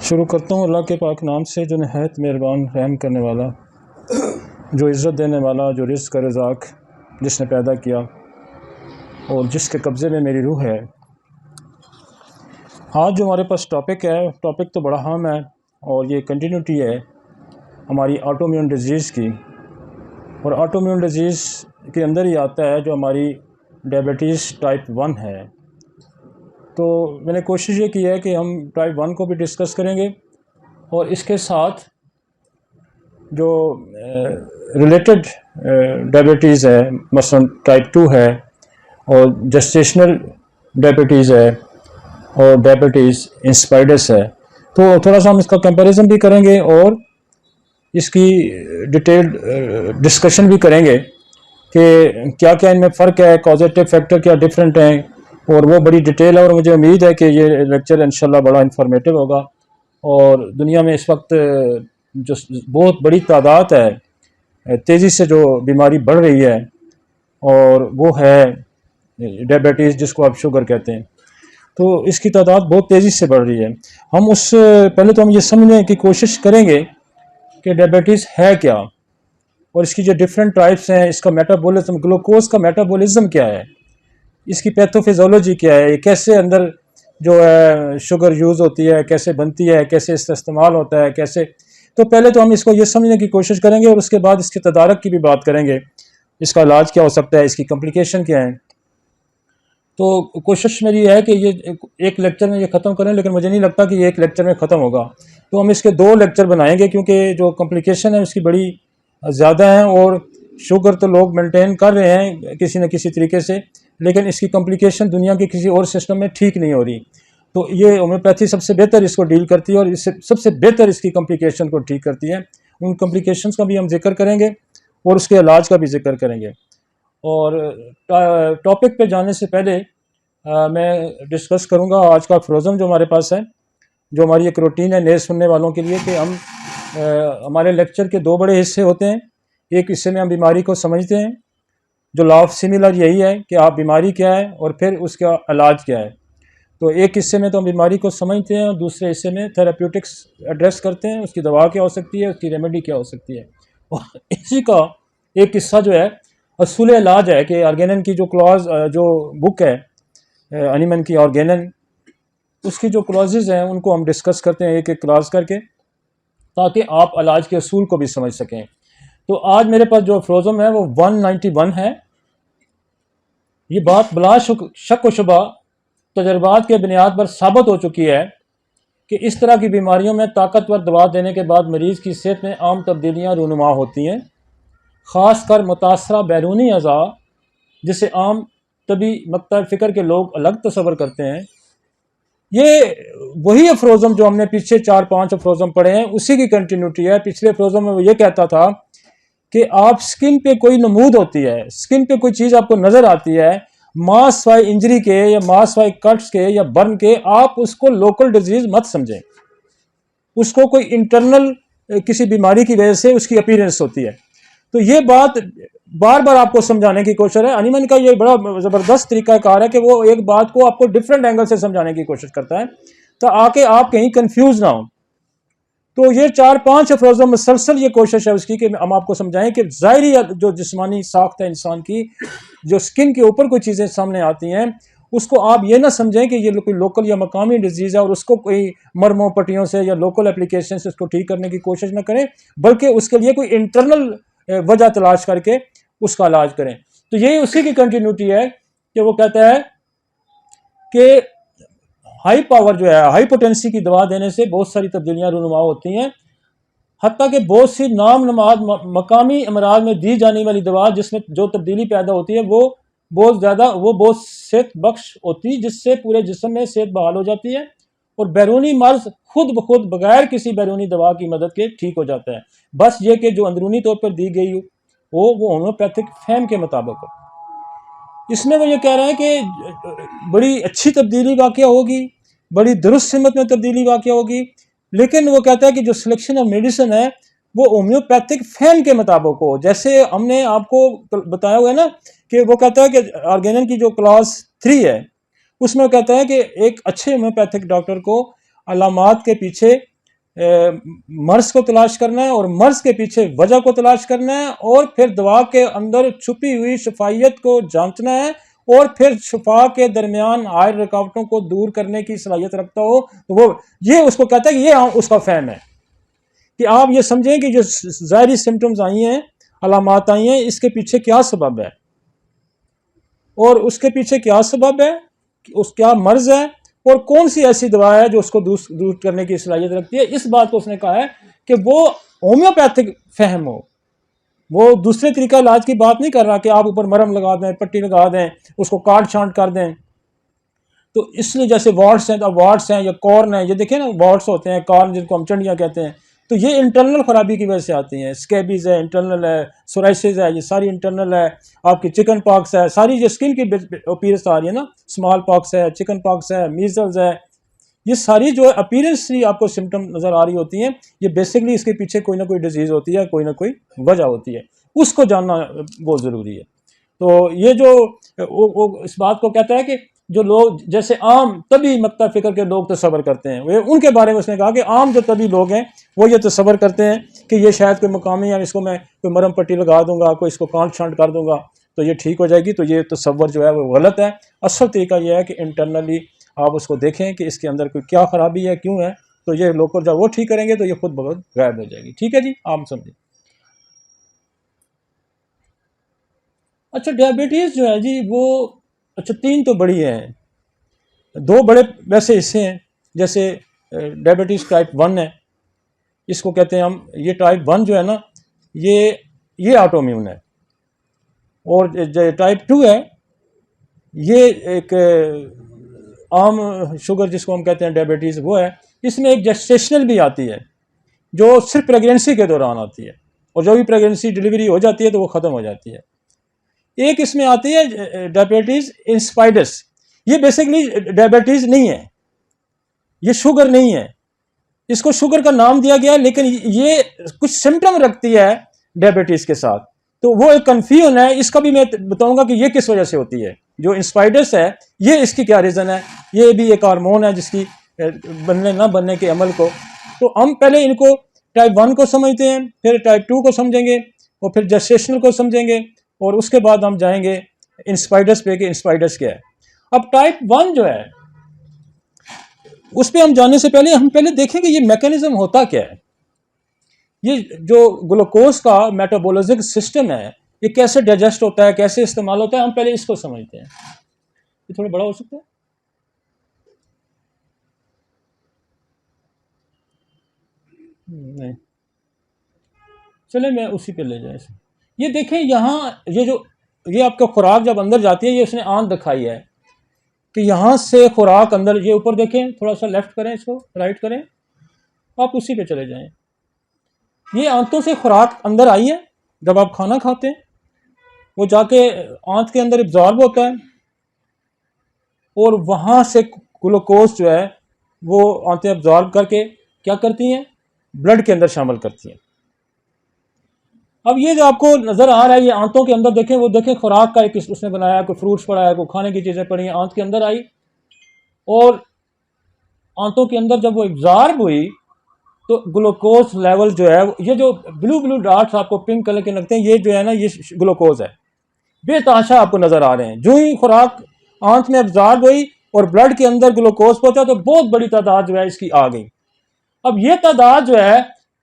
शुरू करता हूँ अल्लाह के पाक नाम से जो नहायत मेहरबान रहम करने वाला, जो इज़्ज़त देने वाला, जो रिज़्क़ रज़ाक़ जिसने पैदा किया और जिसके कब्ज़े में मेरी रूह है। आज जो हमारे पास टॉपिक है, टॉपिक तो बड़ा अहम है और ये कंटिन्यूटी है हमारी ऑटोइम्यून डिजीज़ की। और ऑटोइम्यून डिजीज़ के अंदर ही आता है जो हमारी डायबिटीज़ टाइप 1 है। तो मैंने कोशिश ये की है कि हम टाइप 1 को भी डिस्कस करेंगे और इसके साथ जो रिलेटेड डायबिटीज़ है, मसलन टाइप 2 है और जेस्टेशनल डायबिटीज़ है और डायबिटीज़ इंस्पाइडस है, तो थोड़ा सा हम इसका कंपैरिजन भी करेंगे और इसकी डिटेल्ड डिस्कशन भी करेंगे कि क्या क्या इनमें फ़र्क है, कॉजेटिव फैक्टर क्या डिफरेंट हैं, और वो बड़ी डिटेल है। और मुझे उम्मीद है कि ये लेक्चर इंशाल्लाह बड़ा इंफॉर्मेटिव होगा। और दुनिया में इस वक्त जो बहुत बड़ी तादाद है, तेज़ी से जो बीमारी बढ़ रही है और वो है डायबिटीज़, जिसको आप शुगर कहते हैं। तो इसकी तादाद बहुत तेज़ी से बढ़ रही है। हम उस पहले तो हम ये समझने की कोशिश करेंगे कि डायबिटीज़ है क्या और इसकी जो डिफरेंट टाइप्स हैं, इसका मेटाबॉलिज्म, ग्लूकोज का मेटाबॉलिज्म क्या है, इसकी पैथोफिजियोलॉजी क्या है, कैसे अंदर जो है शुगर यूज़ होती है, कैसे बनती है, कैसे इसका इस्तेमाल होता है, कैसे। तो पहले तो हम इसको ये समझने की कोशिश करेंगे और उसके बाद इसके तदारक की भी बात करेंगे, इसका इलाज क्या हो सकता है, इसकी कॉम्प्लिकेशन क्या है। तो कोशिश मेरी है कि ये एक लेक्चर में ये ख़त्म करें, लेकिन मुझे नहीं लगता कि ये एक लेक्चर में ख़त्म होगा। तो हम इसके 2 लेक्चर बनाएंगे क्योंकि जो कॉम्प्लिकेशन है उसकी बड़ी ज़्यादा है और शुगर तो लोग मेंटेन कर रहे हैं किसी न किसी तरीके से, लेकिन इसकी कॉम्प्लिकेशन दुनिया के किसी और सिस्टम में ठीक नहीं हो रही। तो ये होम्योपैथी सबसे बेहतर इसको डील करती है और इससे सबसे बेहतर इसकी कॉम्प्लिकेशन को ठीक करती है। उन कॉम्प्लिकेशंस का भी हम जिक्र करेंगे और उसके इलाज का भी जिक्र करेंगे। और टॉपिक पे जाने से पहले मैं डिस्कस करूँगा आज का फ्रोज़न जो हमारे पास है, जो हमारी एक रूटीन है नए सुनने वालों के लिए कि हम हमारे लेक्चर के 2 बड़े हिस्से होते हैं। एक हिस्से में हम बीमारी को समझते हैं, जो लॉ ऑफ सिमिलर यही है कि आप बीमारी क्या है और फिर उसका इलाज क्या है। तो एक हिस्से में तो हम बीमारी को समझते हैं और दूसरे हिस्से में थेराप्यूटिक्स एड्रेस करते हैं, उसकी दवा क्या हो सकती है, उसकी रेमेडी क्या हो सकती है। और इसी का एक हिस्सा जो है असूल इलाज है कि ऑर्गेनन की जो क्लॉज जो बुक है हनीमैन की ऑर्गेनन, उसकी जो क्लॉजेज हैं उनको हम डिस्कस करते हैं एक एक क्लास करके, ताकि आप इलाज के असूल को भी समझ सकें। तो आज मेरे पास जो फ्रोज़म है वो 191 है। ये बात बिला शक व शुबा तजर्बात के बुनियाद पर साबित हो चुकी है कि इस तरह की बीमारियों में ताकतवर दवा देने के बाद मरीज़ की सेहत में आम तब्दीलियाँ रूनुमा होती हैं, ख़ासकर मुतासरा बैरूनी अज़ा, जिसे आम तभी मकतर फ़िक्र के लोग अलग तस्वर करते हैं। ये वही अफरोज़म जो हमने पीछे 4-5 अफरोज़म पढ़े हैं, उसी की कंटिन्यूटी है। पिछले अफरोज़म में वो ये कहता था कि आप स्किन पे कोई नमूद होती है, स्किन पे कोई चीज़ आपको नज़र आती है, मास वाई इंजरी के या मास वाई कट्स के या बर्न के, आप उसको लोकल डिजीज़ मत समझें, उसको कोई इंटरनल किसी बीमारी की वजह से उसकी अपीयरेंस होती है। तो ये बात बार बार आपको समझाने की कोशिश है। हनीमैन का ये बड़ा ज़बरदस्त तरीक़ाकार है कि वो एक बात को आपको डिफरेंट एंगल से समझाने की कोशिश करता है, तो आके आप कहीं कंफ्यूज ना हो। तो ये 4-5 अफरोज़म मुसलसल ये कोशिश है उसकी कि हम आपको समझाएं कि ज़ाहिरी जो जिस्मानी साख्त है इंसान की, जो स्किन के ऊपर कोई चीज़ें सामने आती हैं, उसको आप ये ना समझें कि ये कोई लोकल या मकामी डिजीज़ है और उसको कोई मरमों पट्टियों से या लोकल एप्लीकेशन से उसको ठीक करने की कोशिश ना करें, बल्कि उसके लिए कोई इंटरनल वजह तलाश करके उसका इलाज करें। तो यही उसी की कंटिन्यूटी है कि वो कहता है कि हाई पावर जो है, हाई पोटेंसी की दवा देने से बहुत सारी तब्दीलियां रूनुमा होती हैं, हत्ता कि बहुत सी नाम नमाज मकामी अमराज में दी जाने वाली दवा जिसमें जो तब्दीली पैदा होती है वो बहुत सेहत बख्श होती है, जिससे पूरे जिस्म में सेहत बहाल हो जाती है और बैरूनी मर्ज खुद ब खुद बगैर किसी बैरूनी दवा की मदद के ठीक हो जाता है। बस ये कि जो अंदरूनी तौर पर दी गई हो वो होम्योपैथिक फहम के मुताबिक हो। इसमें वो ये कह रहे हैं कि बड़ी अच्छी तब्दीली वाक़या होगी, बड़ी दुरुस्त सिमत में तब्दीली वाक़या होगी, लेकिन वो कहता है कि जो सिलेक्शन ऑफ मेडिसिन है वो होम्योपैथिक फहम के मुताबिक हो। जैसे हमने आपको बताया हुआ है ना कि वो कहता है कि ऑर्गेनन की जो क्लास 3 है उसमें कहता है कि एक अच्छे होम्योपैथिक डॉक्टर को अलामात के पीछे मर्ज को तलाश करना है और मर्ज के पीछे वजह को तलाश करना है और फिर दवा के अंदर छुपी हुई शफायत को जांचना है और फिर शफा के दरमियान आए रुकावटों को दूर करने की सलाहियत रखता हो, तो वो ये उसको कहता है कि ये उसका फहम है कि आप ये समझें कि जो ज़ाहिरी सिम्टम्स आई हैं, अलामात आई हैं, इसके पीछे क्या सबब है और उसके पीछे क्या सबब है, उस क्या मर्ज है और कौन सी ऐसी दवा है जो उसको दूर करने की सलाहियत रखती है। इस बात को उसने कहा है कि वो होम्योपैथिक फहम हो, वो दूसरे तरीका इलाज की बात नहीं कर रहा कि आप ऊपर मरहम लगा दें, पट्टी लगा दें, उसको काट छांट कर दें। तो इसलिए जैसे वार्ड्स हैं, तो वार्ड्स हैं या कॉर्न है, ये देखें ना वार्ड्स होते हैं, कॉर्न जिनको हम चंडियाँ कहते हैं, तो ये इंटरनल खराबी की वजह से आती हैं। स्कैबीज है इंटरनल है, सोराइसिस है, ये सारी इंटरनल है। आपकी चिकन पॉक्स है, सारी जो स्किन की अपीयरेंस आ रही है ना, स्मॉल पॉक्स है, चिकन पॉक्स है, मीजल्स है, ये सारी जो अपीयरेंस ही आपको सिम्टम नज़र आ रही होती हैं, ये बेसिकली इसके पीछे कोई ना कोई डिजीज़ होती है, कोई ना कोई वजह होती है, उसको जानना बहुत ज़रूरी है। तो ये जो वो इस बात को कहता है कि जो लोग जैसे आम तभी मक्ता फ़िक्र के लोग तसव्वुर करते हैं, वे उनके बारे में उसने कहा कि आम जो तभी लोग हैं वो ये तसव्वुर करते हैं कि ये शायद कोई मकामी है, इसको मैं कोई मरहम पट्टी लगा दूंगा, कोई इसको कांट छांट कर दूंगा तो ये ठीक हो जाएगी। तो ये तसव्वुर जो है वो गलत है। असल तरीका यह है कि इंटरनली आप उसको देखें कि इसके अंदर कोई क्या खराबी है, क्यों है, तो ये लोग जब वो ठीक करेंगे तो ये खुद ब खुद गायब हो जाएगी। ठीक है जी, आप समझे। अच्छा, डायबिटीज़ जो है जी वो, अच्छा 3 तो बड़ी हैं, 2 बड़े वैसे हिस्से हैं। जैसे डायबिटीज़ टाइप 1 है, इसको कहते हैं हम, ये टाइप 1 जो है ना, ये ऑटोइम्यून है। और जो टाइप 2 है ये एक आम शुगर जिसको हम कहते हैं डायबिटीज़ वो है। इसमें एक जेस्टेशनल भी आती है जो सिर्फ प्रेगनेंसी के दौरान आती है, और जब भी प्रेगनेंसी डिलीवरी हो जाती है तो वो ख़त्म हो जाती है। एक इसमें आती है डायबिटीज़ इंस्पाइडस। ये बेसिकली डायबिटीज़ नहीं है, ये शुगर नहीं है, इसको शुगर का नाम दिया गया है, लेकिन ये कुछ सिम्टम रखती है डायबिटीज़ के साथ, तो वो एक कन्फ्यूजन है। इसका भी मैं बताऊंगा कि ये किस वजह से होती है। जो इंस्पाइडस है ये इसकी क्या रीज़न है, ये भी एक हार्मोन है जिसकी बनने ना बनने के अमल को। तो हम पहले इनको टाइप 1 को समझते हैं, फिर टाइप 2 को समझेंगे और फिर जेस्टेशनल को समझेंगे और उसके बाद हम जाएंगे इंस्पाइडस पे कि इंस्पाइडस क्या है। अब टाइप 1 जो है उस पर हम जाने से पहले हम पहले देखें कि ये मैकेनिज्म होता क्या है। ये जो ग्लूकोज का मेटाबॉलिज्म सिस्टम है ये कैसे डाइजेस्ट होता है, कैसे इस्तेमाल होता है, हम पहले इसको समझते हैं। ये थोड़ा बड़ा हो सकता है। नहीं, चले मैं उसी पे ले जाए। ये देखें यहाँ, ये आपका खुराक जब अंदर जाती है, ये उसने आंत दिखाई है कि यहाँ से खुराक अंदर, ये ऊपर देखें, थोड़ा सा लेफ्ट करें, इसको राइट करें, आप उसी पे चले जाएं। ये आंतों से खुराक अंदर आई है, जब आप खाना खाते हैं वो जाके आंत के अंदर एब्जॉर्ब होता है और वहाँ से ग्लूकोज जो है वो आंतें एब्जॉर्ब करके क्या करती हैं, ब्लड के अंदर शामिल करती हैं। अब ये जो आपको नज़र आ रहा है, ये आंतों के अंदर देखें, वो देखें खुराक का एक उसने बनाया, कोई फ्रूट्स पड़ा है, कोई खाने की चीज़ें पड़ी हैं, आंत के अंदर आई और आंतों के अंदर जब वो एब्जॉर्ब हुई तो ग्लूकोज लेवल जो है, ये जो ब्लू ब्लू डॉट्स आपको पिंक कलर के लगते हैं, ये जो है ना, ये ग्लूकोज है, बेतहाशा आपको नज़र आ रहे हैं। जो ही खुराक आंत में एब्जॉर्ब हुई और ब्लड के अंदर ग्लूकोज पहुंचा तो बहुत बड़ी तादाद जो है इसकी आ गई। अब ये तादाद जो है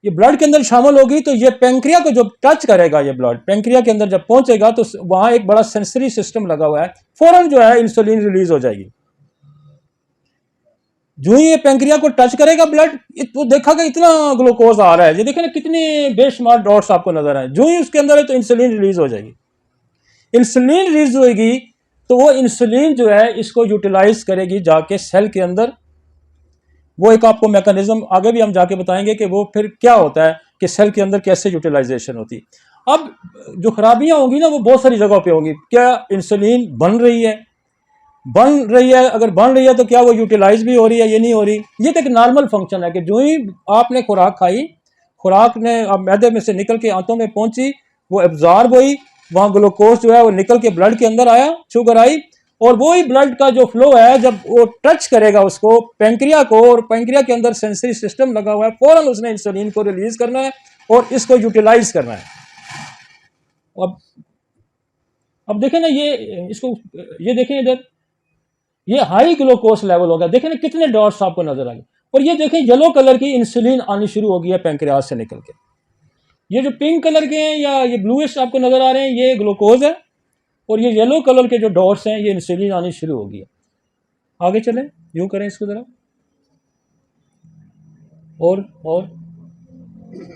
ये ब्लड के अंदर शामिल होगी तो ये पेंक्रिया को जब टच करेगा, ये ब्लड पेंक्रिया के अंदर जब पहुंचेगा तो वहां एक बड़ा सेंसरी सिस्टम लगा हुआ है, फौरन जो है इंसुलिन रिलीज हो जाएगी। जो ही ये पेंक्रिया को टच करेगा ब्लड, तो देखा कि इतना ग्लूकोज आ रहा है, ये देखें ना कितने बेशुमार डॉट्स आपको नजर आए। जो ही उसके अंदर है तो इंसुलिन रिलीज हो जाएगी। इंसुलिन रिलीज होगी तो वो इंसुलिन जो है इसको यूटिलाइज करेगी जाके सेल के अंदर। वो एक आपको मैकेनिज्म आगे भी हम जाके बताएंगे कि वो फिर क्या होता है कि सेल के अंदर कैसे यूटिलाइजेशन होती है। अब जो खराबियां होंगी ना वो बहुत सारी जगहों पे होंगी। क्या इंसुलिन बन रही है, अगर बन रही है तो क्या वो यूटिलाइज भी हो रही है, ये नहीं हो रही। ये तो एक नॉर्मल फंक्शन है कि जो ही आपने खुराक खाई, खुराक ने अब मैदे में से निकल के आंतों में पहुंची, वो एब्जॉर्ब हुई, वहाँ ग्लूकोज जो है वो निकल के ब्लड के अंदर आया, शुगर आई और वही ब्लड का जो फ्लो है जब वो टच करेगा उसको पेंक्रिया को, और पेंक्रिया के अंदर सेंसरी सिस्टम लगा हुआ है, फौरन उसने इंसुलिन को रिलीज करना है और इसको यूटिलाइज करना है। अब देखें ना, ये देखें इधर, ये हाई ग्लूकोज लेवल हो गया। देखें ना कितने डॉट्स आपको नजर आ गए। और ये देखें येलो कलर की इंसुलिन आनी शुरू हो गई है पेंक्रियाज से निकल के। ये जो पिंक कलर के हैं या ये ब्लूइश आपको नजर आ रहे हैं, ये ग्लूकोज है, और ये येलो कलर के जो डॉट्स हैं ये इंसुलिन आनी शुरू हो गई है। आगे चलें, यूं करें इसको जरा, और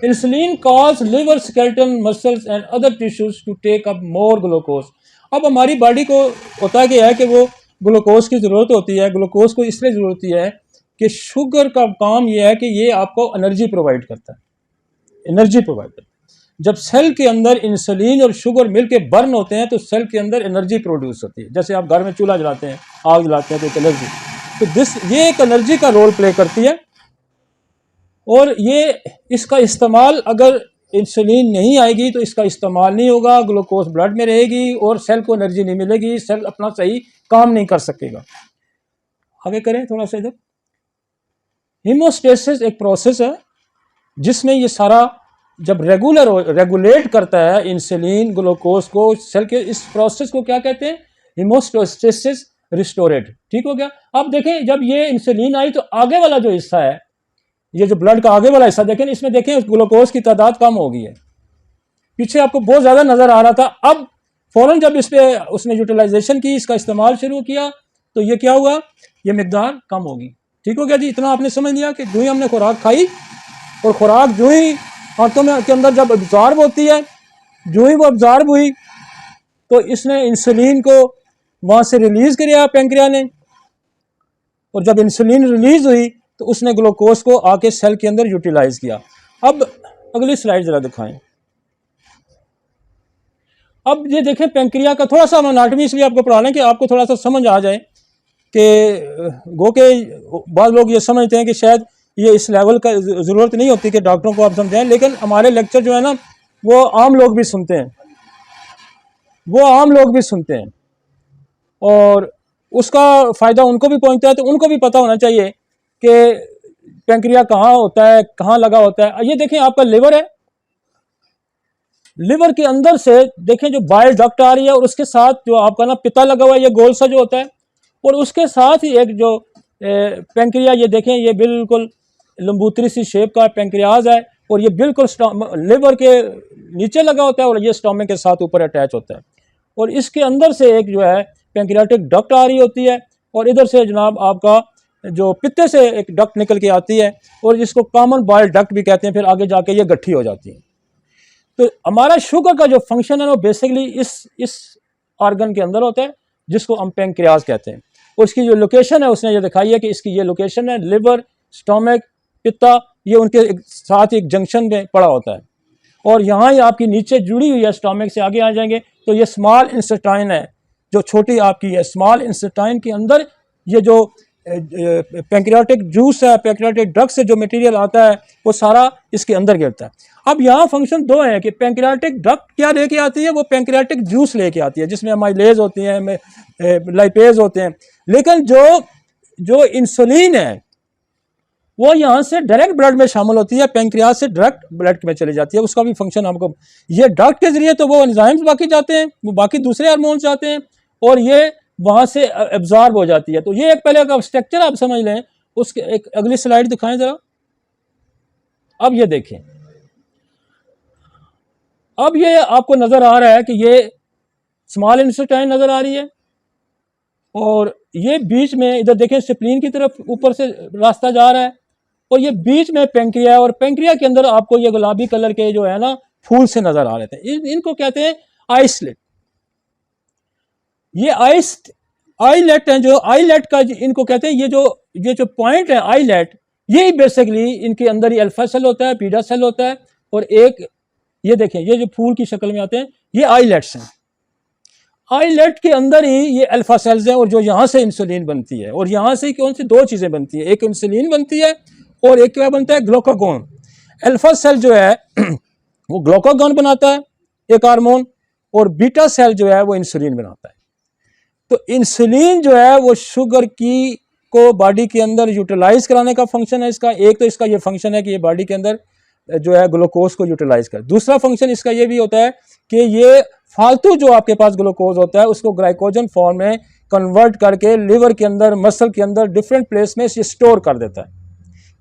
insulin cause liver, skeleton, muscles and other tissues to take up more glucose. अब हमारी बॉडी को होता क्या है कि वो ग्लूकोज की ज़रूरत होती है। ग्लूकोज को इसलिए ज़रूरत होती है कि शुगर का काम ये है कि ये आपको एनर्जी प्रोवाइड करता है, एनर्जी प्रोवाइड करता है। जब सेल के अंदर इंसुलिन और शुगर मिलके बर्न होते हैं तो सेल के अंदर एनर्जी प्रोड्यूस होती है। जैसे आप घर में चूल्हा जलाते हैं, आग जलाते हैं तो एनर्जी, तो ये एक एनर्जी का रोल प्ले करती है। और ये इसका इस्तेमाल, अगर इंसुलिन नहीं आएगी तो इसका इस्तेमाल नहीं होगा, ग्लूकोज ब्लड में रहेगी और सेल को एनर्जी नहीं मिलेगी, सेल अपना सही काम नहीं कर सकेगा। आगे करें थोड़ा सा इधर। हीमोस्टेसिस एक प्रोसेस है जिसमें ये सारा जब रेगुलेट करता है इंसुलिन ग्लूकोज को सेल के, इस प्रोसेस को क्या कहते हैं? हीमोस्टेसिस रिस्टोरेट। ठीक हो गया। अब देखें जब ये इंसुलिन आई तो आगे वाला जो हिस्सा है, ये जो ब्लड का आगे वाला हिस्सा देखें, इसमें देखें ग्लूकोज की तादाद कम हो गई है। पीछे आपको बहुत ज़्यादा नज़र आ रहा था, अब फौरन जब इस पे उसने यूटिलाइजेशन की, इसका इस्तेमाल शुरू किया, तो ये क्या हुआ? ये मिकदार कम होगी। ठीक हो गया जी। इतना आपने समझ लिया कि जो ही हमने खुराक खाई और खुराक जो ही आंतों में के अंदर जब अब्जॉर्ब होती है, जो ही वो अब्जॉर्ब हुई तो इसने इंसुलिन को वहाँ से रिलीज़ किया पेंक्रिया ने, और जब इंसुलिन रिलीज़ हुई तो उसने ग्लूकोज को आके सेल के अंदर यूटिलाइज किया। अब अगली स्लाइड जरा दिखाएं। अब ये देखें पेंक्रिया का थोड़ा सा हम एनाटॉमी इसलिए आपको पढ़ा लें कि आपको थोड़ा सा समझ आ जाए कि गो के बाद लोग ये समझते हैं कि शायद ये इस लेवल का ज़रूरत नहीं होती कि डॉक्टरों को आप समझाएं, लेकिन हमारे लेक्चर जो है ना वो आम लोग भी सुनते हैं, वो आम लोग भी सुनते हैं और उसका फ़ायदा उनको भी पहुंचता है। तो उनको भी पता होना चाहिए कि पेंक्रिया कहाँ होता है, कहाँ लगा होता है। ये देखें आपका लिवर है, लिवर के अंदर से देखें जो बाइल डक्ट आ रही है और उसके साथ जो आपका ना पित्ता लगा हुआ है, ये गोल सा जो होता है, और उसके साथ ही एक जो पेंक्रिया, ये देखें ये बिल्कुल लंबूतरी सी शेप का पेंक्रियाज है और ये बिल्कुल लिवर के नीचे लगा होता है और ये स्टोमक के साथ ऊपर अटैच होता है। और इसके अंदर से एक जो है पेंक्रियाटिक डक्ट आ रही होती है और इधर से जनाब आपका जो पित्ते से एक डक्ट निकल के आती है और जिसको कॉमन बाइल डक्ट भी कहते हैं। फिर आगे जाके ये गट्ठी हो जाती है। तो हमारा शुगर का जो फंक्शन है वो बेसिकली इस ऑर्गन के अंदर होता है जिसको हम पेंक्रियाज कहते हैं। उसकी जो लोकेशन है उसने ये दिखाई है कि इसकी ये लोकेशन है, लिवर, स्टोमक, पित्ता, ये उनके साथ एक जंक्शन में पड़ा होता है और यहाँ ही आपकी नीचे जुड़ी हुई है। स्टोमक से आगे आ जाएंगे तो ये स्मॉल इंटेस्टाइन है जो छोटी आपकी है। स्मॉल इंटेस्टाइन के अंदर ये जो पेंक्रियाटिक जूस है, पेंक्रियाटिक ड्रग से जो मटेरियल आता है वो सारा इसके अंदर गिरता है। अब यहाँ फंक्शन दो है कि पेंक्रियाटिक ड्रग क्या लेके आती है, वो पेंक्रियाटिक जूस लेके आती है जिसमें अमाइलेज होती हैं, लाइपेज होते हैं। लेकिन जो इंसुलिन है वो यहाँ से डायरेक्ट ब्लड में शामिल होती है, पेंक्रियाज से डायरेक्ट ब्लड में चली जाती है। उसका भी फंक्शन हमको, ये ड्रग के जरिए तो वो एंजाइम्स बाकी जाते हैं, वो बाकी दूसरे हार्मोन्स जाते हैं और ये वहाँ से एब्जॉर्ब हो जाती है। तो ये एक पहले का स्ट्रक्चर आप समझ लें। उसके एक अगली स्लाइड दिखाएं जरा। अब ये देखें, अब ये आपको नजर आ रहा है कि ये स्मॉल इंटेस्टाइन नजर आ रही है और ये बीच में इधर देखें स्प्लीन की तरफ ऊपर से रास्ता जा रहा है और ये बीच में पेंक्रिया है और पेंक्रिया के अंदर आपको ये गुलाबी कलर के जो है ना फूल से नजर आ रहे थे। इनको कहते हैं आइसलेट। ये आईलेट हैं, जो आईलेट का इनको कहते हैं। ये जो पॉइंट है आईलेट, यही बेसिकली इनके अंदर ही अल्फा सेल होता है, बीटा सेल होता है और एक ये देखें ये जो फूल की शक्ल में आते हैं ये आईलेट्स हैं। आईलेट के अंदर ही ये अल्फा सेल्स हैं और जो यहाँ से इंसुलिन बनती है और यहाँ से कौन सी दो चीज़ें बनती है, एक इंसुलिन बनती है और एक क्या बनता है, ग्लूकागॉन। अल्फा सेल जो है वो ग्लूकागॉन बनाता है एक हार्मोन और बीटा सेल जो है वो इंसुलिन बनाता है। तो इंसुलिन जो है वो शुगर की को बॉडी के अंदर यूटिलाइज कराने का फंक्शन है इसका। एक तो इसका ये फंक्शन है कि ये बॉडी के अंदर जो है ग्लूकोज को यूटिलाइज कर। दूसरा फंक्शन इसका ये भी होता है कि ये फालतू जो आपके पास ग्लूकोज होता है उसको ग्लाइकोजन फॉर्म में कन्वर्ट करके लिवर के अंदर, मसल के अंदर, डिफरेंट प्लेस में ये स्टोर कर देता है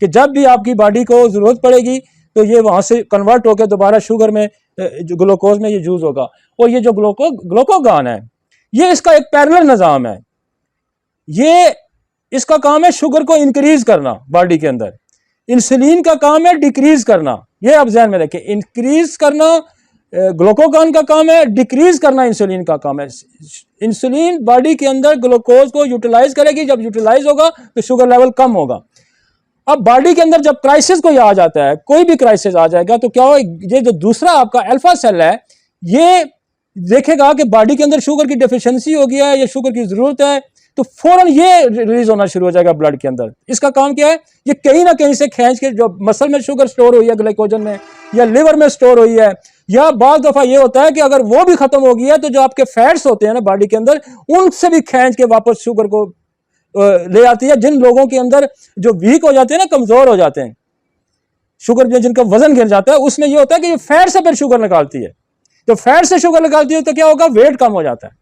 कि जब भी आपकी बॉडी को ज़रूरत पड़ेगी तो ये वहाँ से कन्वर्ट होकर दोबारा शुगर में, जो ग्लूकोज में ये यूज़ होगा। और ये जो ग्लूकोगान है ये इसका एक पैरेलल निज़ाम है। ये इसका काम है शुगर को इंक्रीज करना बॉडी के अंदर, इंसुलिन का काम है डिक्रीज करना। ये आप ध्यान में रखें, इंक्रीज करना ग्लूकोगान का काम है, डिक्रीज करना इंसुलिन का काम है। इंसुलिन बॉडी के अंदर ग्लूकोज को यूटिलाइज करेगी, जब यूटिलाइज होगा तो शुगर लेवल कम होगा। अब बॉडी के अंदर जब क्राइसिस कोई आ जाता है, कोई भी क्राइसिस आ जाएगा तो क्या हो, ये जो दूसरा आपका अल्फा सेल है ये देखेगा कि बॉडी के अंदर शुगर की डेफिशिएंसी हो गया है या शुगर की जरूरत है, तो फौरन ये रिलीज होना शुरू हो जाएगा ब्लड के अंदर। इसका काम क्या है, ये कहीं ना कहीं से खींच के, जो मसल में शुगर स्टोर हुई है ग्लाइकोजन में या लिवर में स्टोर हुई है, या बाद दफा ये होता है कि अगर वो भी खत्म हो गई है तो जो आपके फैट्स होते हैं ना बॉडी के अंदर, उनसे भी खींच के वापस शुगर को ले आती है। जिन लोगों के अंदर जो वीक हो जाते हैं ना, कमजोर हो जाते हैं, शुगर में जिनका वजन गिर जाता है, उसमें ये होता है कि ये फैट से फिर शुगर निकालती है। तो फैट से शुगर निकालती है तो क्या होगा, वेट कम हो जाता है।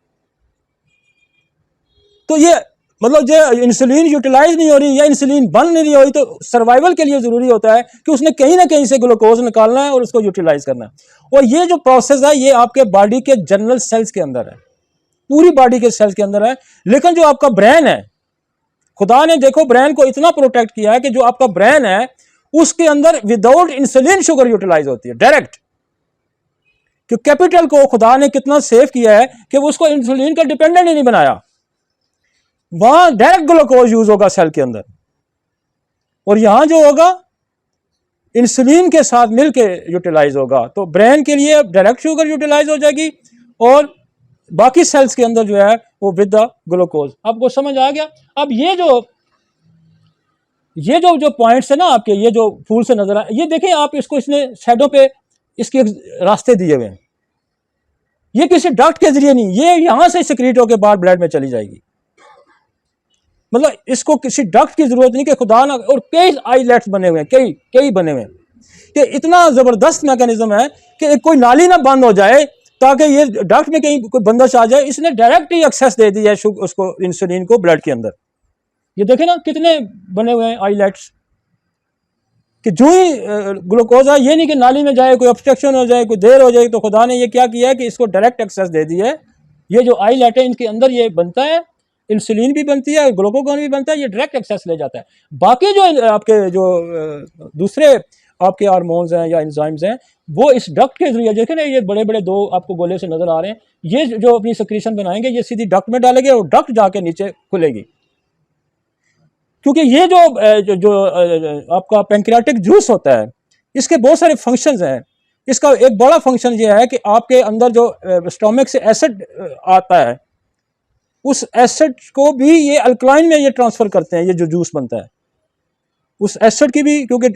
तो ये मतलब जो इंसुलिन यूटिलाइज नहीं हो रही या इंसुलिन बन नहीं हो रही, तो सर्वाइवल के लिए जरूरी होता है कि उसने कहीं ना कहीं से ग्लूकोज निकालना है और उसको यूटिलाइज करना है। और ये जो प्रोसेस है ये आपके बॉडी के जनरल सेल्स के अंदर है, पूरी बॉडी के सेल्स के अंदर है। लेकिन जो आपका ब्रेन है, खुदा ने देखो ब्रेन को इतना प्रोटेक्ट किया है कि जो आपका ब्रेन है उसके अंदर विदाउट इंसुलिन शुगर यूटिलाइज होती है डायरेक्ट। कि कैपिटल को खुदा ने कितना सेव किया है कि उसको इंसुलिन का डिपेंडेंट ही नहीं बनाया, वहां डायरेक्ट ग्लूकोज यूज होगा सेल के अंदर। और यहां जो होगा इंसुलिन के साथ मिलके यूटिलाइज होगा, तो ब्रेन के लिए डायरेक्ट शुगर यूटिलाइज हो जाएगी और बाकी सेल्स के अंदर जो है वो विद द ग्लूकोज। आपको समझ आ गया। अब ये जो पॉइंट्स है ना आपके, ये जो फूल से नजर आए, ये देखें आप, इसको इसने शैडो पे इसके रास्ते दिए हुए हैं। ये किसी डक्ट के जरिए नहीं, ये यहां से सिक्रीट होकर बाहर ब्लड में चली जाएगी। मतलब इसको किसी डक्ट की जरूरत नहीं कि खुदा ना, और कई आईलेट्स बने हुए हैं, कई बने हुए हैं कि इतना जबरदस्त मैकेनिज्म है कि कोई नाली ना बंद हो जाए ताकि ये डक्ट में कहीं कोई बंदश आ जाए। इसने डायरेक्ट ही एक्सेस दे दी है उसको, इंसुलिन को ब्लड के अंदर। ये देखे ना कितने बने हुए हैं आईलेट्स कि जो ही ग्लूकोज है, ये नहीं कि नाली में जाए, कोई ऑब्स्ट्रक्शन हो जाए, कोई देर हो जाए, तो खुदा ने ये क्या किया है कि इसको डायरेक्ट एक्सेस दे दी है। ये जो आईलेट है इनके अंदर ये बनता है, इंसुलिन भी बनती है, ग्लूकोगॉन भी बनता है, ये डायरेक्ट एक्सेस ले जाता है। बाकी जो आपके जो दूसरे आपके हार्मोन्स हैं या एंजाइम्स हैं, वो इस डक्ट के जरिए, देखें ना ये बड़े बड़े दो आपको गोले से नजर आ रहे हैं, ये जो अपनी सिक्रीशन बनाएंगे ये सीधी डक्ट में डालेंगे और डक्ट जाके नीचे खुलेगी। क्योंकि ये जो आपका पैंक्रियाटिक जूस होता है, इसके बहुत सारे फंक्शंस हैं। इसका एक बड़ा फंक्शन ये है कि आपके अंदर जो स्टोमक से एसिड आता है, उस एसिड को भी ये अल्कलाइन में ये ट्रांसफर करते हैं। ये जो जूस बनता है उस एसिड की भी, क्योंकि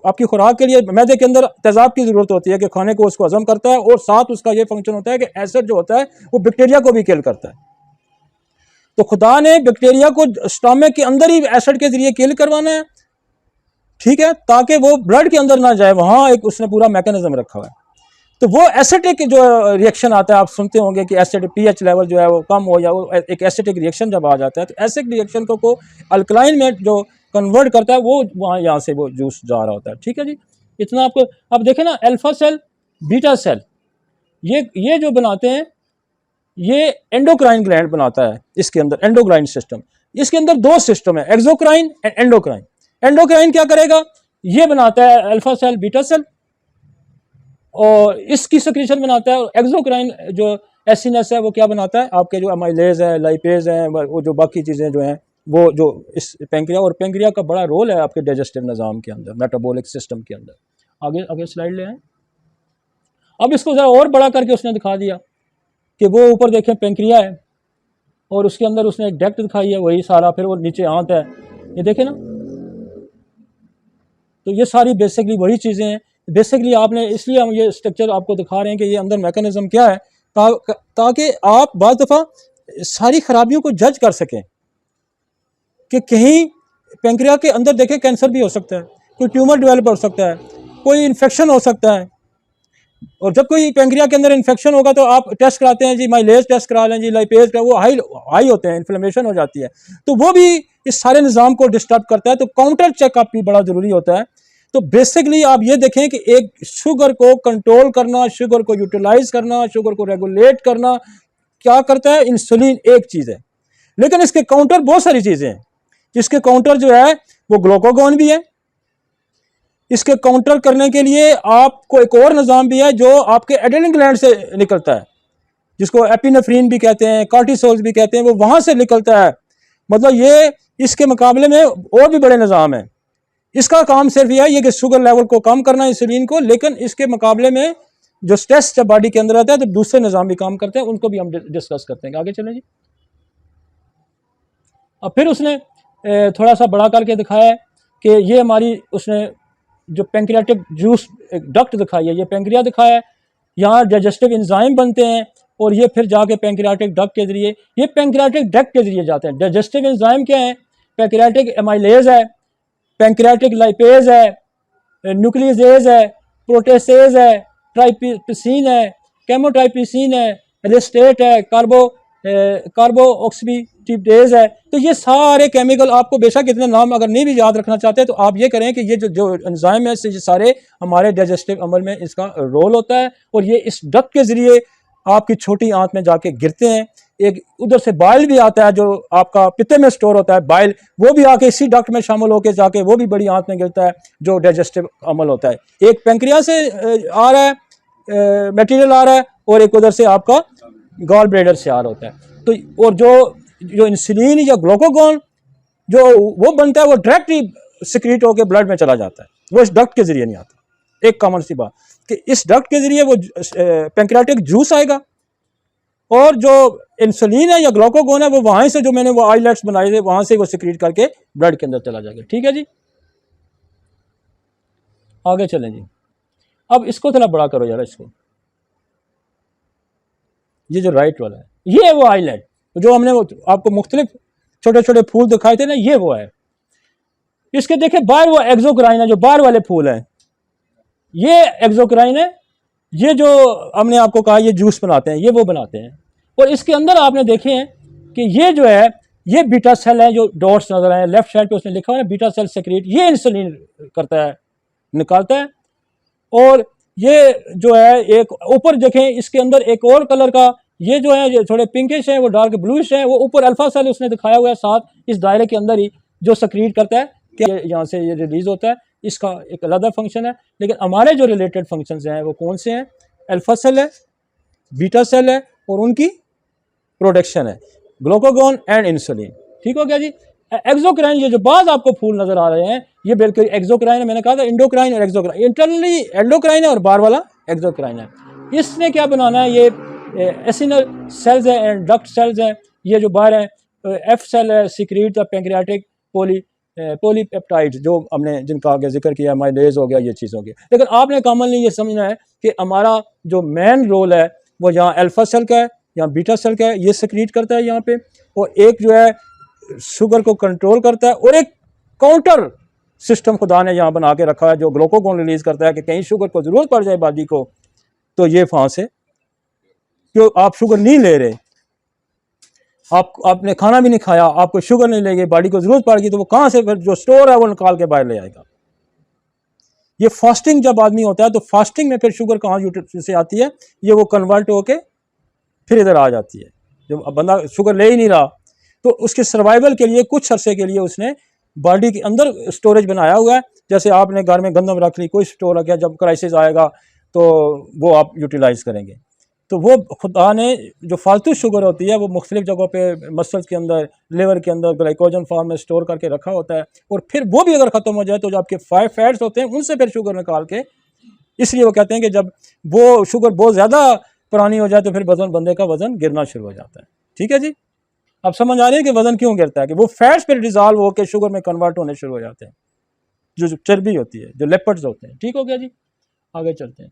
आपकी खुराक के लिए मैदे के अंदर तेजाब की जरूरत होती है कि खाने को उसको हजम करता है, और साथ उसका ये फंक्शन होता है कि एसिड जो होता है वो बैक्टीरिया को भी किल करता है। तो खुदा ने बैक्टीरिया को स्टोमक के अंदर ही एसिड के जरिए किल करवाना है, ठीक है, ताकि वो ब्लड के अंदर ना जाए। वहां एक उसने पूरा मैकेनिज्म रखा हुआ है। तो वो एसिडिक जो रिएक्शन आता है, आप सुनते होंगे कि एसिड पीएच लेवल जो है वो कम हो, या वो एक एसिडिक रिएक्शन जब आ जाता है, तो एसिडिक रिएक्शन को अल्कलाइन में जो कन्वर्ट करता है, वो वहाँ यहाँ से वो जूस जा रहा होता है। ठीक है जी, इतना आपको। अब देखें ना, अल्फा सेल बीटा सेल ये जो बनाते हैं, ये एंडोक्राइन ग्लैंड बनाता है। इसके अंदर एंडोक्राइन सिस्टम, इसके अंदर दो सिस्टम है, एक्सोक्राइन एंड एंडोक्राइन। एंडोक्राइन क्या करेगा, ये बनाता है अल्फा सेल बीटा सेल और इसकी सिक्रीशन बनाता है। और एक्सोक्राइन जो एसिनस है वो क्या बनाता है, आपके जो अमाइलेज है, लाइपेज है, वो जो बाकी चीज़ें जो हैं, वो जो इस पैंक्रिया, और पैंक्रिया का बड़ा रोल है आपके डाइजेस्टिव निज़ाम के अंदर, मेटाबॉलिक सिस्टम के अंदर। आगे स्लाइड ले आए। अब इसको ज़रा और बड़ा करके उसने दिखा दिया कि वो ऊपर देखें पैंक्रिया है और उसके अंदर उसने एक डक्ट दिखाई है, वही सारा, फिर वो नीचे आंत है, ये देखें ना। तो ये सारी बेसिकली वही चीज़ें हैं। बेसिकली आपने, इसलिए हम ये स्ट्रक्चर आपको दिखा रहे हैं कि ये अंदर मैकेनिज्म क्या है, ताकि आप बाद दफ़ा सारी खराबियों को जज कर सकें कि कहीं पेंक्रिया के अंदर देखें कैंसर भी हो सकता है, कोई ट्यूमर डेवलप हो सकता है, कोई इन्फेक्शन हो सकता है। और जब कोई पेंक्रिया के अंदर इन्फेक्शन होगा तो आप टेस्ट कराते हैं जी, माइलेज टेस्ट करा लें जी, लाइपेज का, वो हाई हाई होते हैं, इन्फ्लेमेशन हो जाती है, तो वो भी इस सारे निज़ाम को डिस्टर्ब करता है। तो काउंटर चेकअप भी बड़ा ज़रूरी होता है। तो बेसिकली आप ये देखें कि एक शुगर को कंट्रोल करना, शुगर को यूटिलाइज करना, शुगर को रेगुलेट करना क्या करता है? इंसुलिन एक चीज़ है, लेकिन इसके काउंटर बहुत सारी चीज़ें हैं। इसके काउंटर जो है वो ग्लूकागॉन भी है। इसके काउंटर करने के लिए आपको एक और निज़ाम भी है जो आपके एड्रेनल ग्लैंड से निकलता है, जिसको एपिनेफ्रीन भी कहते हैं, कार्टिसोल भी कहते हैं, वो वहाँ से निकलता है। मतलब ये इसके मुकाबले में और भी बड़े निज़ाम हैं। इसका काम सिर्फ यह है कि शुगर लेवल को कम करना, इंसुलिन को, लेकिन इसके मुकाबले में जो स्ट्रेस जब बॉडी के अंदर आता है तो दूसरे निज़ाम भी काम करते हैं, उनको भी हम डिस्कस करते हैं। आगे चलें जी। अब फिर उसने थोड़ा सा बड़ा करके दिखाया है कि ये हमारी, उसने जो पेंक्रियाटिक जूस डक्ट दिखाई है, ये पेंक्रिया दिखाया है, यहाँ डाइजेस्टिव एंजाइम बनते हैं और ये फिर जाके पेंक्रियाटिक डक्ट के जरिए, ये पेंक्रियाटिक डक्ट के जरिए जाते हैं। डाइजेस्टिव एंजाइम क्या है? पेंक्रियाटिक एमाइलेज है, पेंक्रियाटिक लाइपेज है, न्यूक्लियसेज है, प्रोटेसेज है, ट्राइपिसिन है, केमोट्राइपिसिन है, एलिस्टेट है, कार्बोऑक्सीडेज है। तो ये सारे केमिकल आपको बेशक इतने नाम अगर नहीं भी याद रखना चाहते तो आप ये करें कि ये जो एंजाइम है ये सारे हमारे डाइजेस्टिव अमल में इसका रोल होता है, और ये इस डक्ट के जरिए आपकी छोटी आंत में जाके गिरते हैं। एक उधर से बाइल भी आता है जो आपका पित्ते में स्टोर होता है, बाइल, वो भी आके इसी डक्ट में शामिल होकर जाके वो भी बड़ी आंत में गिरता है, जो डाइजेस्टिव अमल होता है। एक पेंक्रिया से आ रहा है मटेरियल आ रहा है, और एक उधर से आपका गॉल ब्लैडर से आ रहा होता है। तो और जो इंसुलिन या ग्लूकागॉन जो वो बनता है वो डायरेक्टली सिक्रीट होकर ब्लड में चला जाता है, वो इस डक्ट के जरिए नहीं आता। एक कॉमन सी बात कि इस डक्ट के जरिए वो पेंक्रियाटिक जूस आएगा, और जो इंसुलिन है या ग्लूकागॉन है वो वहां से, जो मैंने वो आइलेट्स बनाए थे वहां से वो सिक्रीट करके ब्लड के अंदर चला जाएगा। ठीक है जी, आगे चलें जी। अब इसको थोड़ा बड़ा करो यार, इसको, ये जो राइट वाला है ये है वो आइलेट, जो हमने वो आपको मुख्तलिफ छोटे छोटे फूल दिखाए थे ना, ये वो है। इसके देखे बाहर वो एक्सोक्राइन है, जो बाहर वाले फूल हैं, ये एक्सोक्राइन है। ये जो हमने आपको कहा ये जूस बनाते हैं, ये वो बनाते हैं। और इसके अंदर आपने देखे हैं कि ये जो है ये बीटा सेल है, जो डॉट्स नजर आए लेफ्ट साइड पे उसने लिखा हुआ है बीटा सेल सेक्रेट, ये इंसुलिन करता है, निकालता है। और ये जो है एक ऊपर देखें, इसके अंदर एक और कलर का, ये जो है ये थोड़े पिंकिश है, वो डार्क ब्लूइश है, वो ऊपर अल्फा सेल उसने दिखाया हुआ है साथ इस दायरे के अंदर ही, जो सक्रीट करता है कि यहाँ से ये रिलीज होता है। इसका एक अलग फंक्शन है, लेकिन हमारे जो रिलेटेड फंक्शंस हैं वो कौन से हैं? अल्फा सेल है, बीटा सेल है, और उनकी प्रोडक्शन है, ग्लूकागॉन एंड इंसुलिन। ठीक हो गया जी। एक्सोक्राइन, ये जो बाज आपको फूल नजर आ रहे हैं ये बिल्कुल एक्सोक्राइन है। मैंने कहा था इंडोक्राइन और एक्सोक्राइन, इंटरनली एंडोक्राइन है और बाहर वाला एक्सोक्राइन है। इसने क्या बनाना है? ये एसिनल सेल्स है एंड डक्ट सेल्स हैं, ये जो बाहर है एफ सेल है, सिक्रीट द पेंक्रियाटिक पॉलीपेप्टाइड्स, जो हमने जिनका आगे जिक्र किया, माइलेज हो गया, ये चीज़ हो गई। लेकिन आपने कॉमनली ये समझना है कि हमारा जो मेन रोल है वो यहाँ अल्फा सेल का है, यहाँ बीटा सेल का है, ये सिक्रीट करता है यहाँ पे, और एक जो है शुगर को कंट्रोल करता है, और एक काउंटर सिस्टम खुदा ने यहाँ बना के रखा है जो ग्लूकागॉन रिलीज करता है कि कहीं शुगर को जरूरत पड़ जाए बॉडी को, तो ये वहां से, क्यों आप शुगर नहीं ले रहे, आपने खाना भी नहीं खाया, आपको शुगर नहीं लेगी, बॉडी को जरूरत पड़ गई, तो वो कहां से फिर जो स्टोर है वो निकाल के बाहर ले आएगा। ये फास्टिंग जब आदमी होता है तो फास्टिंग में फिर शुगर कहाँ से आती है? ये वो कन्वर्ट होके फिर इधर आ जाती है। जब बंदा शुगर ले ही नहीं रहा तो उसके सर्वाइवल के लिए कुछ अरसे के लिए उसने बॉडी के अंदर स्टोरेज बनाया हुआ है। जैसे आपने घर में गंदम रख ली, कोई स्टोर रख गया, जब क्राइसिस आएगा तो वो आप यूटिलाइज करेंगे। तो वो खुदा ने जो फालतू शुगर होती है वो मुख्तलिफ जगहों पे मसल्स के अंदर, लिवर के अंदर ग्लाइकोजन फॉर्म में स्टोर करके रखा होता है, और फिर वो भी अगर ख़त्म हो जाए तो जो आपके 5 फैट्स होते हैं उनसे फिर शुगर निकाल के, इसलिए वो कहते हैं कि जब वो शुगर बहुत ज़्यादा पुरानी हो जाए तो फिर बंदे का वज़न गिरना शुरू हो जाता है। ठीक है जी, अब समझ आ रही है कि वज़न क्यों गिरता है? कि वो फैट्स फिर डिजॉल्व होकर शुगर में कन्वर्ट होने शुरू हो जाते हैं, जो चर्बी होती है, जो लिपिड्स होते हैं। ठीक हो गया जी, आगे चलते हैं। अब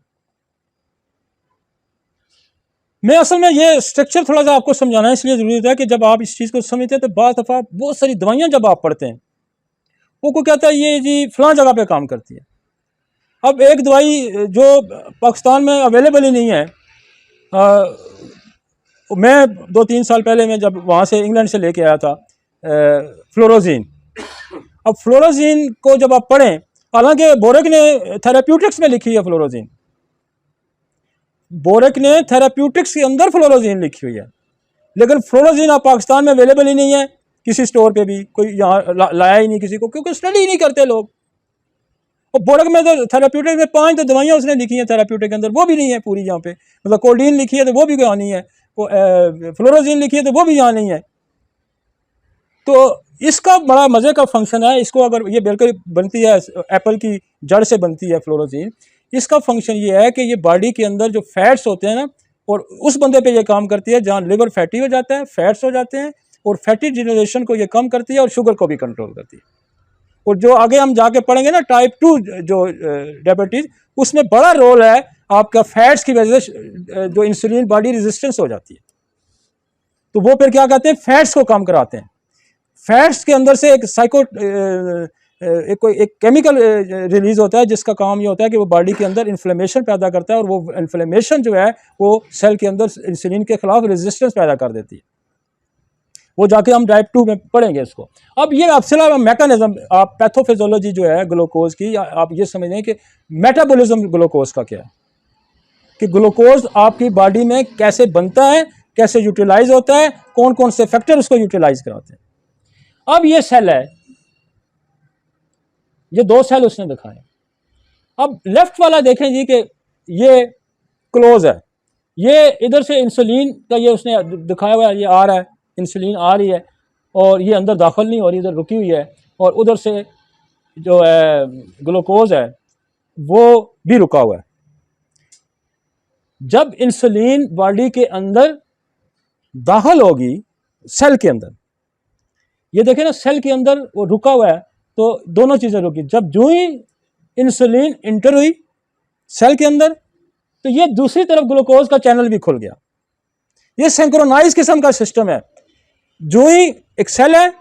इसके बाद उसने एक और निज़ाम बताया, ये जो पेंक्रियास है, मैं असल में ये स्ट्रक्चर थोड़ा सा आपको समझाना इसलिए ज़रूरी है कि जब आप इस चीज़ को समझते हैं तो बाज़ दफ़ा बहुत सारी दवाइयाँ जब आप पढ़ते हैं वो को कहता है ये जी फ़लाँ जगह पे काम करती है। अब एक दवाई जो पाकिस्तान में अवेलेबल ही नहीं है, मैं 2-3 साल पहले मैं जब वहाँ से इंग्लैंड से लेके आया था फ्लोरोजीन। अब फ्लोरोजीन को जब आप पढ़ें, हालांकि बोरक ने थेराप्यूटिक्स में लिखी है फ्लोरोजीन, बोरक ने थेराप्यूटिक्स के अंदर फ्लोरोजीन लिखी हुई है, लेकिन फ्लोरोजीन आप पाकिस्तान में अवेलेबल ही नहीं है किसी स्टोर पे भी, कोई यहाँ लाया ही नहीं किसी को, क्योंकि स्टडी ही नहीं करते लोग। और बोरक में तो थेराप्यूटिक में 5 तो दवाइयाँ उसने लिखी हैं थेराप्यूटिक के अंदर, वो भी नहीं है पूरी यहाँ पे, मतलब कोल्डीन लिखी है तो वो भी यहाँ नहीं है, फ्लोरोजीन लिखी है तो वो भी यहाँ नहीं है। तो इसका बड़ा मज़े का फंक्शन है, इसको अगर ये बिल्कुल बनती है एप्पल की जड़ से बनती है फ्लोरोजीन, इसका फंक्शन ये है कि ये बॉडी के अंदर जो फैट्स होते हैं ना, और उस बंदे पे ये काम करती है जहाँ लिवर फैटी हो जाता है, फैट्स हो जाते हैं, और फैटी जनरेशन को ये कम करती है और शुगर को भी कंट्रोल करती है। और जो आगे हम जाके पढ़ेंगे ना टाइप 2 जो डायबिटीज़, उसमें बड़ा रोल है आपका फैट्स की वजह से जो इंसुलिन बॉडी रेजिस्टेंस हो जाती है, तो वो फिर क्या कहते हैं फैट्स को कम कराते हैं। फैट्स के अंदर से एक एक केमिकल रिलीज होता है जिसका काम ये होता है कि वो बॉडी के अंदर इन्फ्लेमेशन पैदा करता है, और वो इन्फ्लेमेशन जो है वो सेल के अंदर इंसुलिन के खिलाफ रेजिस्टेंस पैदा कर देती है। वो जाके हम टाइप 2 में पढ़ेंगे इसको। अब ये अफसला मैकेनिज्म, आप पैथोफिजियोलॉजी जो है ग्लूकोज की, आप ये समझें कि मेटाबॉलिज्म ग्लूकोज का क्या है, कि ग्लूकोज आपकी बॉडी में कैसे बनता है, कैसे यूटिलाइज होता है, कौन कौन से फैक्टर उसको यूटिलाइज कराते हैं। अब ये सेल है, ये 2 सेल उसने दिखाए। अब लेफ्ट वाला देखें जी कि ये क्लोज है, ये इधर से इंसुलिन का ये उसने दिखाया हुआ है, ये आ रहा है, इंसुलिन आ रही है और ये अंदर दाखिल नहीं हो रही, इधर रुकी हुई है, और उधर से जो है ग्लूकोज है वो भी रुका हुआ है। जब इंसुलिन बॉडी के अंदर दाखिल होगी सेल के अंदर, ये देखें ना सेल के अंदर वो रुका हुआ है, तो दोनों चीज़ें रुकी। जब जो ही इंसुलिन इंटर हुई सेल के अंदर, तो ये दूसरी तरफ ग्लूकोज का चैनल भी खुल गया। ये सिंक्रोनाइज किस्म का सिस्टम है। जो ही एक सेल है,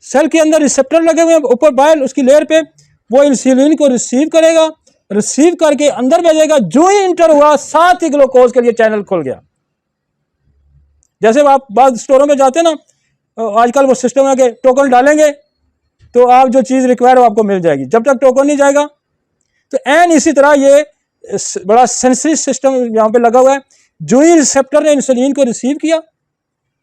सेल के अंदर रिसेप्टर लगे हुए हैं ऊपर बाहर उसकी लेयर पे, वो इंसुलिन को रिसीव करेगा, रिसीव करके अंदर भेजेगा। जो ही इंटर हुआ साथ ही ग्लूकोज के लिए चैनल खुल गया। जैसे आप बाद स्टोरों में जाते हैं ना, आजकल वो सिस्टम है कि टोकन डालेंगे तो आप जो चीज़ रिक्वायर हो आपको मिल जाएगी, जब तक टोकन नहीं जाएगा। तो एन इसी तरह ये बड़ा सेंसरी सिस्टम यहाँ पे लगा हुआ है। जो ही रिसेप्टर ने इंसुलिन को रिसीव किया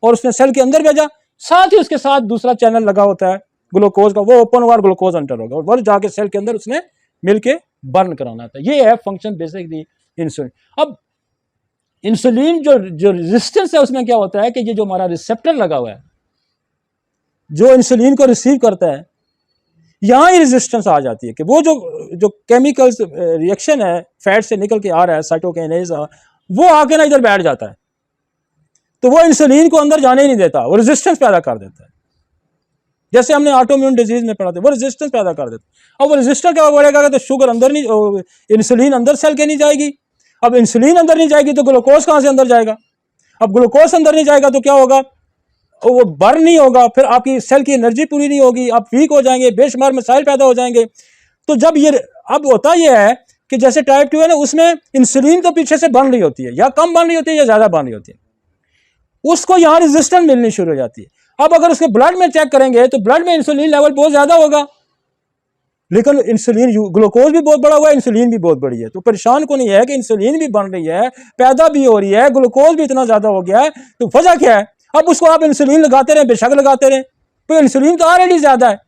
और उसने सेल के अंदर भेजा, साथ ही उसके साथ दूसरा चैनल लगा होता है ग्लूकोज का, वो ओपन हुआ, ग्लूकोज एंटर होगा और वो जाके सेल के अंदर उसने मिलके बर्न कराना था। ये है फंक्शन बेसिकली इंसुलिन। अब इंसुलिन जो रेजिस्टेंस है उसमें क्या होता है कि ये जो हमारा रिसेप्टर लगा हुआ है जो इंसुलिन को रिसीव करता है, यहाँ ही रेजिस्टेंस आ जाती है कि वो जो केमिकल रिएक्शन है फैट से निकल के आ रहा है साइटोकिनेज, वो आके ना इधर बैठ जाता है, तो वो इंसुलिन को अंदर जाने ही नहीं देता, वो रेजिस्टेंस पैदा कर देता है। जैसे हमने ऑटोइम्यून डिजीज में पढ़ा था, वो रेजिस्टेंस पैदा कर देता है। अब वो रेजिस्टर क्या बढ़ेगा तो शुगर अंदर नहीं, इंसुलिन अंदर सेल के नहीं जाएगी। अब इंसुलिन अंदर नहीं जाएगी तो ग्लूकोज कहाँ से अंदर जाएगा? अब ग्लूकोज अंदर नहीं जाएगा तो क्या होगा? वो बर्न नहीं होगा, फिर आपकी सेल की एनर्जी पूरी नहीं होगी, आप वीक हो जाएंगे, बेशुमार मसाइल पैदा हो जाएंगे। तो जब ये अब होता यह है कि जैसे टाइप 2 है ना, उसमें इंसुलिन तो पीछे से बन रही होती है, या कम बन रही होती है या ज्यादा बन रही होती है, उसको यहाँ रेजिस्टेंस मिलनी शुरू हो जाती है। अब अगर उसके ब्लड में चेक करेंगे तो ब्लड में इंसुलिन लेवल बहुत ज्यादा होगा, लेकिन इंसुलिन ग्लूकोज भी बहुत बड़ा हुआ है, इंसुलिन भी बहुत बड़ी है। तो परेशान को नहीं है कि इंसुलिन भी बन रही है, पैदा भी हो रही है, ग्लूकोज भी इतना ज्यादा हो गया है, तो वजह क्या है? अब उसको आप इंसुलिन लगाते रहे, बेशक लगाते रहे, तो इंसुलिन तो ऑलरेडी ज्यादा है,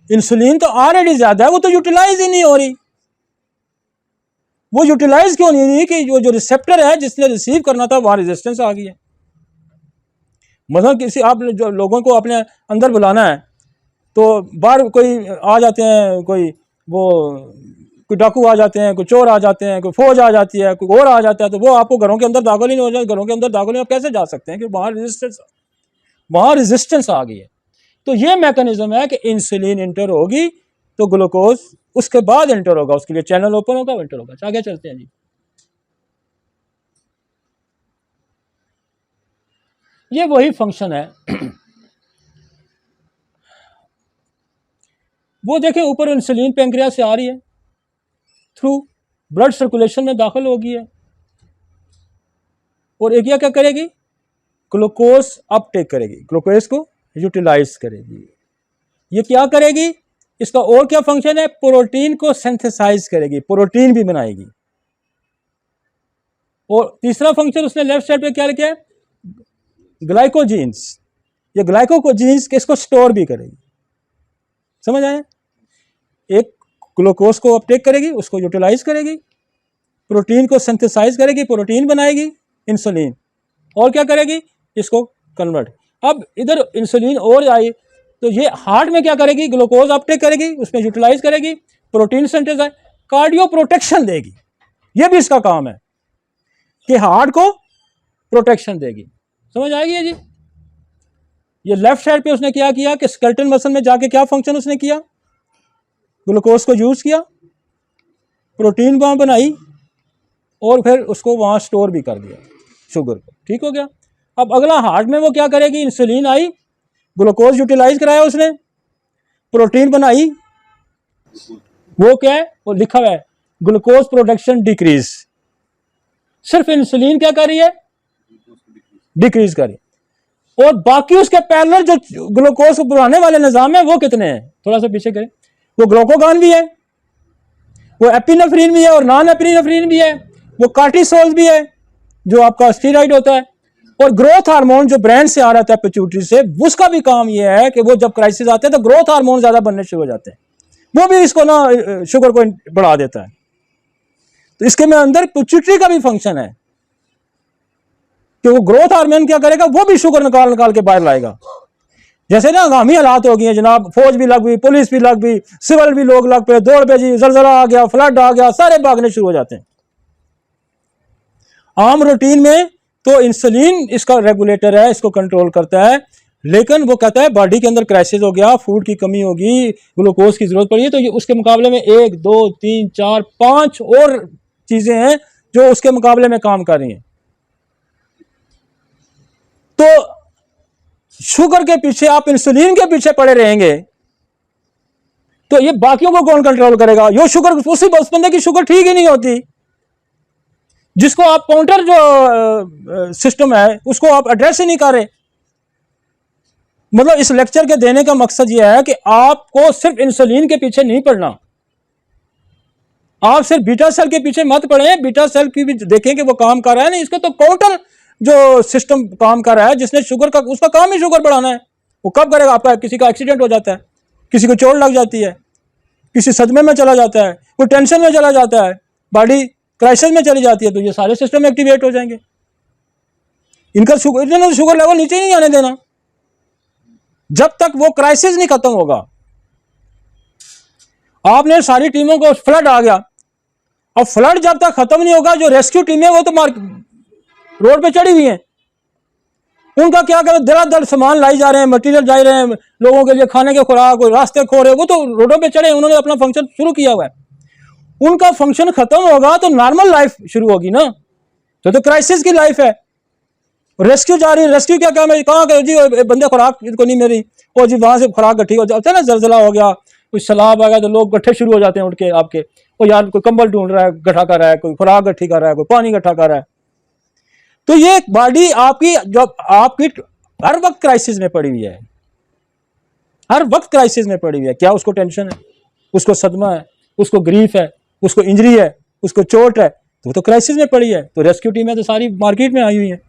इंसुलिन तो ऑलरेडी ज्यादा है, वो तो यूटिलाइज ही नहीं हो रही। वो यूटिलाइज क्यों नहीं हुई कि जो रिसेप्टर है जिसने रिसीव करना था वहां रेजिस्टेंस आ गई है। मतलब किसी आप जो लोगों को अपने अंदर बुलाना है तो बाहर कोई आ जाते हैं, कोई डाकू आ जाते हैं, कोई चोर आ जाते हैं, कोई फौज आ जाती है, कोई और आ जाता है, तो वो आपको घरों के अंदर दाखिल ही नहीं हो जाए। घरों के अंदर दाखिल नहीं, आप कैसे जा सकते हैं कि वहां रेजिस्टेंस आ गई है। तो ये मैकेनिज्म है कि इंसुलिन इंटर होगी तो ग्लूकोज उसके बाद इंटर होगा, उसके लिए चैनल ओपन होगा, इंटर होगा। आगे चलते हैं जी। ये वही फंक्शन है। वो देखें ऊपर इंसुलिन पैंक्रियास से आ रही है, थ्रू ब्लड सर्कुलेशन में दाखिल होगी है, और एक क्या करेगी, ग्लूकोज अपटेक करेगी, ग्लूकोज को यूटिलाइज करेगी। ये क्या करेगी, इसका और क्या फंक्शन है, प्रोटीन को सिंथेसाइज करेगी, प्रोटीन भी बनाएगी। और तीसरा फंक्शन उसने लेफ्ट साइड पे क्या लिखा है, ग्लाइकोजीन्स। ये ग्लाइकोजीन्स किसको स्टोर भी करेगी, समझ आए। एक ग्लूकोज को अपटेक करेगी, उसको यूटिलाइज करेगी, प्रोटीन को सिंथेसाइज करेगी, प्रोटीन बनाएगी, इंसुलिन, और क्या करेगी, इसको कन्वर्ट। अब इधर इंसुलिन और आई तो ये हार्ट में क्या करेगी, ग्लूकोज अपटेक करेगी, उसमें यूटिलाइज करेगी, प्रोटीन सिंथेसाइज, कार्डियो प्रोटेक्शन देगी। ये भी इसका काम है कि हार्ट को प्रोटेक्शन देगी, समझ आएगी है जी। ये लेफ्ट साइड पे उसने क्या किया कि स्केलेटल मसल में जाके क्या फंक्शन उसने किया, ग्लूकोज को यूज किया, प्रोटीन वहां बनाई, और फिर उसको वहां स्टोर भी कर दिया शुगर को, ठीक हो गया। अब अगला हार्ट में वो क्या करेगी, इंसुलिन आई, ग्लूकोज यूटिलाइज कराया उसने, प्रोटीन बनाई, वो क्या है, वो लिखा हुआ है ग्लूकोज प्रोडक्शन डिक्रीज। सिर्फ इंसुलिन क्या कर रही है, डिक्रीज कर रही है। और बाकी उसके पैरेलल जो ग्लूकोज को बढ़ाने वाले निजाम है वो कितने हैं, थोड़ा सा पीछे करें, वो ग्लूकोगान भी है, वो एपिनेफ्रिन भी है, और नॉन एपिनेफ्रिन भी है, वो कार्टिसोल भी है जो आपका स्टीरॉइड होता है, और ग्रोथ हार्मोन जो ब्रेन से आ रहा था पिट्यूटरी से, उसका भी काम ये है कि वो जब क्राइसिस आते हैं तो ग्रोथ हार्मोन ज्यादा बनने शुरू हो जाते हैं, वो भी इसको ना शुगर को बढ़ा देता है। तो इसके में अंदर पिट्यूटरी का भी फंक्शन है कि वो ग्रोथ हार्मोन क्या करेगा, वो भी शुगर निकाल निकाल के बाहर लाएगा। जैसे ना हंगामी हालात हो गई है जनाब, फौज भी लग गई, पुलिस भी लग गई, सिविल भी लोग लग पे, दौड़ पे जी, जलजला आ गया, फ्लड आ गया, सारे भागने शुरू हो जाते हैं। आम रूटीन में तो इंसुलिन इसका रेगुलेटर है, इसको कंट्रोल करता है, लेकिन वो कहता है बॉडी के अंदर क्राइसिस हो गया, फूड की कमी होगी, ग्लूकोज की जरूरत पड़ी है, तो ये उसके मुकाबले में 1 2 3 4 5 और चीजें हैं जो उसके मुकाबले में काम कर रही हैं। तो शुगर के पीछे आप इंसुलिन के पीछे पड़े रहेंगे तो ये बाकियों को कौन कंट्रोल करेगा। यो शुगर उस बंदे की शुगर ठीक ही नहीं होती, जिसको आप काउंटर जो सिस्टम है उसको आप एड्रेस ही नहीं कर रहे। मतलब इस लेक्चर के देने का मकसद यह है कि आपको सिर्फ इंसुलिन के पीछे नहीं पड़ना, आप सिर्फ बीटा सेल के पीछे मत पड़े, बीटा सेल की भी देखें कि वो काम कर रहा है नहीं, इसका तो काउंटर जो सिस्टम काम कर रहा है, जिसने शुगर का, उसका काम ही शुगर बढ़ाना है। वो कब करेगा, आपका किसी का एक्सीडेंट हो जाता है, किसी को चोट लग जाती है, किसी सदमे में चला जाता है, कोई टेंशन में चला जाता है, बॉडी क्राइसिस में चली जाती है, तो ये सारे सिस्टम एक्टिवेट हो जाएंगे। इनका शुगर लेवल नीचे ही नहीं आने देना जब तक वो क्राइसिस नहीं खत्म होगा। आपने सारी टीमों को, फ्लड आ गया, अब फ्लड जब तक खत्म नहीं होगा, जो रेस्क्यू टीमें वो तो रोड पे चढ़ी हुई हैं, उनका क्या करें, दर सामान लाई जा रहे हैं, मटेरियल जा रहे हैं, लोगों के लिए खाने के खुराक, रास्ते खो रहे, वो तो रोडों पे चढ़े, उन्होंने अपना फंक्शन शुरू किया हुआ है। उनका फंक्शन खत्म होगा तो नॉर्मल लाइफ शुरू होगी ना, तो क्राइसिस की लाइफ है। रेस्क्यू जा रही है, रेस्क्यू क्या काम है, कहाँ गए जी बंदे, खुराक इनको नहीं मिली, और जी वहां से खुराक इकट्ठी हो जाती है ना, जलजला हो गया, कुछ सैलाब आ गया तो लोग इकट्ठे शुरू हो जाते हैं उठ के आपके, और यार कोई कंबल ढूंढ रहा है, इकट्ठा कर रहा है, कोई खुराक इकट्ठी कर रहा है, कोई पानी इकट्ठा कर रहा है। तो ये बॉडी आपकी जो आपकी हर वक्त क्राइसिस में पड़ी हुई है, हर वक्त क्राइसिस में पड़ी हुई है। क्या उसको टेंशन है, उसको सदमा है, उसको ग्रीफ है, उसको इंजरी है, उसको चोट है, तो क्राइसिस में पड़ी है। तो रेस्क्यू टीमें तो सारी मार्केट में आई हुई हैं,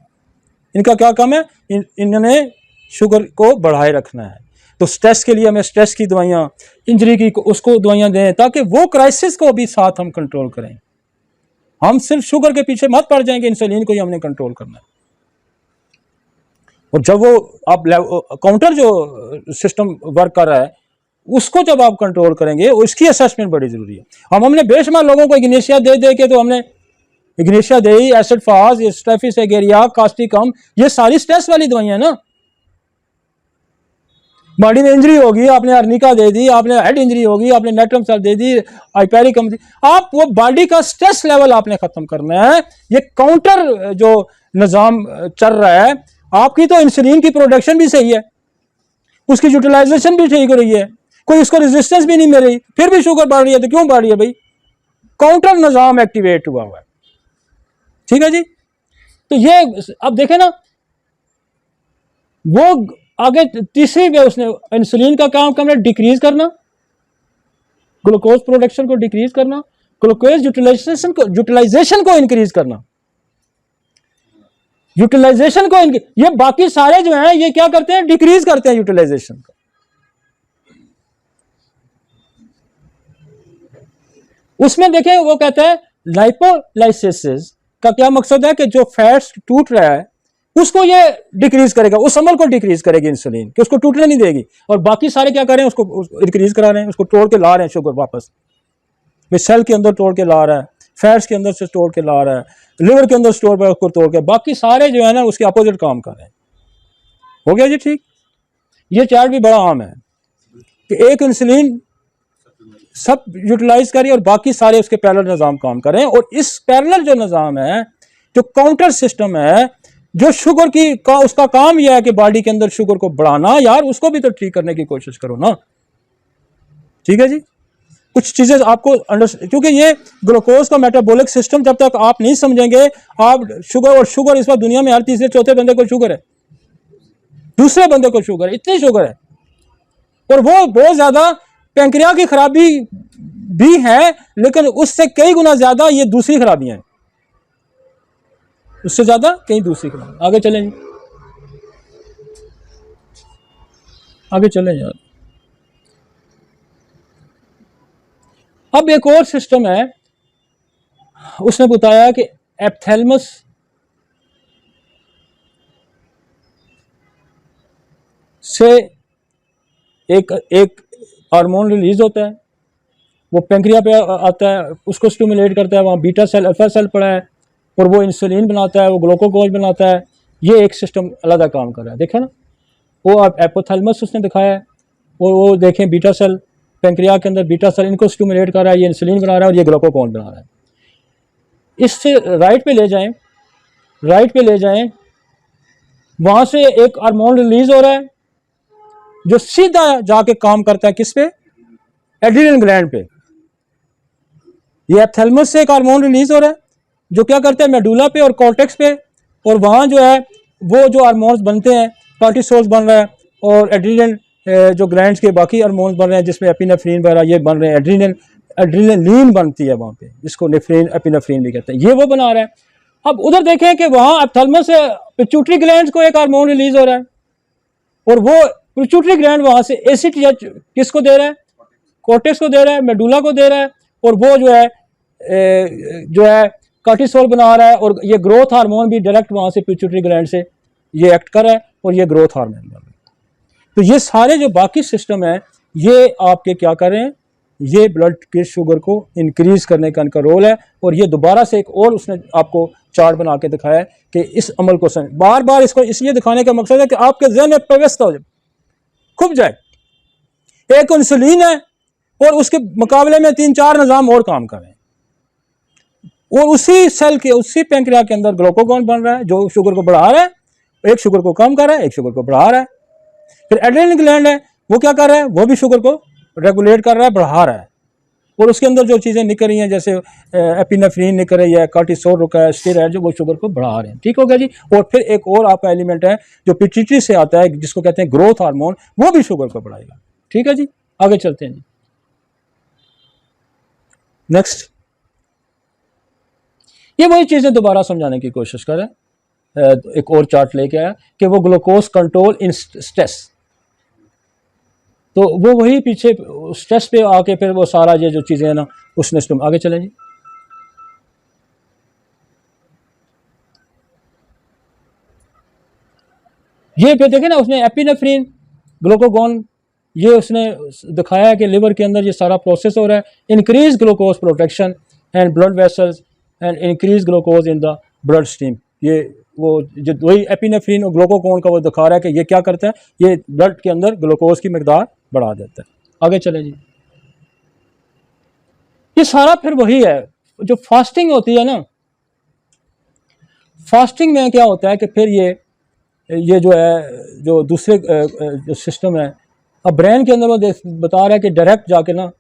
इनका क्या काम है, इन्होंने शुगर को बढ़ाए रखना है। तो स्ट्रेस के लिए हमें स्ट्रेस की दवाइयाँ, इंजरी की उसको दवाइयाँ दें, ताकि वो क्राइसिस को भी साथ हम कंट्रोल करें। हम सिर्फ शुगर के पीछे मत पड़ जाएंगे, इंसुलिन को ही हमने कंट्रोल करना है। और जब वो आप काउंटर जो सिस्टम वर्क कर रहा है उसको जब आप कंट्रोल करेंगे, उसकी असेसमेंट बड़ी जरूरी है। हमने बेशुमार लोगों को इग्नेशिया दे दे के, तो हमने इग्नेशिया दे, एसिड फास, स्टेफिस एगेरिया, कास्टिकम, ये सारी स्ट्रेस वाली दवाइयां ना। बॉडी में इंजरी होगी, आपने अर्निका दे दी, आपने हेड इंजरी होगी, आपने नेट्रम सेल दे दी, हाइपेरिकम दी, आप वो बॉडी का स्ट्रेस लेवल आपने खत्म करना है। ये काउंटर जो निजाम चल रहा है आपकी तो इंसुलिन की प्रोडक्शन भी सही है, उसकी यूटिलाइजेशन भी ठीक हो रही है, कोई उसको रेजिस्टेंस भी नहीं मिल रही, फिर भी शुगर बढ़ रही है, तो क्यों बढ़ रही है भाई? काउंटर निजाम एक्टिवेट हुआ हुआ है। ठीक है जी। तो ये अब देखें ना, वो आगे तीसरी वे उसने इंसुलिन का काम करना डिक्रीज करना, ग्लूकोज प्रोडक्शन को डिक्रीज करना, ग्लूकोज यूटिलाइजेशन को इंक्रीज करना, यूटिलाइजेशन को ये बाकी सारे जो हैं ये क्या करते हैं? डिक्रीज करते हैं यूटिलाइजेशन को। उसमें देखें वो कहता है लाइपोलाइसिस का क्या मकसद है कि जो फैट्स टूट रहा है उसको ये डिक्रीज करेगा, उस अमल को डिक्रीज करेगी इंसुलिन, कि उसको टूटने नहीं देगी। और बाकी सारे क्या कर रहे हैं? उसको इंक्रीज करा रहे हैं, उसको तोड़ के ला रहे हैं शुगर वापस, सेल के अंदर तोड़ के ला रहा है, फैट्स के अंदर से तोड़ के ला रहा है, लिवर के अंदर स्टोर पर उसको तोड़ के, बाकी सारे जो है ना उसके अपोजिट काम कर रहे हैं। हो गया जी ठीक। ये चार्ट भी बड़ा आम है कि एक इंसुलिन सब यूटिलाइज करें और बाकी सारे उसके पैरेलल निज़ाम काम करें। और इस पैरेलल जो निज़ाम है, जो काउंटर सिस्टम है, जो शुगर की उसका काम यह है कि बॉडी के अंदर शुगर को बढ़ाना, यार उसको भी तो ठीक करने की कोशिश करो ना। ठीक है जी। कुछ चीजें आपको क्योंकि ये ग्लूकोज का मेटाबॉलिक सिस्टम जब तक आप नहीं समझेंगे, आप शुगर, और शुगर इस बार दुनिया में हर तीसरे चौथे बंदे को शुगर है, दूसरे बंदे को शुगर है, इतनी शुगर है। और वो बहुत ज्यादा पैंक्रिया की खराबी भी है, लेकिन उससे कई गुना ज्यादा ये दूसरी खराबियां हैं, उससे ज्यादा कई दूसरी खराबी। आगे चलें, आगे चलें यार। अब एक और सिस्टम है, उसने बताया कि एप्थैलमस से एक हार्मोन रिलीज होता है, वो पैंक्रिया पे आता है, उसको स्टिमुलेट करता है, वहाँ बीटा सेल अल्फा सेल पड़ा है, और वो इंसुलिन बनाता है, वो ग्लूकोज बनाता है। ये एक सिस्टम अलग काम कर रहा है, देखा ना। वो आप एपोथैलमस उसने दिखाया है, वो देखें बीटा सेल, पैंक्रिया के अंदर बीटा सेल इनको स्टिमुलेट कर रहा है, ये इंसुलिन बना रहा है और ये ग्लूकोज बना रहा है। इससे राइट पे ले जाएं, राइट पे ले जाएं, वहाँ से एक हार्मोन रिलीज हो रहा है जो सीधा जाके काम करता है किस पे? एड्रिनल ग्लैंड पे। ये एप्थैलमस से एक हार्मोन रिलीज हो रहा है जो क्या करता है? मेडुला पे और कॉर्टेक्स पे, और वहाँ जो है वो जो हार्मोन्स बनते हैं, कॉर्टिसोल बन रहा है, और एड्रिनल जो ग्लैंड्स के बाकी हार्मोन्स बन रहे हैं जिसमें एपिनेफ्रिन वगैरह ये बन रहे हैं, एड्रिनलिन बनती है वहाँ पे, जिसको नेफ्रिन एपिनेफ्रिन भी कहते हैं, ये वो बना रहा है। अब उधर देखें कि वहाँ एप्थैलमस से पिट्यूटरी ग्लैंड्स को एक हार्मोन रिलीज हो रहा है, और वो पिट्यूटरी ग्लैंड वहाँ से एसीटीएच किसको दे रहा है? कॉर्टेक्स को दे रहा है, मेडुला को दे रहा है, और वो जो है कॉर्टिसोल बना रहा है, और ये ग्रोथ हार्मोन भी डायरेक्ट वहाँ से पिट्यूटरी ग्लैंड से ये एक्ट कर रहा है, और ये ग्रोथ हार्मोन बन रहा है। तो ये सारे जो बाकी सिस्टम है ये आपके क्या कर रहे हैं? ये ब्लड के शुगर को इंक्रीज करने का इनका रोल है। और ये दोबारा से एक और उसने आपको चार्ट बना के दिखाया है कि इस अमल को बार बार इसको इसलिए दिखाने का मकसद है कि आपके जहन में प्रवेश हो जाए, खुब जाए। एक इंसुलिन है और उसके मुकाबले में 3-4 निज़ाम और काम कर रहे हैं, और उसी सेल के, उसी पैंक्रिया के अंदर ग्लूकोगोन बन रहा है जो शुगर को बढ़ा रहा है, एक शुगर को कम कर रहा है, एक शुगर को बढ़ा रहा है। फिर एड्रेनल ग्लैंड है, वो क्या कर रहा है? वो भी शुगर को रेगुलेट कर रहा है, बढ़ा रहा है, और उसके अंदर जो चीज़ें निकल रही हैं जैसे एपिनेफ्रिन निकल रही है, कॉर्टिसोल रुका है, स्टेरॉइड जो वो शुगर को बढ़ा रहे हैं। ठीक हो गया जी। और फिर एक और आपका एलिमेंट है जो पिट्यूटरी से आता है जिसको कहते हैं ग्रोथ हार्मोन, वो भी शुगर को बढ़ाएगा। ठीक है जी, आगे चलते हैं जी। नेक्स्ट, ये वही चीज़ें दोबारा समझाने की कोशिश करें। एक और चार्ट लेके आया कि वो ग्लूकोज कंट्रोल इन स्ट्रेस, तो वो वही पीछे स्ट्रेस पे आके फिर वो सारा ये जो चीज़ें हैं ना उसने तुम आगे चलें जी। ये पे देखें ना उसने एपिनेफ्रिन, ग्लूकोगोन, ये उसने दिखाया कि लिवर के अंदर ये सारा प्रोसेस हो रहा है, increase glucose protection and blood vessels and increase glucose in the blood stream. ये वो जो वही एपिनेफ्रिन और ग्लूकोगोन का वो दिखा रहा है कि ये क्या करता है? ये ब्लड के अंदर ग्लूकोज की मकदार बढ़ा देता है। आगे चले जी। ये सारा फिर वही है जो फास्टिंग होती है ना, फास्टिंग में क्या होता है कि फिर ये ये जो है जो दूसरे जो सिस्टम है, अब ब्रेन के अंदर वो बता रहा है कि डायरेक्ट जाके ना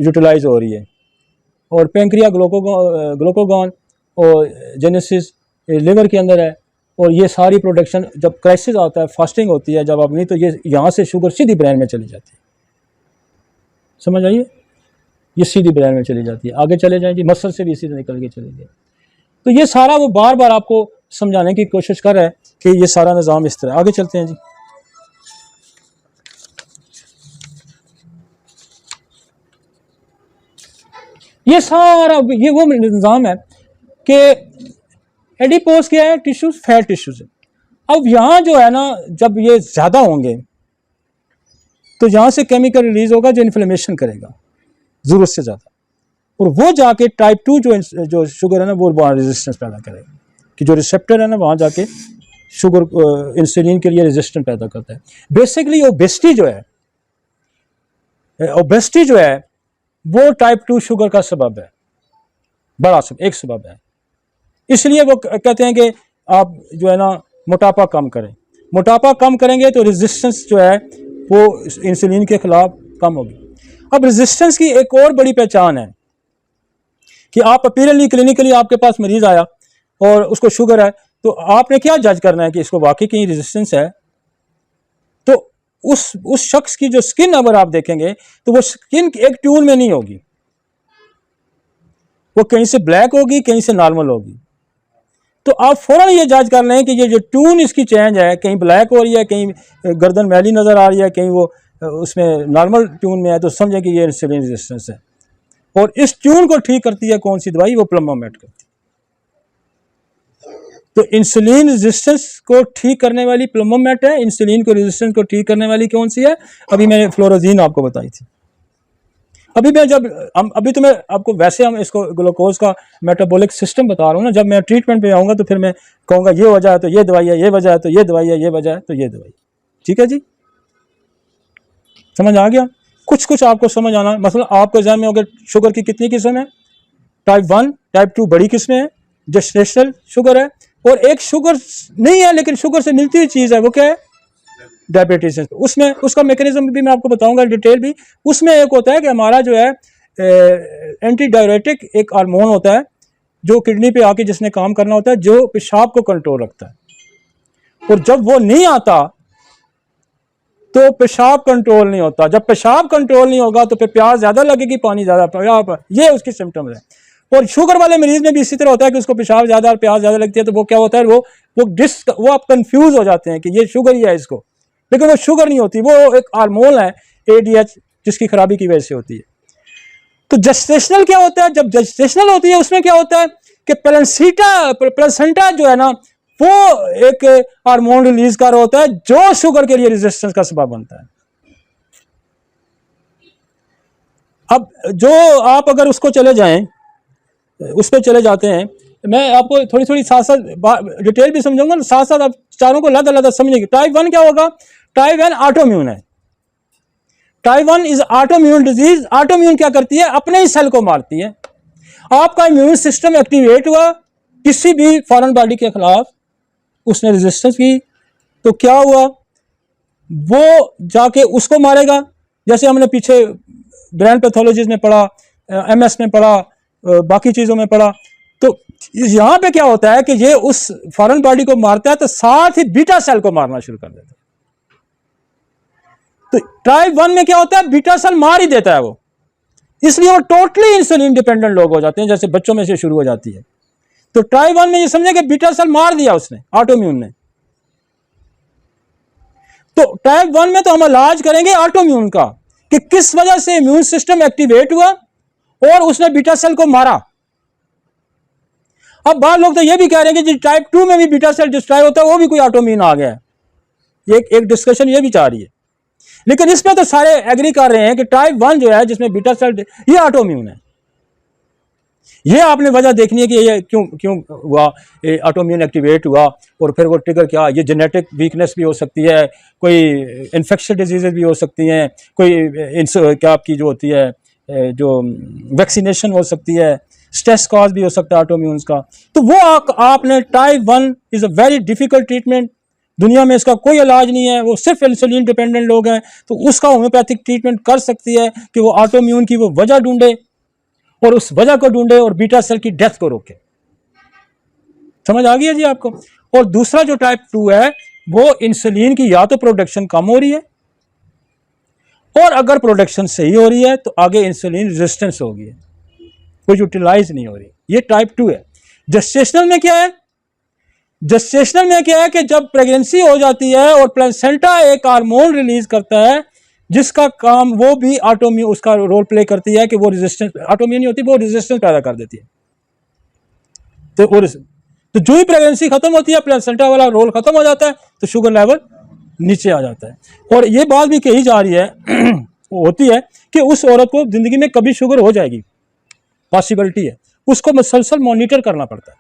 यूटिलाइज हो रही है, और पेंक्रिया ग्लूकोगॉन और जेनेसिस लिवर के अंदर है, और ये सारी प्रोडक्शन जब क्राइसिस आता है, फास्टिंग होती है जब अपनी, तो ये यहाँ से शुगर सीधी ब्रेन में चली जाती है। समझ आइए, ये सीधी ब्रेन में चली जाती है। आगे चले जाएं जी, मसल से भी इसी निकल के चली जाए। तो ये सारा वो बार बार आपको समझाने की कोशिश कर रहा है कि ये सारा निज़ाम इस तरह। आगे चलते हैं जी। ये सारा ये वो निज़ाम है कि एडिपोज क्या है, टिश्यूज, फैट टिश्यूज है। अब यहाँ जो है ना, जब ये ज़्यादा होंगे तो यहाँ से केमिकल रिलीज होगा जो इन्फ्लेमेशन करेगा ज़रूरत से ज़्यादा, और वो जाके टाइप 2 जो शुगर है ना, वो वहाँ रेजिस्टेंस पैदा करेगा, कि जो रिसेप्टर है ना वहाँ जाके शुगर इंसुलिन के लिए रेजिस्टेंस पैदा करता है। बेसिकली ओबेसिटी जो है वो टाइप 2 शुगर का सबब है, बड़ा एक सबब है। इसलिए वो कहते हैं कि आप जो है ना मोटापा कम करें। मोटापा कम करेंगे तो रेजिस्टेंस जो है वो इंसुलिन के खिलाफ कम होगी। अब रेजिस्टेंस की एक और बड़ी पहचान है कि आप अपीयरली क्लिनिकली आपके पास मरीज आया और उसको शुगर है, तो आपने क्या जज करना है कि इसको वाकई कहीं रेजिस्टेंस है। तो उस शख्स की जो स्किन अगर आप देखेंगे तो वो स्किन एक ट्यून में नहीं होगी, वो कहीं से ब्लैक होगी, कहीं से नॉर्मल होगी। तो आप फौरन ये जज कर लें कि ये जो ट्यून इसकी चेंज है, कहीं ब्लैक हो रही है, कहीं गर्दन मैली नज़र आ रही है, कहीं वो उसमें नॉर्मल ट्यून में है, तो समझें कि ये इंसुलिन रेजिस्टेंस है। और इस ट्यून को ठीक करती है कौन सी दवाई, वो प्लम्बामेट करती है। तो इंसुलिन रेजिस्टेंस को ठीक करने वाली प्लम्बामेट है, इंसुलिन को रेजिस्टेंस को ठीक करने वाली कौन सी है, अभी मैंने फ्लोरोजीन आपको बताई थी। अभी तो मैं आपको वैसे हम इसको ग्लूकोज का मेटाबॉलिक सिस्टम बता रहा हूँ ना, जब मैं ट्रीटमेंट पे आऊँगा तो फिर मैं कहूँगा ये वजह है तो ये दवाई है, ये वजह है तो ये दवाई है, ये वजह है तो ये दवाई। ठीक है जी, समझ आ गया? कुछ आपको समझ आना, मतलब आपके ज़हन में होगा शुगर की कितनी किस्म है, टाइप 1 टाइप 2 बड़ी किस्में हैं, जेस्टेशनल शुगर है, और एक शुगर नहीं है लेकिन शुगर से मिलती हुई चीज़ है, वो क्या है, डायबिटीज। उसमें उसका मैकेनिज्म भी मैं आपको बताऊंगा डिटेल भी। उसमें एक होता है कि हमारा जो है एंटी डायरेटिक एक हार्मोन होता है जो किडनी पे आके जिसने काम करना होता है, जो पेशाब को कंट्रोल रखता है, और जब वो नहीं आता तो पेशाब कंट्रोल नहीं होता। जब पेशाब कंट्रोल नहीं होगा तो फिर प्यास ज़्यादा लगेगी, पानी ज़्यादा, ये उसकी सिम्टम्स है। और शुगर वाले मरीज में भी इसी तरह होता है कि उसको पेशाब ज़्यादा और प्यास ज़्यादा लगती है, तो वो क्या होता है, वो आप कंफ्यूज हो जाते हैं कि ये शुगर ही है इसको, लेकिन वो शुगर नहीं होती, वो एक हार्मोन है ADH जिसकी खराबी की वजह से होती है। तो जेस्टेशनल क्या होता है, जब जेस्टेशनल होती है उसमें क्या होता है कि प्लेसेंटा जो है ना, वो एक हार्मोन रिलीज कर रहा होता है जो शुगर के लिए रेजिस्टेंस का सबब बनता है। अब जो आप अगर उसको चले जाएं, उस पर चले जाते हैं, मैं आपको थोड़ी थोड़ी साथ साथ डिटेल भी समझाऊंगा, साथ साथ आप चारों को लदा समझेंगे। टाइप 1 क्या होगा, टाइप 1 ऑटोइम्यून है। Type 1 is autoimmune disease. Autoimmune क्या करती है, अपने ही सेल को मारती है। आपका इम्यून सिस्टम एक्टिवेट हुआ किसी भी फॉरेन बॉडी के खिलाफ, उसने रेजिस्टेंस की, तो क्या हुआ, वो जाके उसको मारेगा। जैसे हमने पीछे ब्रेन पैथोलॉजीज में पढ़ा, MS में पढ़ा, बाकी चीजों में पढ़ा, तो यहां पे क्या होता है कि ये उस फॉरेन बॉडी को मारता है तो साथ ही बीटा सेल को मारना शुरू कर देता है। तो टाइप 1 में क्या होता है, बीटा सेल मार ही देता है वो, इसलिए वो टोटली इंसुलिन डिपेंडेंट लोग हो जाते हैं, जैसे बच्चों में से शुरू हो जाती है। तो टाइप 1 में ये समझे कि बीटा सेल मार दिया उसने, ऑटोइम्यून ने। तो टाइप 1 में तो हम इलाज करेंगे ऑटोइम्यून का कि किस वजह से इम्यून सिस्टम एक्टिवेट हुआ और उसने बीटा सेल को मारा। अब बहुत लोग तो ये भी कह रहे हैं कि टाइप 2 में भी बीटा सेल डिस्ट्रॉय होता है, वो भी कोई ऑटोइम्यून आ गया है। एक डिस्कशन ये भी चाह रही है, लेकिन इसमें तो सारे एग्री कर रहे हैं कि टाइप 1 जो है जिसमें बीटा सेल, ये ऑटोइम्यून है। ये आपने वजह देखनी है कि ये क्यों हुआ, ऑटोइम्यून एक्टिवेट हुआ, और फिर वो ट्रिगर क्या, ये जेनेटिक वीकनेस भी हो सकती है, कोई इन्फेक्शन डिजीजेज भी हो सकती हैं, कोई क्या आपकी जो होती है जो वैक्सीनेशन हो सकती है, स्ट्रेस कॉज भी हो सकता है ऑटोइम्यून का। तो वो आपने type 1 is a very difficult treatment, दुनिया में इसका कोई इलाज नहीं है, वो सिर्फ इंसुलिन डिपेंडेंट लोग हैं, तो उसका होम्योपैथिक ट्रीटमेंट कर सकती है कि वो ऑटोम्यून की वो वजह ढूंढे और उस वजह को ढूंढे और बीटा सेल की डेथ को रोके। समझ आ गई है जी आपको। और दूसरा जो टाइप 2 है वो इंसुलिन की या तो प्रोडक्शन कम हो रही है, और अगर प्रोडक्शन सही हो रही है तो आगे इंसुलिन रेजिस्टेंस हो गई है, वो यूटिलाइज नहीं हो रही। ये टाइप 2 है। जेस्टेशनल में क्या है? जेस्टेशनल में क्या है कि जब प्रेगनेंसी हो जाती है और प्लेसेंटा एक हार्मोन रिलीज करता है जिसका काम वो भी ऑटोम्यून उसका रोल प्ले करती है कि वो रेजिस्टेंस, ऑटोम्यून नहीं होती, वो रेजिस्टेंस पैदा कर देती है। तो जो ही प्रेगनेंसी खत्म होती है प्लेसेंटा वाला रोल खत्म हो जाता है तो शुगर लेवल नीचे आ जाता है। और ये बात भी कही जा रही है होती है कि उस औरत को जिंदगी में कभी शुगर हो जाएगी, पॉसिबिलिटी है, उसको मुसलसल मॉनिटर करना पड़ता है।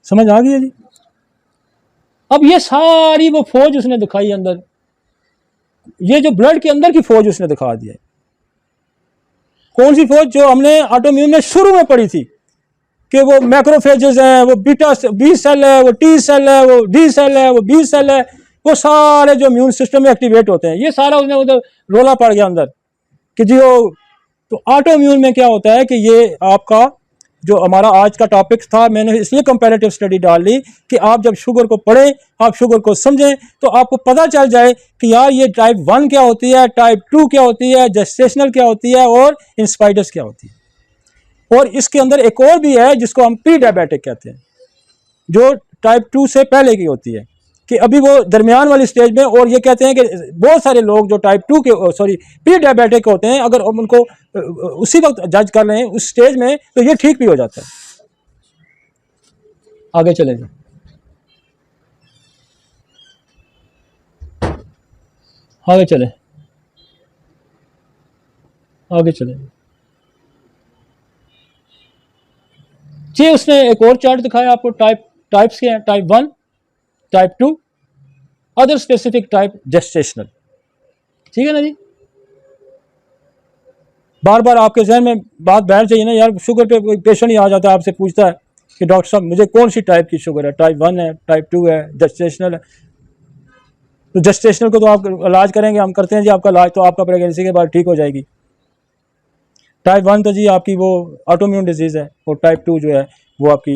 समझ आ गई है जी। अब ये सारी वो फौज उसने दिखाई अंदर, ये जो ब्लड के अंदर की फौज उसने दिखा दी है। कौन सी फौज? जो हमने ऑटोम्यून में शुरू में पढ़ी थी कि वो मैक्रोफेजेस हैं, वो बीटा बी सेल है, वो टी सेल है, वो डी सेल है, वो बी सेल है, वो सारे जो इम्यून सिस्टम में एक्टिवेट होते हैं, ये सारा उसने उधर रोला पड़ गया अंदर कि जी वो। तो ऑटोम्यून में क्या होता है कि ये आपका जो हमारा आज का टॉपिक था, मैंने इसलिए कंपैरेटिव स्टडी डाल ली कि आप जब शुगर को पढ़ें, आप शुगर को समझें, तो आपको पता चल जाए कि यार ये टाइप 1 क्या होती है, टाइप 2 क्या होती है, जेस्टेशनल क्या होती है और इंस्पाइडस क्या होती है। और इसके अंदर एक और भी है जिसको हम प्री डायबिटिक कहते हैं, जो टाइप 2 से पहले की होती है, कि अभी वो दरमियान वाली स्टेज में। और ये कहते हैं कि बहुत सारे लोग जो टाइप 2 के प्री डायबिटिक होते हैं, अगर हम उनको उसी वक्त जज कर लें उस स्टेज में, तो ये ठीक भी हो जाता है। आगे चलेंगे, आगे चले, आगे चलेंगे। जी उसने एक और चार्ट दिखाया आपको, टाइप्स के हैं, type 1, type 2, other specific type, gestational. ठीक है ना जी। बार बार आपके जहन में बात बैठ जाइए ना यार, शुगर पे कोई पेशेंट ही आ जाता है आपसे पूछता है कि डॉक्टर साहब मुझे कौन सी टाइप की शुगर है, टाइप 1 है, टाइप 2 है, जेस्टेशनल है। तो जेस्टेशनल को तो आप इलाज करेंगे, हम करते हैं जी आपका इलाज, तो आपका प्रेगनेंसी के बाद ठीक हो जाएगी। टाइप 1 तो जी आपकी वो ऑटोम्यून डिजीज़ है, और टाइप 2 जो है वो आपकी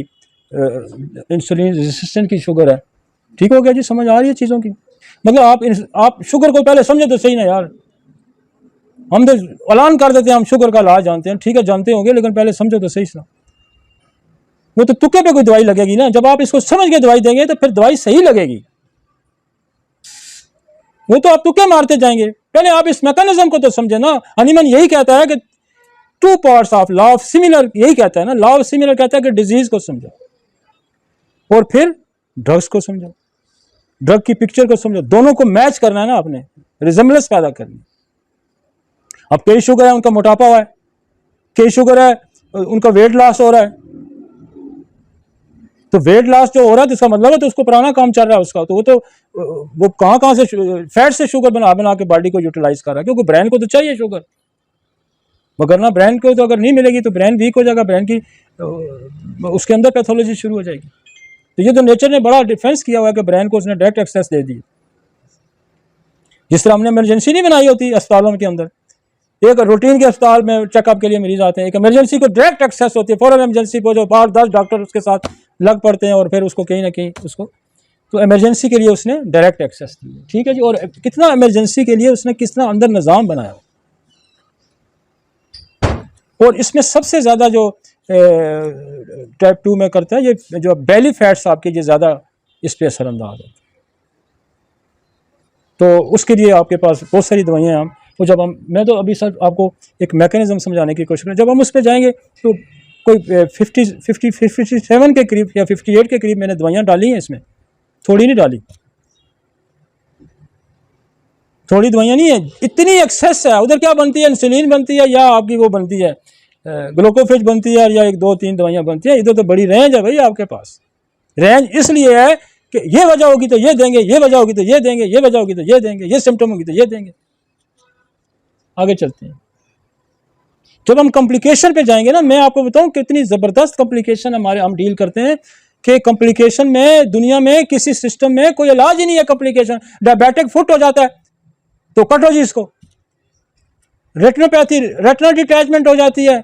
इंसुलिन रेजिस्टेंट की शुगर है। ठीक हो गया जी, समझ आ रही है चीज़ों की। मतलब आप शुगर को पहले समझे तो सही ना यार, हम तो ऐलान कर देते हैं हम शुगर का इलाज जानते हैं, ठीक है जानते होंगे, लेकिन पहले समझो तो सही सा। वो तो तुक्के पे कोई दवाई लगेगी ना, जब आप इसको समझ के दवाई देंगे तो फिर दवाई सही लगेगी। वो तो आप तुक्के मारते जाएंगे, पहले आप इस मैकेनिज्म को तो समझे ना। हनीमन यही कहता है कि 2 parts of law of similar, यही कहता है ना, लॉ ऑफ सिमिलर कहता है कि डिजीज को समझो और फिर ड्रग्स को समझो, ड्रग की पिक्चर को समझो, दोनों को मैच करना है ना, आपने रिजेम्बलेंस पैदा करनी। अब कई शुगर है उनका मोटापा हुआ है, कई शुगर है उनका वेट लॉस हो रहा है। तो वेट लॉस जो हो रहा है तो इसका मतलब है तो उसको पुराना काम चल रहा है उसका, तो वो कहाँ से फैट से शुगर बना बना के बॉडी को यूटिलाइज कर रहा है, क्योंकि ब्रेन को तो चाहिए शुगर, वगरना ब्रेन को तो अगर नहीं मिलेगी तो ब्रेन वीक हो जाएगा, ब्रेन की उसके अंदर पैथोलॉजी शुरू हो जाएगी। तो ये तो नेचर ने बड़ा डिफेंस किया हुआ है कि ब्रेन को उसने डायरेक्ट एक्सेस दे दी। जिस तरह हमने इमरजेंसी नहीं बनाई होती अस्पतालों के अंदर, एक रूटीन के अस्पताल में चेकअप के लिए मरीज आते हैं, एक इमरजेंसी को डायरेक्ट एक्सेस होती है, फौरन इमरजेंसी को जो 8-10 डॉक्टर उसके साथ लग पड़ते हैं और फिर उसको कहीं ना कहीं उसको, तो इमरजेंसी के लिए उसने डायरेक्ट एक्सेस दी। ठीक है जी। और कितना इमरजेंसी के लिए उसने कितना अंदर निज़ाम बनाया। और इसमें सबसे ज़्यादा जो टाइप 2 में करता है, ये जो बेली फैट्स आपके ये ज़्यादा इस पर असरअंदाज होते हैं। तो उसके लिए आपके पास बहुत सारी दवाइयाँ हैं। तो जब हम, मैं तो अभी सर आपको एक मैकेनिज्म समझाने की कोशिश करें, जब हम उस पर जाएंगे तो कोई 57 के करीब या 58 के करीब मैंने दवाइयाँ डाली हैं इसमें, थोड़ी नहीं डाली, थोड़ी दवाइयाँ नहीं है, इतनी एक्सेस है। उधर क्या बनती है, इंसुलिन बनती है या आपकी वो बनती है ग्लूकोफेज बनती है, या 1-2-3 दवाइयाँ बनती है। इधर तो बड़ी रेंज है भाई आपके पास। रेंज इसलिए है कि ये वजह होगी तो ये देंगे, ये वजह होगी तो ये देंगे, ये वजह होगी तो ये देंगे, ये सिम्टम होगी तो ये देंगे। आगे चलते हैं। जब हम कॉम्प्लिकेशन पे जाएंगे ना, मैं आपको बताऊं कितनी ज़बरदस्त कॉम्प्लिकेशन हमारे हम डील करते हैं। कि कॉम्प्लिकेशन में दुनिया में किसी सिस्टम में कोई इलाज ही नहीं है। कॉम्प्लिकेशन, डायबिटिक फुट हो जाता है तो कटो जी इसको, रेटिनोपैथी, रेटिना डिटैचमेंट हो जाती है,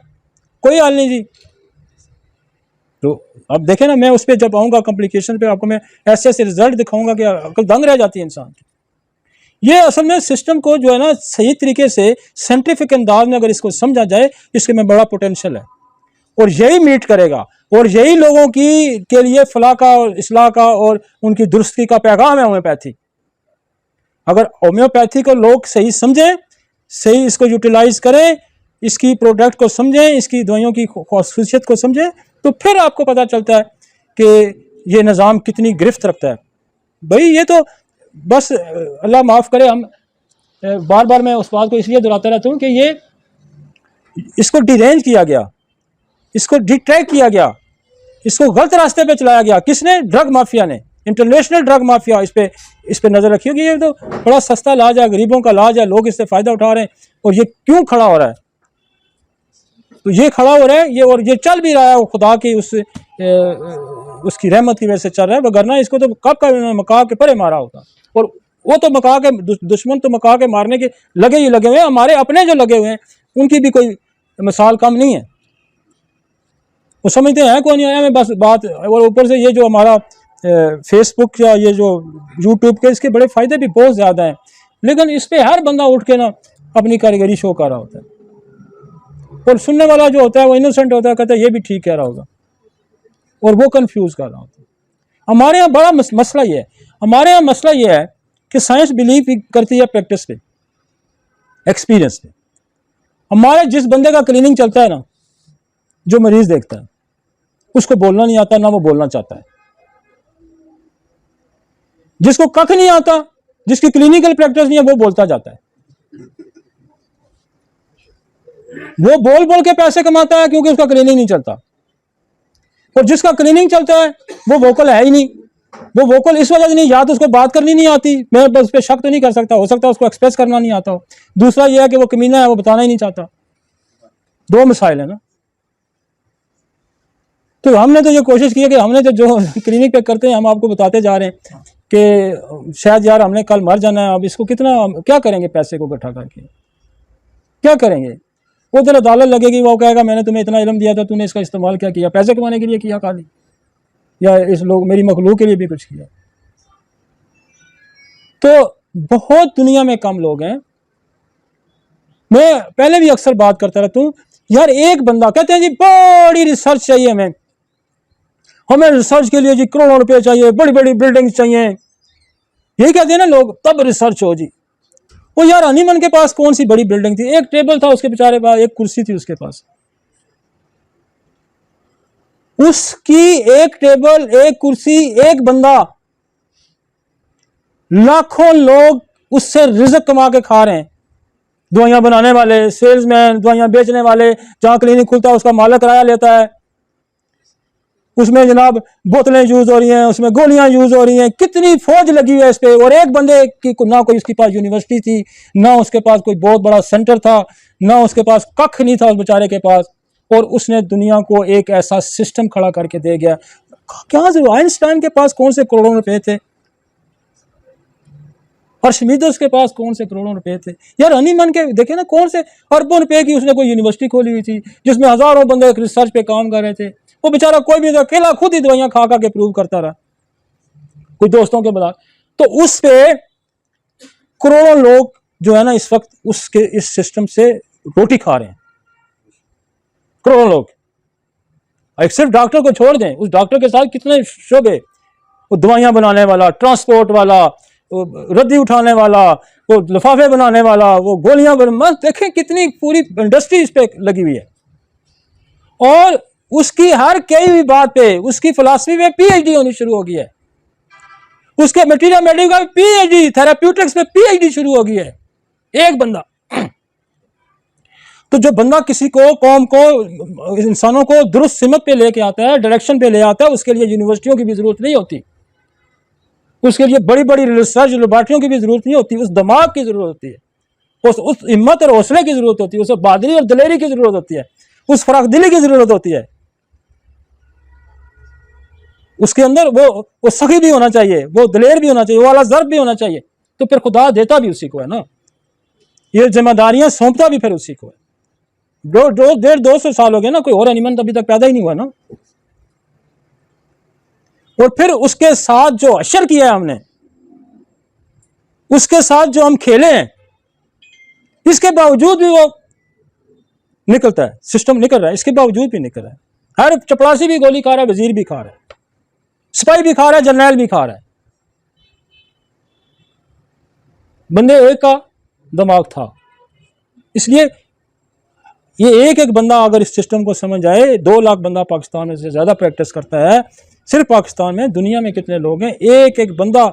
कोई हल नहीं जी। तो अब देखें ना, मैं उस पर जब आऊँगा कॉम्प्लिकेशन पे, आपको मैं ऐसे ऐसे रिजल्ट दिखाऊंगा कि अकल दंग रह जाती है इंसान की। ये असल में सिस्टम को जो है ना सही तरीके से साइंटिफिक अंदाज में अगर इसको समझा जाए, इसके में बड़ा पोटेंशियल है और यही मीट करेगा और यही लोगों की के लिए फलाह का और इस्लाह का और उनकी दुरुस्ती का पैगाम है होम्योपैथी। अगर होम्योपैथी को लोग सही समझें, सही इसको यूटिलाइज करें, इसकी प्रोडक्ट को समझें, इसकी दवाइयों की खासियत को समझें, तो फिर आपको पता चलता है कि ये निज़ाम कितनी गिरफ्त रखता है। भाई ये तो बस अल्लाह माफ़ करे, हम बार बार मैं उस बात को इसलिए दोहराता रहता हूँ कि ये इसको डिरेंज किया गया, इसको डिट्रैक्ट किया गया, इसको गलत रास्ते पे चलाया गया। किसने? ड्रग माफिया ने, इंटरनेशनल ड्रग माफिया इस पे नजर रखी होगी। ये तो बड़ा सस्ता इलाज है, गरीबों का इलाज है, लोग इससे फायदा उठा रहे हैं। और ये क्यों खड़ा हो रहा है? तो ये खड़ा हो रहा है ये, और ये चल भी रहा है, वो खुदा की उसकी रहमत की वजह से चल रहा है। वरना इसको तो कब का मका के परे मारा होता। और वो तो मका के दुश्मन तो मका के मारने के लगे ही लगे हुए हैं। हमारे अपने जो लगे हुए हैं उनकी भी कोई मिसाल कम नहीं है। वो समझते हैं कौन आया में बस बात। और ऊपर से ये जो हमारा फेसबुक या ये जो यूट्यूब के, इसके बड़े फ़ायदे भी बहुत ज़्यादा हैं, लेकिन इस पर हर बंदा उठ के ना अपनी कारीगरी शो कर रहा होता है। और सुनने वाला जो होता है वो इनोसेंट होता है, कहता है ये भी ठीक कह रहा होगा, और वो कंफ्यूज कर रहा होता है। हमारे यहाँ बड़ा मसला ये है, हमारे यहाँ मसला ये है कि साइंस बिलीव करती है प्रैक्टिस पे, एक्सपीरियंस पे। हमारे जिस बंदे का क्लीनिंग चलता है ना, जो मरीज देखता है, उसको बोलना नहीं आता, ना वो बोलना चाहता है। जिसको कख नहीं आता, जिसकी क्लिनिकल प्रैक्टिस नहीं है, वो बोलता जाता है। वो बोल बोल के पैसे कमाता है क्योंकि उसका क्लीनिंग नहीं चलता। और जिसका क्लीनिंग चलता है वो वोकल है ही नहीं। वो वोकल इस वजह से नहीं, या तो उसको बात करनी नहीं आती, मैं बस उस पर शक तो नहीं कर सकता, हो सकता है उसको एक्सप्रेस करना नहीं आता हो। दूसरा यह है कि वो कमीना है, वो बताना ही नहीं चाहता। दो मिसाइल है ना। तो हमने तो ये कोशिश की है कि हमने जो क्लिनिक पे करते हैं, हम आपको बताते जा रहे हैं कि शायद यार हमने कल मर जाना है, अब इसको कितना क्या करेंगे, पैसे को इकट्ठा करके क्या करेंगे? उधर अदालत लगेगी, वो कहेगा मैंने तुम्हें इतना इल्म दिया था, तूने इसका इस्तेमाल क्या किया? पैसे कमाने के लिए किया खाली, या इस लोग मेरी मखलूक के लिए भी कुछ किया? तो बहुत दुनिया में कम लोग हैं। मैं पहले भी अक्सर बात करता रहता हूँ यार, एक बंदा कहते हैं जी बड़ी रिसर्च चाहिए, हमें रिसर्च के लिए जी करोड़ों रुपए चाहिए, बड़ी बड़ी बिल्डिंग चाहिए, यही कहते हैं ना लोग, तब रिसर्च हो जी। वो यार हनीमन के पास कौन सी बड़ी बिल्डिंग थी? एक टेबल था उसके बेचारे पास, एक कुर्सी थी उसके पास। उसकी एक टेबल, एक कुर्सी, एक बंदा, लाखों लोग उससे रिज़्क कमा के खा रहे हैं। दवाइयां बनाने वाले, सेल्समैन, दवाइयां बेचने वाले, जहां क्लिनिक खुलता है उसका मालिक किराया लेता है, उसमें जनाब बोतलें यूज हो रही हैं, उसमें गोलियां यूज हो रही हैं, कितनी फौज लगी हुई है इस पे। और एक बंदे की ना कोई उसके पास यूनिवर्सिटी थी, ना उसके पास कोई बहुत बड़ा सेंटर था, ना उसके पास कख नहीं था उस बेचारे के पास, और उसने दुनिया को एक ऐसा सिस्टम खड़ा करके दे गया। क्या जरूर आइंस्टाइन के पास कौन से करोड़ों रुपए थे? अर्शमीदस के पास कौन से करोड़ों रुपए थे? यार हनीमन के देखे ना, कौन से अरबों रुपए की उसने कोई यूनिवर्सिटी खोली हुई थी जिसमें हजारों बंदे रिसर्च पे काम कर रहे थे। वो बेचारा कोई भी अकेला खुद ही दवाइयां खा के प्रूव करता रहा, कोई दोस्तों के बता। तो उस पे करोड़ों लोग जो है ना इस वक्त उसके इस सिस्टम से रोटी खा रहे हैं, करोड़ों लोग। एक सिर्फ डॉक्टर को छोड़ दें, उस डॉक्टर के साथ कितने शोबे, वो दवाइयां बनाने वाला, ट्रांसपोर्ट वाला, वो रद्दी उठाने वाला, वो लिफाफे बनाने वाला, वो गोलियां बना, देखें कितनी पूरी इंडस्ट्री इस पे लगी हुई है। और उसकी हर कई भी बात पे, उसकी फिलॉसफी में पीएचडी होनी शुरू हो गई है, उसके मटीरियल मेडिकल का पीएचडी, थेराप्यूटिक्स पे पीएचडी शुरू हो गई है, एक बंदा। तो जो बंदा किसी को, कौम को, इंसानों को दुरुस्त सिमत पे लेके आता है, डायरेक्शन पे ले आता है, उसके लिए यूनिवर्सिटियों की भी जरूरत नहीं होती, उसके लिए बड़ी बड़ी रिसर्च लेबॉर्ट्रियों की भी जरूरत नहीं होती, उस दिमाग की जरूरत होती है, उस हिम्मत और हौसले की जरूरत होती है, उस बहादुरी और दलेरी की जरूरत होती है, उस फराख दिली की जरूरत होती है। उसके अंदर वो सखी भी होना चाहिए, वो दलेर भी होना चाहिए, वो वाला ज़र्ब भी होना चाहिए, तो फिर खुदा देता भी उसी को है ना, ये जिम्मेदारियां सौंपता भी फिर उसी को है। 200 साल हो गए ना, कोई और एनिमल अभी तक पैदा ही नहीं हुआ ना। और फिर उसके साथ जो अशर किया है हमने, उसके साथ जो हम खेले हैं, इसके बावजूद भी वो निकलता है, सिस्टम निकल रहा है, इसके बावजूद भी निकल रहा है। हर चपरासी भी गोली खा रहा है, वजीर भी खा रहा है, सिपाही भी खा रहा है, जर्नैल भी खा रहा है। बंदे एक का दिमाग था, इसलिए ये एक एक बंदा अगर इस सिस्टम को समझ आए, 2 लाख बंदा पाकिस्तान में से ज़्यादा प्रैक्टिस करता है, सिर्फ पाकिस्तान में, दुनिया में कितने लोग हैं, एक एक बंदा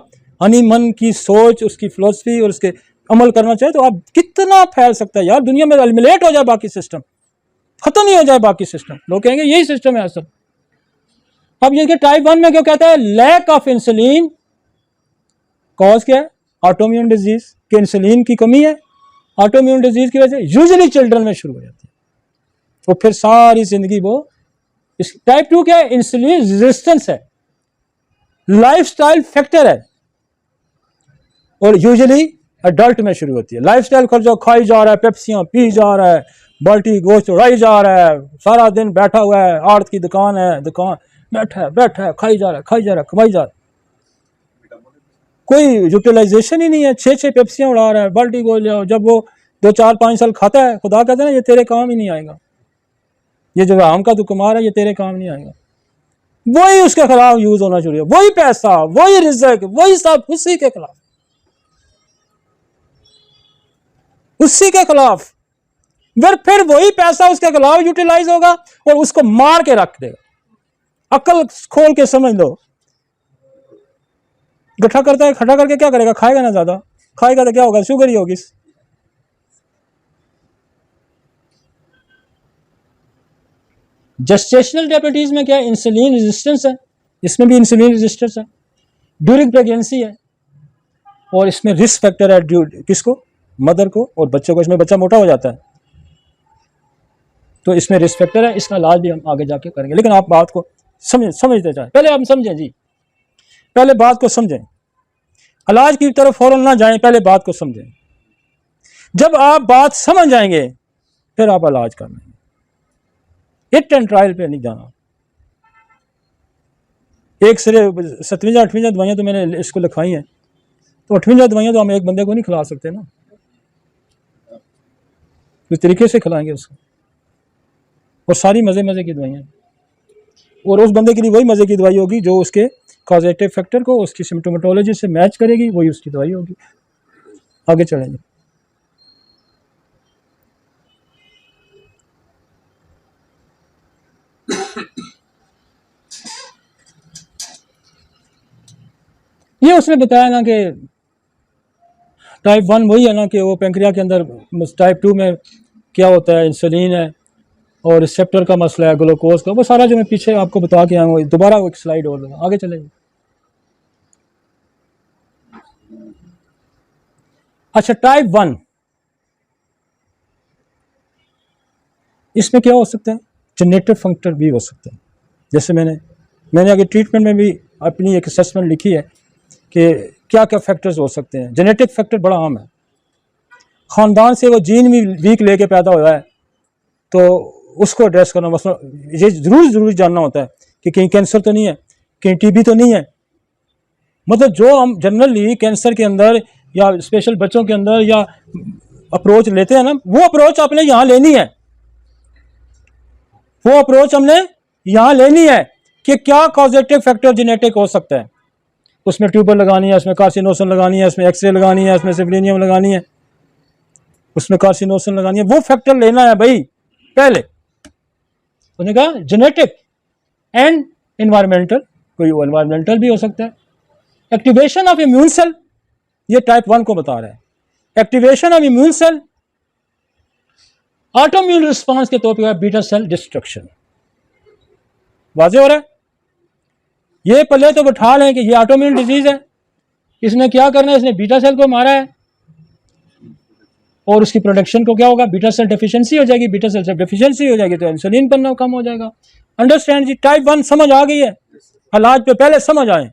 हनी मन की सोच, उसकी फिलोसफी और उसके अमल करना चाहे तो आप कितना फैल सकता है यार, दुनिया में एलिमिनेट हो जाए बाकी सिस्टम, खत्म ही हो जाए बाकी सिस्टम। लोग कहेंगे यही सिस्टम है असल। अब ये टाइप 1 में क्या कहता है, लैक ऑफ इंसुलिन कॉज क्या है, ऑटोइम्यून डिजीज के, इंसुलिन की कमी है, ऑटोइम्यून डिजीज की वजह से यूजुअली चिल्ड्रन में शुरू हो जाती है, और फिर सारी जिंदगी वो। इस टाइप 2 क्या है, इंसुलिन रेजिस्टेंस है, लाइफस्टाइल फैक्टर है, और यूजुअली अडल्ट में शुरू होती है। लाइफस्टाइल खर्चा खाई जा रहा है, पेप्सियां पी जा रहा है, बाल्टी गोश्त उड़ाई जा रहा है, सारा दिन बैठा हुआ है, आड़त की दुकान है, दुकान बैठा है, खाई जा रहा है, कमाई जा रहा है, कोई यूटिलाइजेशन ही नहीं है। 6 पेप्सियां उड़ा रहा है, बाल्टी गोश्त ले आओ, जब वो 2-4-5 साल खाता है, खुदा कहता है ना ये तेरे काम ही नहीं आएगा, ये जो आम का तू कमा रहा है ये तेरे काम नहीं आएगा। वही उसके खिलाफ यूज होना शुरू है, वही पैसा, वही रिज़्क, वही सब उसी के खिलाफ, उसी के खिलाफ। फिर वही पैसा उसके खिलाफ यूटिलाइज होगा और उसको मार के रख देगा। अक्ल खोल के समझ लो, इकट्ठा करता है, इकट्ठा करके क्या करेगा, खाएगा ना, ज्यादा खाएगा तो क्या होगा, शुगर ही होगी। जेस्टेशनल डायबिटीज में क्या है, इंसुलिन रेजिस्टेंस है, इसमें भी इंसुलिन रेजिस्टेंस है, ड्यूरिंग प्रेगनेंसी है, और इसमें रिस्क फैक्टर है किसको, मदर को और बच्चे को। इसमें बच्चा मोटा हो जाता है तो इसमें रिस्क फैक्टर है, इसका इलाज भी हम आगे जाके करेंगे। लेकिन आप बात को समझते जाए, पहले हम समझें जी, पहले बात को समझें, इलाज की तरफ फौरन ना जाएं, पहले बात को समझें। जब आप बात समझ जाएंगे फिर आप इलाज कर लेंगे, हिट एंड ट्रायल पे नहीं जाना। एक सिरे 7वीं 8वीं दवाइयाँ तो मैंने इसको लिखवाई हैं, तो 8वीं दवाइयाँ तो हम एक बंदे को नहीं खिला सकते ना, इस तरीके से खिलाएंगे उसको, और सारी मज़े की दवाइयाँ, और उस बंदे के लिए वही मज़े की दवाई होगी जो उसके कॉजेटिव फैक्टर को उसकी सिम्टोमेटोलॉजी से मैच करेगी, वही उसकी दवाई होगी। आगे चलेंगे। ये उसने बताया ना कि टाइप 1 वही है ना कि वो पेंक्रिया के अंदर, टाइप 2 में क्या होता है, इंसुलिन है और रिसेप्टर का मसला है, ग्लूकोज का, वो सारा जो मैं पीछे आपको बता के आऊँगा। दोबारा वो एक स्लाइड और लगा, आगे चलेंगे। अच्छा, टाइप 1 इसमें क्या हो सकता है, जेनेटिक फैक्टर भी हो सकता है। जैसे मैंने आगे ट्रीटमेंट में भी अपनी एक असेसमेंट लिखी है कि क्या क्या फैक्टर्स हो सकते हैं। जेनेटिक फैक्टर बड़ा आम है, ख़ानदान से वो जीन भी वीक लेके पैदा हुआ है तो उसको एड्रेस करना, मतलब ये ज़रूरी जानना होता है कि कहीं कैंसर तो नहीं है, कहीं टीबी तो नहीं है। मतलब जो हम जनरली कैंसर के अंदर या स्पेशल बच्चों के अंदर या अप्रोच लेते हैं ना, वो अप्रोच आपने यहाँ लेनी है, वो अप्रोच हमने यहाँ लेनी है कि क्या कॉजेटिव फैक्टर जेनेटिक हो सकता है। उसमें ट्यूबर लगानी है, उसमें कार्सिनोसन लगानी है, उसमें एक्सरे लगानी है, उसमें सिप्लिनियम लगानी है, उसमें कार्सिनोसन लगानी है, वो फैक्टर लेना है भाई पहले। उसने कहा जेनेटिक एंड एनवायरमेंटल, कोई एनवायरमेंटल भी हो सकता है। एक्टिवेशन ऑफ इम्यून सेल, ये टाइप 1 को बता रहा है। Activation of immune cell, autoimmune response के तौर पर बीटा सेल डिस्ट्रक्शन। वाज़ेह हो रहा है? ये पहले तो बैठा लें कि ये ऑटोइम्यून डिजीज है, इसने क्या करना है, इसने बीटा सेल को मारा है और उसकी प्रोडक्शन को क्या होगा, बीटा सेल डेफिशिएंसी हो जाएगी। बीटा सेल जब डेफिशिएंसी हो जाएगी तो इंसुलिन बनना कम हो जाएगा। अंडरस्टैंड जी? टाइप 1 समझ आ गई है? इलाज पे पहले समझ आए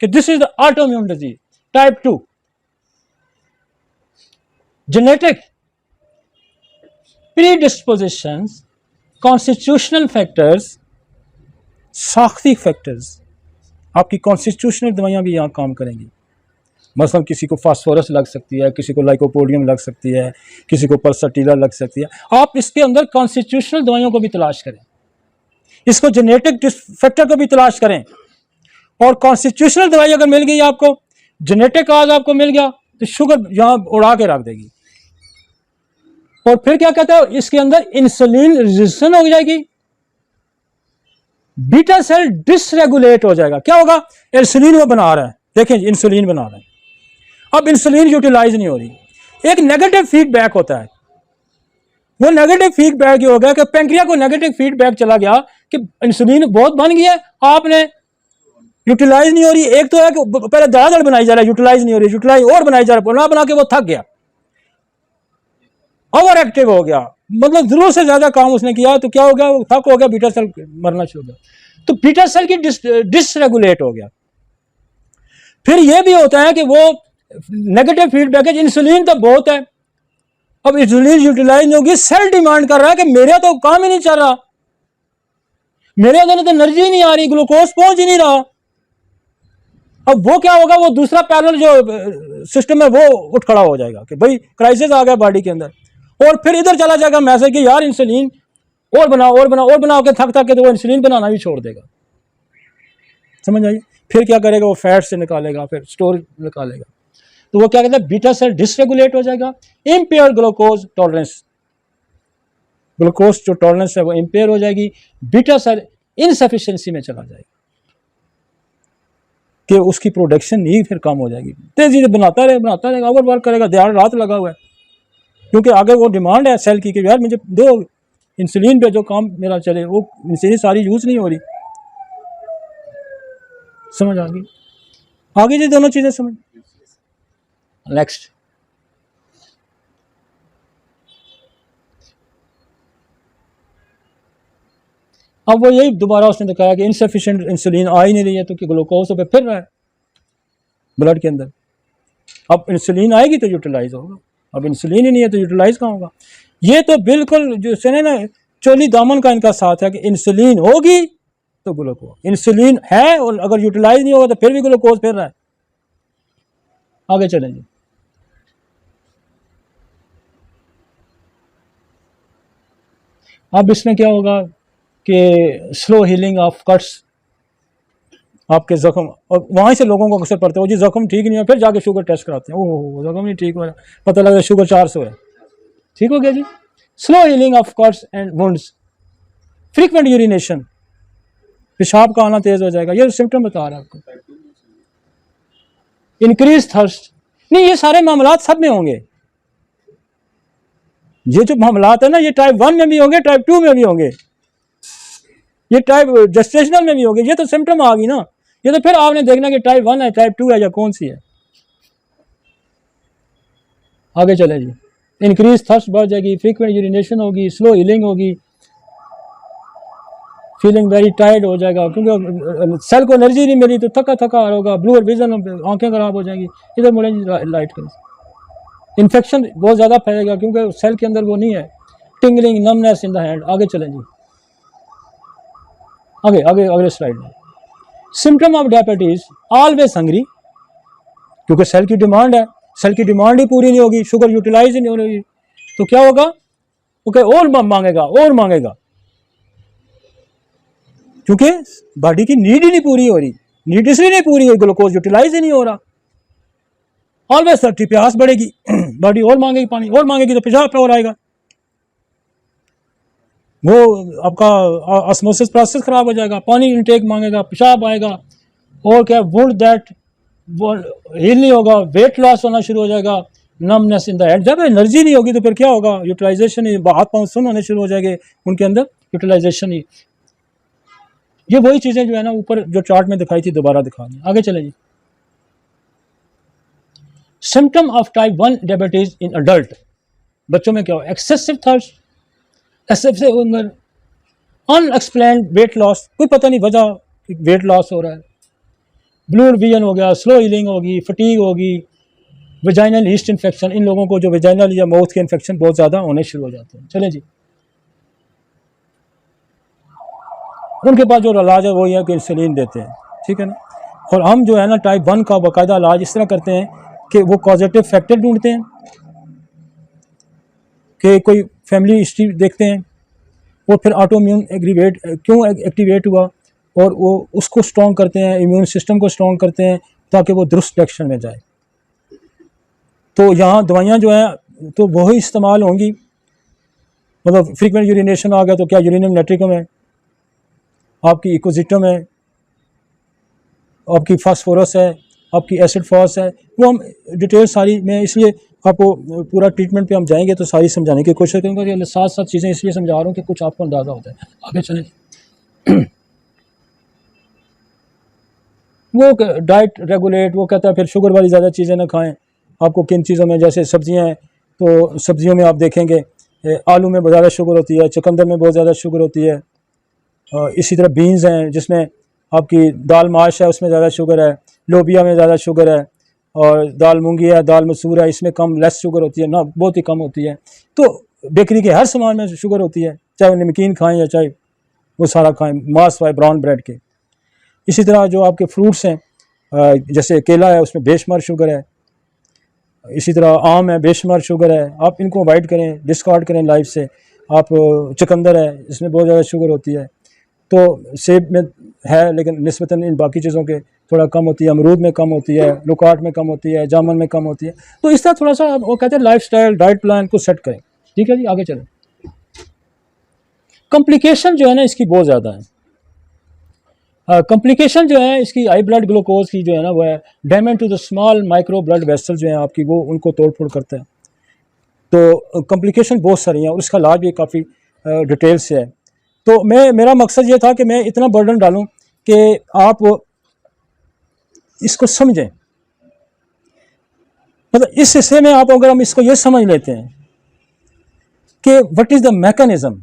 कि this is the autoimmune disease type 2। Genetic predispositions, constitutional factors, साख्ती फैक्टर्स, आपकी कॉन्स्टिट्यूशनल दवाइयाँ भी यहाँ काम करेंगी। मसलन किसी को फास्फोरस लग सकती है, किसी को लाइकोपोडियम लग सकती है, किसी को परसटीला लग सकती है। आप इसके अंदर कॉन्स्टिट्यूशनल दवाइयों को भी तलाश करें, इसको जेनेटिक फैक्टर को भी तलाश करें। और कॉन्स्टिट्यूशनल दवाई अगर मिल गई आपको, जेनेटिक काज आपको मिल गया, तो शुगर यहाँ उड़ा के रख देगी। और फिर क्या कहता है, इसके अंदर इंसुलिन रेजिस्टेंस हो जाएगी, बीटा सेल डिसरेगुलेट हो जाएगा। क्या होगा, इंसुलिन वो बना रहा है, देखें इंसुलिन बना रहा है, अब इंसुलिन यूटिलाइज नहीं हो रही। एक नेगेटिव फीडबैक होता है, वो नेगेटिव फीडबैक ये हो गया कि पेंक्रिया को नेगेटिव फीडबैक चला गया कि इंसुलिन बहुत बन गया है, आपने यूटिलाइज नहीं हो रही। एक तो है कि पहले दड़ादड़ बनाई जा रहा है, यूटिलाइज नहीं हो रही, यूटिलाइज और बनाई जा रहा है, बना के वो थक गया, ओवर एक्टिव हो गया, मतलब जरूरत से ज्यादा काम उसने किया, तो क्या हो गया, वो थक हो गया, बीटा सेल मरना शुरू हो गया, तो बीटा सेल की डिसरेगुलेट हो गया। फिर यह भी होता है कि वो नेगेटिव फीडबैक है, इंसुलिन तो बहुत है, अब इंसुलिन यूटिलाइज नहीं होगी, सेल डिमांड कर रहा है कि मेरा तो काम ही नहीं चल रहा, मेरे अंदर तो एनर्जी नहीं आ रही, ग्लूकोज पहुंच ही नहीं रहा। अब वो क्या होगा, वो दूसरा पैरेलल जो सिस्टम है वो उठ खड़ा हो जाएगा कि भाई क्राइसिस आ गया बॉडी के अंदर, और फिर इधर चला जाएगा मैसेज कि यार इंसुलिन और बनाओ और बनाओ और बनाओ के थक के तो वो इंसुलिन बनाना भी छोड़ देगा। समझ आइए, फिर क्या करेगा, वो फैट से निकालेगा, फिर स्टोर निकालेगा, तो वो क्या कहता है, बीटा सेल डिसरेगुलेट हो जाएगा, इम्पेयर ग्लूकोज टॉलरेंस, ग्लूकोज जो टॉलरेंस है वो इम्पेयर हो जाएगी, बीटा सेल इनसफिशिएंसी में चला जाएगा कि उसकी प्रोडक्शन ही फिर कम हो जाएगी। तेजी से बनाता रहेगा, ओवर वर्क करेगा, दिन रात लगा हुआ है, क्योंकि आगे वो डिमांड है सेल की कि यार मुझे दो इंसुलिन पे जो काम मेरा चले, वो इंसुलिन सारी यूज नहीं हो रही। समझ आ गई, आगे जी दोनों चीजें समझ। नेक्स्ट, अब वो यही दोबारा उसने दिखाया कि इनसफिशिएंट इंसुलिन आ ही नहीं रही है, तो कि ग्लूकोज पे फिर रहा है ब्लड के अंदर। अब इंसुलिन आएगी तो यूटिलाइज होगा, अब इंसुलिन ही नहीं है तो यूटिलाइज कहाँ होगा। ये तो बिल्कुल जो सुने ना, चोली दामन का इनका साथ है कि इंसुलिन होगी तो ग्लूकोज, इंसुलिन है और अगर यूटिलाइज नहीं होगा तो फिर भी ग्लूकोज फिर रहा है। आगे चलेंगे, अब इसमें क्या होगा कि स्लो हीलिंग ऑफ कट्स, आपके जख्म, और वहाँ से लोगों को अक्सर पड़ता है, वो जी जख्म ठीक नहीं है, फिर जाके शुगर टेस्ट कराते हैं, ओह जख्म नहीं ठीक हो रहा, पता लगा शुगर 400 है, ठीक हो गया जी। Slow healing of cuts and wounds, frequent urination, पेशाब का आना तेज हो जाएगा, ये सिम्टम बता रहा है आपको। इंक्रीज थर्स्ट, नहीं ये सारे मामलात सब में होंगे, ये जो मामलात है ना, ये टाइप 1 में भी होंगे, टाइप 2 में भी होंगे, ये टाइप जेस्टेशनल में भी होंगे, ये तो सिम्टम आ गई ना, ये तो फिर आपने देखना कि टाइप 1 है, टाइप 2 है या कौन सी है। आगे चले जी, इंक्रीज थर्स्ट बढ़ जाएगी, फ्रीक्वेंट यूरिनेशन होगी, स्लो हीलिंग होगी, फीलिंग वेरी टायर्ड हो जाएगा, क्योंकि सेल को एनर्जी नहीं मिली तो थका थका होगा, ब्लूअर विजन, आंखें खराब हो जाएंगी, इधर मुड़े लाइट कर। इन्फेक्शन बहुत ज़्यादा फैलेगा क्योंकि सेल के अंदर वो नहीं है, tingling, numbness in the hand. आगे चलें जी, आगे आगे अगले स्लाइड में, symptom of diabetes always hungry, क्योंकि सेल की डिमांड है, सेल की डिमांड ही पूरी नहीं होगी, शुगर यूटिलाइज ही नहीं हो रही, तो क्या होगा, ओके और मांगेगा और मांगेगा, क्योंकि बॉडी की नीड ही नहीं पूरी हो रही, नीड इसलिए नहीं पूरी हुई, ग्लूकोज यूटिलाइज ही नहीं हो रहा, ऑलवेज थर्टी, प्यास बढ़ेगी, बॉडी और मांगेगी पानी, और मांगेगी तो पेशाब पे और आएगा, वो आपका ऑस्मोसिस प्रोसेस खराब हो जाएगा, पानी इनटेक मांगेगा, पेशाब आएगा, और क्या वुड दैट हील नहीं होगा, वेट लॉस होना शुरू हो जाएगा, नमनेस इन द हेड, जब एनर्जी नहीं होगी तो फिर क्या होगा, यूटिलाइजेशन ही, हाथ पांव सुन होने शुरू हो जाएंगे उनके अंदर, यूटिलाइजेशन ही। ये वही चीज़ें जो है ना ऊपर जो चार्ट में दिखाई थी दोबारा दिखा दी। आगे चले जी, symptom of type 1 diabetes in adult, बच्चों में क्या हो, excessive thirst, excessive hunger, unexplained weight loss, कोई पता नहीं वजह वेट लॉस हो रहा है, ब्लू विजन हो गया, स्लो हीलिंग होगी, फटीग होगी, वेजाइनल ईस्ट इन्फेक्शन, इन लोगों को जो वेजाइनल या माउथ के इन्फेक्शन बहुत ज़्यादा होने शुरू हो जाते हैं। चलें जी, उनके पास जो इलाज है वही है कि इंसुलिन देते हैं, ठीक है ना। और हम जो है ना टाइप 1 का बाकायदा इलाज इस तरह करते हैं कि वो पॉजिटिव फैक्टर ढूंढते हैं कि कोई फैमिली हिस्ट्री देखते हैं, और फिर ऑटोइम्यून एग्रीवेट क्यों एक्टिवेट हुआ, और वो उसको स्ट्रॉन्ग करते हैं, इम्यून सिस्टम को स्ट्रॉन्ग करते हैं ताकि वो दुरुस्त डायरेक्शन में जाए। तो यहाँ दवाइयाँ जो हैं तो वही इस्तेमाल होंगी, मतलब फ्रीक्वेंट यूरिनेशन आ गया तो क्या यूरिनियम नाइट्रिकम है, आपकी इकोजिटम है, आपकी फास्फोरस है, आपकी एसिड फॉस है, वो हम डिटेल सारी मैं इसलिए आपको पूरा ट्रीटमेंट पे हम जाएंगे तो सारी समझाने की कोशिश करूँगा। साथ साथ चीज़ें इसलिए समझा रहा हूँ कि कुछ आपको अंदाज़ा होता है। आगे चलें। वो डाइट रेगुलेट, वो कहता है फिर शुगर वाली ज़्यादा चीज़ें ना खाएं। आपको किन चीज़ों में, जैसे सब्जियां हैं तो सब्जियों में आप देखेंगे आलू में बहुत ज़्यादा शुगर होती है, चुकंदर में बहुत ज़्यादा शुगर होती है, इसी तरह बीन्स हैं जिसमें आपकी दाल माश है उसमें ज़्यादा शुगर है, लोबिया में ज़्यादा शुगर है, और दाल मूंगी है, दाल मसूर है, इसमें कम लेस शुगर होती है ना, बहुत ही कम होती है। तो बेकरी के हर सामान में शुगर होती है, चाहे वो नमकीन खाएँ या चाहे वो सारा खाएँ, मांस वाए ब्राउन ब्रेड के। इसी तरह जो आपके फ्रूट्स हैं जैसे केला है उसमें बेशुमार शुगर है, इसी तरह आम है बेशुमार शुगर है, आप इनको अवॉइड करें, डिस्कार्ड करें लाइफ से। आप चुकंदर है इसमें बहुत ज़्यादा शुगर होती है, तो सेब में है लेकिन निस्बतन इन बाकी चीज़ों के थोड़ा कम होती है, अमरूद में कम होती है, लुकाट में कम होती है, जामुन में कम होती है। तो इस तरह थोड़ा सा वो कहते हैं लाइफस्टाइल डाइट प्लान को सेट करें, ठीक है जी। आगे चलें। कॉम्प्लिकेशन जो है ना इसकी बहुत ज़्यादा है। कॉम्प्लिकेशन जो है इसकी हाई ब्लड ग्लूकोज की जो है ना वो है damage to the small micro blood vessel जो है आपकी, वो उनको तोड़ फोड़ करता है। तो कॉम्प्लिकेशन बहुत सारी हैं और उसका इलाज भी काफ़ी डिटेल से है। तो मेरा मकसद ये था कि मैं इतना बर्डन डालूं कि आप इसको समझें। मतलब इस हिस्से में आप अगर हम इसको ये समझ लेते हैं कि what is the mechanism,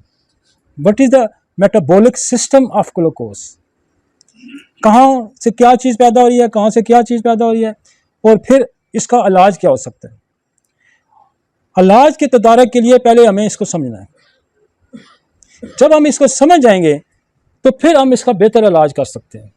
what is the metabolic system of glucose, कहाँ से क्या चीज़ पैदा हो रही है, कहाँ से क्या चीज़ पैदा हो रही है, और फिर इसका इलाज क्या हो सकता है। इलाज के तदारक के लिए पहले हमें इसको समझना है। जब हम इसको समझ जाएंगे तो फिर हम इसका बेहतर इलाज कर सकते हैं।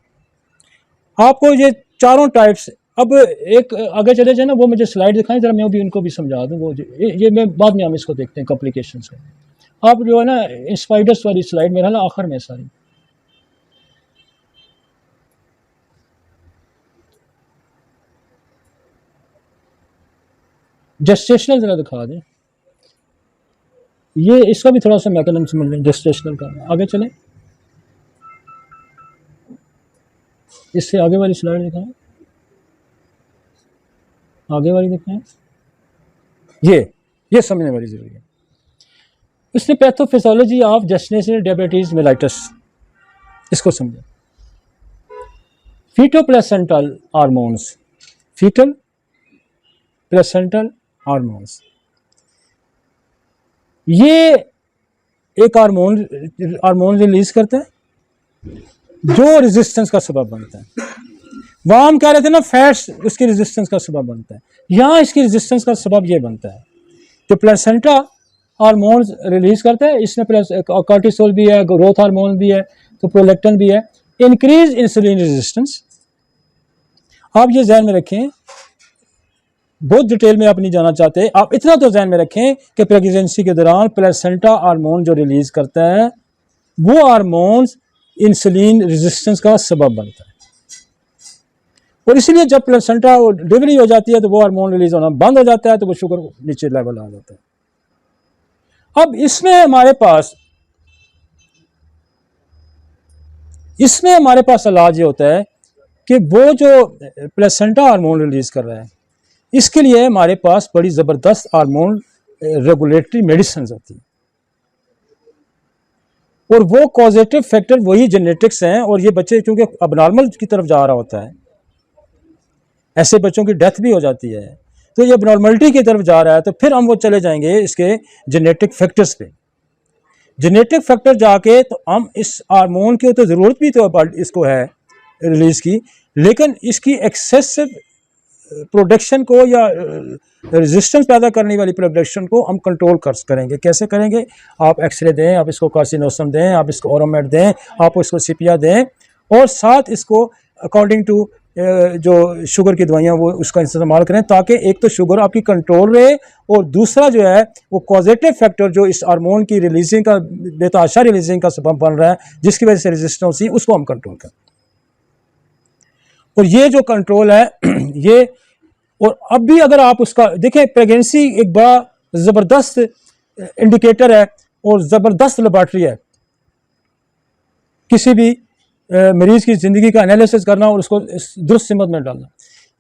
आपको ये चारों टाइप्स, अब एक आगे चले जाए ना, वो मुझे स्लाइड दिखाएं ज़रा, मैं भी उनको भी समझा दूँ। वो ये मैं बाद में हम इसको देखते हैं कॉम्प्लिकेशंस का। आप जो है ना स्पाइडर्स वाली स्लाइड मेरा ना आखिर में सारी, जेस्टेशनल ज़रा दिखा दें, ये इसका भी थोड़ा सा मैकेनिज्म समझ लें जेस्टेशनल का। आगे चलें, इससे आगे वाली स्लाइड दिखाएं, आगे वाली दिखाएं, ये समझने वाली जरूरी है। इसने pathophysiology of gestational diabetes mellitus, इसको समझें। Feto placental hormones, fetal placental hormones, ये एक हार्मोन रिलीज करते हैं जो रेजिस्टेंस का सबब बनता है। वहाँ हम कह रहे थे ना फैट्स उसकी रेजिस्टेंस का सबब बनता है, यहाँ इसकी रेजिस्टेंस का सबब ये बनता है जो प्लेसेंटा हार्मोन रिलीज करता है। इसमें कॉर्टिसोल भी है, ग्रोथ हार्मोन भी है, तो प्रोलैक्टिन भी है, इंक्रीज इंसुलिन रेजिस्टेंस। आप ये ध्यान में रखें, बहुत डिटेल में आप नहीं जाना चाहते, आप इतना तो ध्यान में रखें कि प्रेगनेंसी के दौरान प्लेसेंटा हार्मोन जो रिलीज करता है वो हार्मोन इंसुलिन रेजिस्टेंस का सबब बनता है, और इसीलिए जब प्लेसेंटा डिलीवरी हो जाती है तो वो हार्मोन रिलीज होना बंद हो जाता है, तो वो शुगर नीचे लेवल आ जाता है। अब इसमें हमारे पास इलाज ये होता है कि वो जो प्लेसेंटा हार्मोन रिलीज कर रहा है इसके लिए हमारे पास बड़ी ज़बरदस्त हार्मोन रेगुलेटरी मेडिसिन होती है, और वो कॉजेटिव फैक्टर वही जेनेटिक्स हैं। और ये बच्चे चूंकि अबनॉर्मल की तरफ जा रहा होता है, ऐसे बच्चों की डेथ भी हो जाती है, तो ये अबनॉर्मलिटी की तरफ जा रहा है, तो फिर हम वो चले जाएंगे इसके जेनेटिक फैक्टर्स पे। जेनेटिक फैक्टर जाके तो हम इस हार्मोन की तो ज़रूरत भी तो इसको है, रिलीज़ की, लेकिन इसकी एक्सेसिव प्रोडक्शन को या रेजिस्टेंस पैदा करने वाली प्रोडक्शन को हम कंट्रोल करेंगे। कैसे करेंगे? आप एक्सरे दें, आप इसको कार्सिनोसम दें, आप इसको ओरोमेट दें, आप इसको सिपिया दें, और साथ इसको अकॉर्डिंग टू जो शुगर की दवाइयाँ वो उसका इस्तेमाल करें, ताकि एक तो शुगर आपकी कंट्रोल रहे, और दूसरा जो है वो पॉजिटिव फैक्टर जो इस हार्मोन की रिलीजिंग का, बेतहाशा रिलीजिंग का सबब बन रहा है, जिसकी वजह से रेजिस्टेंस है, उसको हम कंट्रोल करें। और ये जो कंट्रोल है ये, और अब भी अगर आप उसका देखें, प्रेगनेंसी एक बड़ा ज़बरदस्त इंडिकेटर है और ज़बरदस्त लेबॉर्ट्री है किसी भी मरीज़ की ज़िंदगी का एनालिसिस करना और उसको दुरुस्त सिमत में डालना।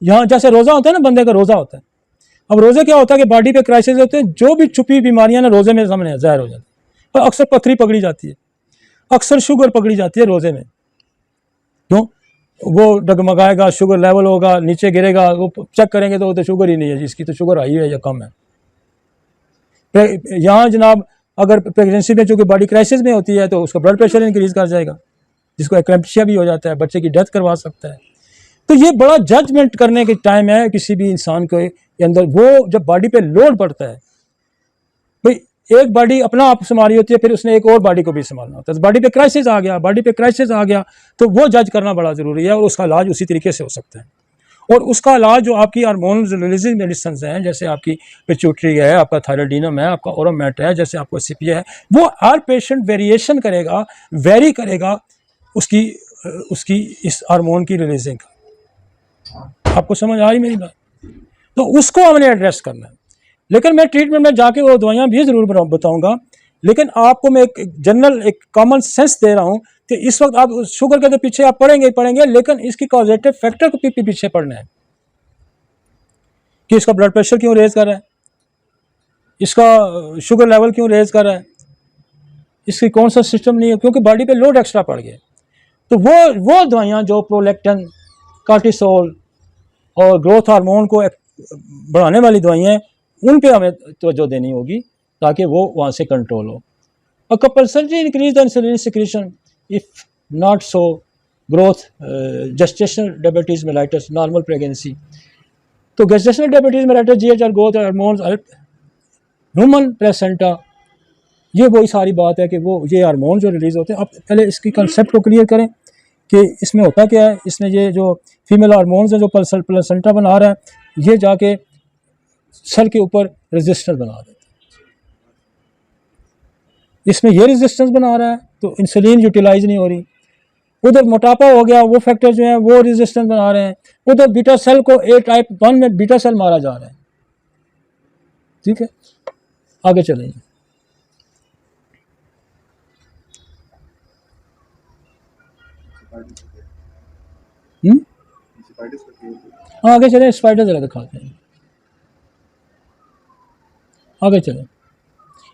यहाँ जैसे रोज़ा होता है ना, बंदे का रोज़ा होता है, अब रोज़े क्या होता है कि बॉडी पे क्राइसिस होते हैं, जो भी छुपी बीमारियां ना रोज़े में सामने ज़ाहिर हो जाती है। और अक्सर पथरी पकड़ी जाती है, अक्सर शुगर पकड़ी जाती है रोज़े में। क्यों? वो डगमगाएगा, शुगर लेवल होगा, नीचे गिरेगा, वो चेक करेंगे तो शुगर ही नहीं है, जिसकी तो शुगर हाई है या कम है। यहाँ जनाब अगर प्रेगनेंसी में चूँकि बॉडी क्राइसिस में होती है तो उसका ब्लड प्रेशर इंक्रीज कर जाएगा, जिसको एक्लेम्पशिया भी हो जाता है, बच्चे की डेथ करवा सकता है। तो ये बड़ा जजमेंट करने के टाइम है किसी भी इंसान के अंदर। वो जब बॉडी पे लोड पड़ता है, भाई एक बॉडी अपना आप संभाली होती है, फिर उसने एक और बॉडी को भी संभालना होता है। तो बॉडी पे क्राइसिस आ गया, बॉडी पे क्राइसिस आ गया, तो वो जज करना बड़ा ज़रूरी है, और उसका इलाज उसी तरीके से हो सकता है। और उसका इलाज जो आपकी हार्मोन रिलीजिंग मेडिसिन हैं, जैसे आपकी पिट्यूटरी है, आपका थायराइडिनम है, आपका ओरोमेट है, जैसे आपको सिपिया है, वो हर पेशेंट वेरिएशन करेगा, वेरी करेगा उसकी इस हार्मोन की रिलीजिंग का। आपको समझ आ रही मेरी बात? तो उसको हमने एड्रेस करना है। लेकिन मैं ट्रीटमेंट में जाके वो दवाइयाँ भी ज़रूर बताऊँगा, लेकिन आपको मैं एक जनरल एक कॉमन सेंस दे रहा हूँ कि इस वक्त आप शुगर के तो पीछे आप पढ़ेंगे, लेकिन इसकी कॉजेटिव फैक्टर को पीछे पढ़ना है कि इसका ब्लड प्रेशर क्यों रेज कर रहा है, इसका शुगर लेवल क्यों रेज कर रहा है, इसकी कौन सा सिस्टम नहीं है, क्योंकि बॉडी पे लोड एक्स्ट्रा पड़ गया। तो वो दवाइयाँ जो प्रोलैक्टिन, कार्टिसोल और ग्रोथ हार्मोन को बढ़ाने वाली दवाइयाँ हैं, उन पे हमें तवज्जो देनी होगी ताकि वो वहाँ से कंट्रोल हो। और compulsory increase the insulin secretion if not so growth gestational diabetes mellitus normal pregnancy. तो gestational diabetes mellitus GHR growth hormones human placenta, ये वही सारी बात है कि वो ये हार्मोन जो रिलीज़ होते हैं। आप पहले इसकी कंसेप्ट को क्लियर करें कि इसमें होता क्या है। इसमें ये जो फीमेल हार्मोन्स है जो प्लेसेंटा बना रहा है, ये जाके सेल के ऊपर रेजिस्टेंस बना देते हैं। इसमें ये रेजिस्टेंस बना रहा है तो इंसुलिन यूटिलाइज नहीं हो रही, उधर मोटापा हो गया, वो फैक्टर जो है वो रेजिस्टेंस बना रहे हैं, उधर बीटा सेल को ए टाइप 1 में बीटा सेल मारा जा रहा है। ठीक है, आगे चलेंगे। आगे चलें, स्पाइडर जरा दिखाते हैं। आगे चलें,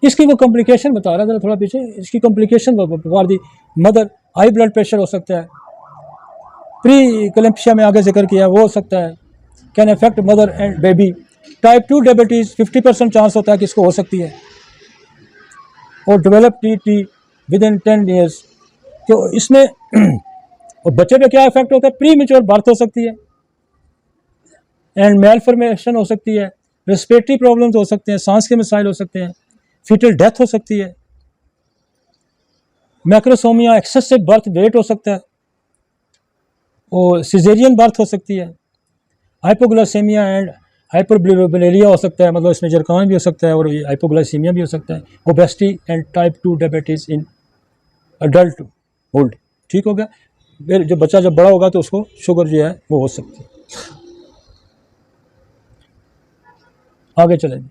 इसकी वो कॉम्प्लिकेशन बता रहा है, थोड़ा पीछे। इसकी complication for the mother, high blood pressure हो सकता है, प्री क्लैम्पिया में आगे जिक्र किया वो हो सकता है, can affect mother and baby. Type 2 diabetes 50% chance होता है कि इसको हो सकती है, और develop T with in 10 years. तो इसमें और बच्चे पे क्या इफेक्ट होता है, प्री मेच्योर बर्थ हो सकती है, एंड मेल फॉर्मेशन हो सकती है, रेस्पिरेटरी प्रॉब्लम्स हो सकते हैं, सांस के मसाइल हो सकते हैं, फीटल डेथ हो सकती है, मैक्रोसोमिया एक्सेसिव बर्थ वेट हो सकता है, और सिजेरियन बर्थ हो सकती है, हाइपोग्लाइसेमिया एंड हाइपरबिलिरुबिनुरिया हो सकता है, मतलब इसमें जरकान भी हो सकता है और हाइपोग्लाइसीमिया भी हो सकता है, obesity and type 2 diabetes in adult hold. ठीक हो गया। फिर जो बच्चा जब बड़ा होगा तो उसको शुगर जो है वो हो सकती है। आगे चलें,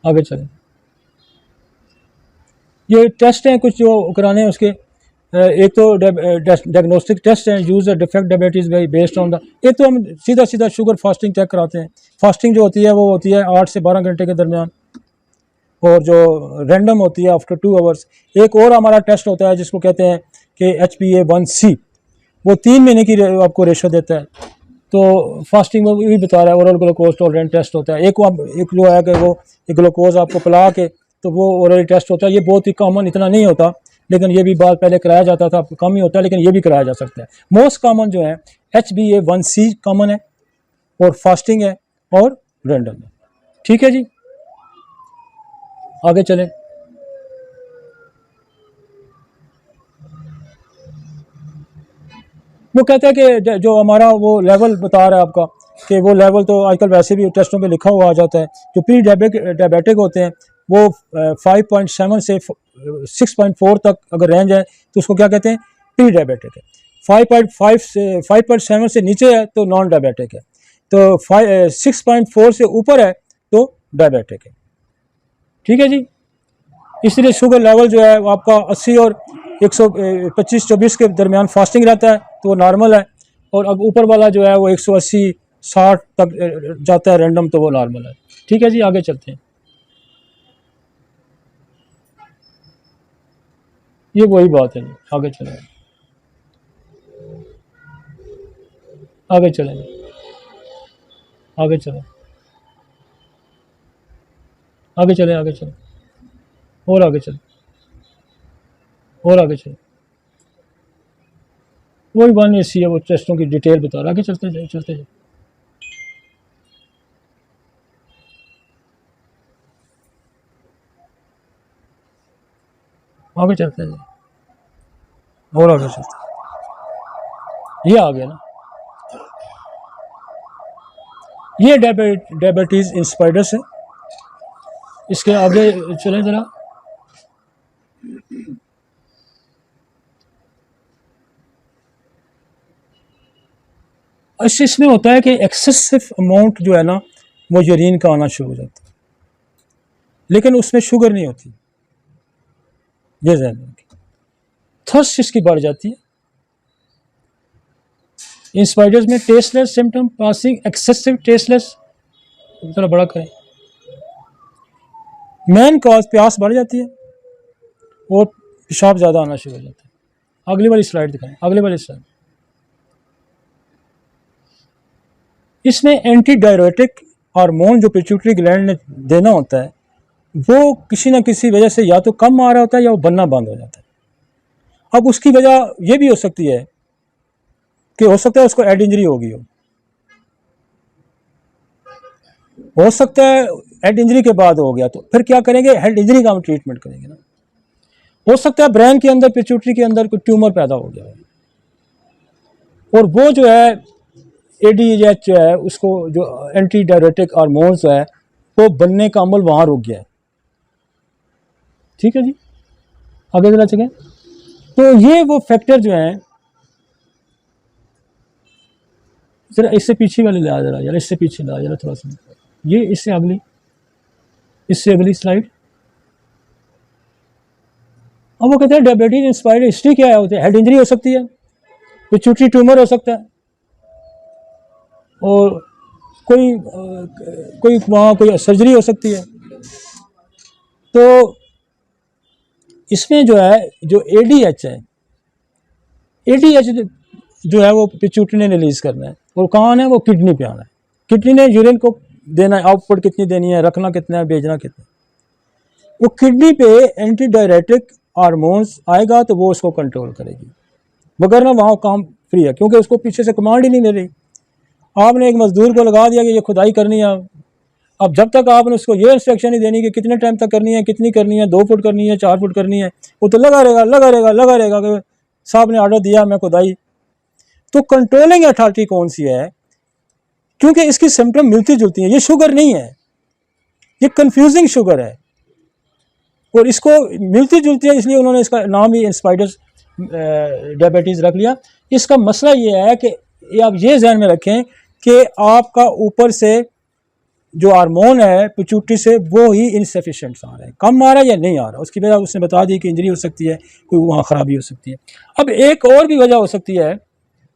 आगे चलें। ये टेस्ट हैं कुछ जो कराने हैं उसके, एक तो डायग्नोस्टिक टेस्ट है, use defect diabetes by based on the. एक तो हम सीधा शुगर फास्टिंग चेक कराते हैं। फास्टिंग जो होती है वो होती है 8 से 12 घंटे के दरमियान, और जो रैंडम होती है आफ्टर 2 आवर्स। एक और हमारा टेस्ट होता है जिसको कहते हैं कि HbA1c, वो 3 महीने की आपको रेशो देता है। तो फास्टिंग में भी बता रहा है, ओरल ग्लूकोज टॉलरेंट टेस्ट होता है। एक जो है कि वो ग्लूकोज आपको पिला के, तो वो ओरल टेस्ट होता है। ये बहुत ही कॉमन, इतना नहीं होता, लेकिन ये भी बाल पहले कराया जाता था, कम ही होता है, लेकिन ये भी कराया जा सकता है। मोस्ट कॉमन जो है HbA1c कॉमन है, और फास्टिंग है, और रैंडम है। ठीक है जी, आगे चलें। वो कहता है कि जो हमारा वो लेवल बता रहा है आपका, कि वो लेवल तो आजकल वैसे भी टेस्टों पे लिखा हुआ आ जाता है। जो प्री डायबिटिक होते हैं वो 5.7 से 6.4 तक अगर रेंज है तो उसको क्या कहते हैं, प्री डायबिटिक है। 5.5 से 5.7 से नीचे है तो नॉन डायबिटिक है, तो 6.4 से ऊपर है तो डायबिटिक है। ठीक है जी, इसलिए शुगर लेवल जो है वो आपका 80 और 125-24 के दरमियान फास्टिंग रहता है तो वो नॉर्मल है, और अब ऊपर वाला जो है वो 180-60 तक जाता है रैंडम, तो वो नॉर्मल है। ठीक है जी, आगे चलते हैं। ये वही बात है, आगे चलें, आगे चलें, आगे चलें, आगे चलें, आगे चलें, और आगे चलें, और आगे चलें। वही 180 है, वो टेस्टों की डिटेल बता रहा है। आगे चलते जाए, चलते जाए। आगे चलते जाए, और आगे चलते। ये आ गया ना, ये डायबिटीज इंस्पाइडस है। इसके आगे चलें जरा। इसमें होता है कि एक्सेसिव अमाउंट जो है ना वो यूरिन का आना शुरू हो जाता है, लेकिन उसमें शुगर नहीं होती। ये ध्यान रखें। थर्स्ट इसकी बढ़ जाती है। इन स्पाइडर्स में tasteless symptom, passing excessive tasteless, थोड़ा बड़ा करें। मेन कॉज प्यास बढ़ जाती है और पेशाब ज़्यादा आना शुरू हो जाता है। अगली वाली स्लाइड दिखाएं, अगली वाली स्लाइड। इसमें एंटी डायरेटिक हार्मोन जो पिट्यूटरी ग्लैंड ने देना होता है वो किसी न किसी वजह से या तो कम आ रहा होता है या वो बनना बंद हो जाता है। अब उसकी वजह ये भी हो सकती है कि हो सकता है उसको हेड इंजरी हो गई हो सकता है हेड इंजरी के बाद हो गया, तो फिर क्या करेंगे, हेड इंजरी का हम ट्रीटमेंट करेंगे ना। हो सकता है ब्रेन के अंदर, पिट्यूटरी के अंदर कोई ट्यूमर पैदा हो गया है, और वो जो है ADH जो है उसको, जो एंटी डायरेटिक हार्मोन्स है वो बनने का अमल वहाँ रुक गया है। ठीक है जी, आगे चला चुके। तो ये वो फैक्टर जो हैं, जरा इससे पीछे वाले ला जरा यार, इससे पीछे ला जरा थोड़ा सा, ये इससे अगली स्लाइड। अब वो कहते हैं डायबिटीज इंस्पायर्ड हिस्ट्री क्या है, होती है हेड इंजरी हो सकती है, पिट्यूटरी ट्यूमर हो सकता है, और कोई वहाँ कोई सर्जरी हो सकती है। तो इसमें जो है जो ADH है, ADH जो है वो पिट्यूटरी ने रिलीज करना है, और कहाँ है, वो किडनी पे आना है। किडनी ने यूरिन को देना है, आउटपुट कितनी देनी है, रखना कितना है, भेजना कितना है। वो किडनी पे एंटी डायरेटिक हार्मोन्स आएगा तो वो उसको कंट्रोल करेगी, वगरना वहाँ काम फ्री है, क्योंकि उसको पीछे से कमांड ही नहीं मिल रही। आपने एक मजदूर को लगा दिया कि ये खुदाई करनी है, अब जब तक आपने उसको ये इंस्ट्रक्शन नहीं देनी कि कितने टाइम तक करनी है, कितनी करनी है, 2 फुट करनी है, 4 फुट करनी है, वो तो लगा रहेगा कि साहब ने ऑर्डर दिया मैं खुदाई। तो कंट्रोलिंग अथॉरिटी कौन सी है, क्योंकि इसकी सिम्टम मिलती जुलती है। ये शुगर नहीं है, ये कंफ्यूजिंग शुगर है, और इसको मिलती जुलती है, इसलिए उन्होंने इसका नाम ही इंस्पाइडर्स डायबिटीज़ रख लिया। इसका मसला ये है कि आप ये ध्यान में रखें कि आपका ऊपर से जो हार्मोन है पिट्यूटरी से वो ही इनसफिशिएंट आ रहा है, कम आ रहा है या नहीं आ रहा। उसकी वजह उसने बता दी कि इंजरी हो सकती है, कोई वहाँ ख़राबी हो सकती है। अब एक और भी वजह हो सकती है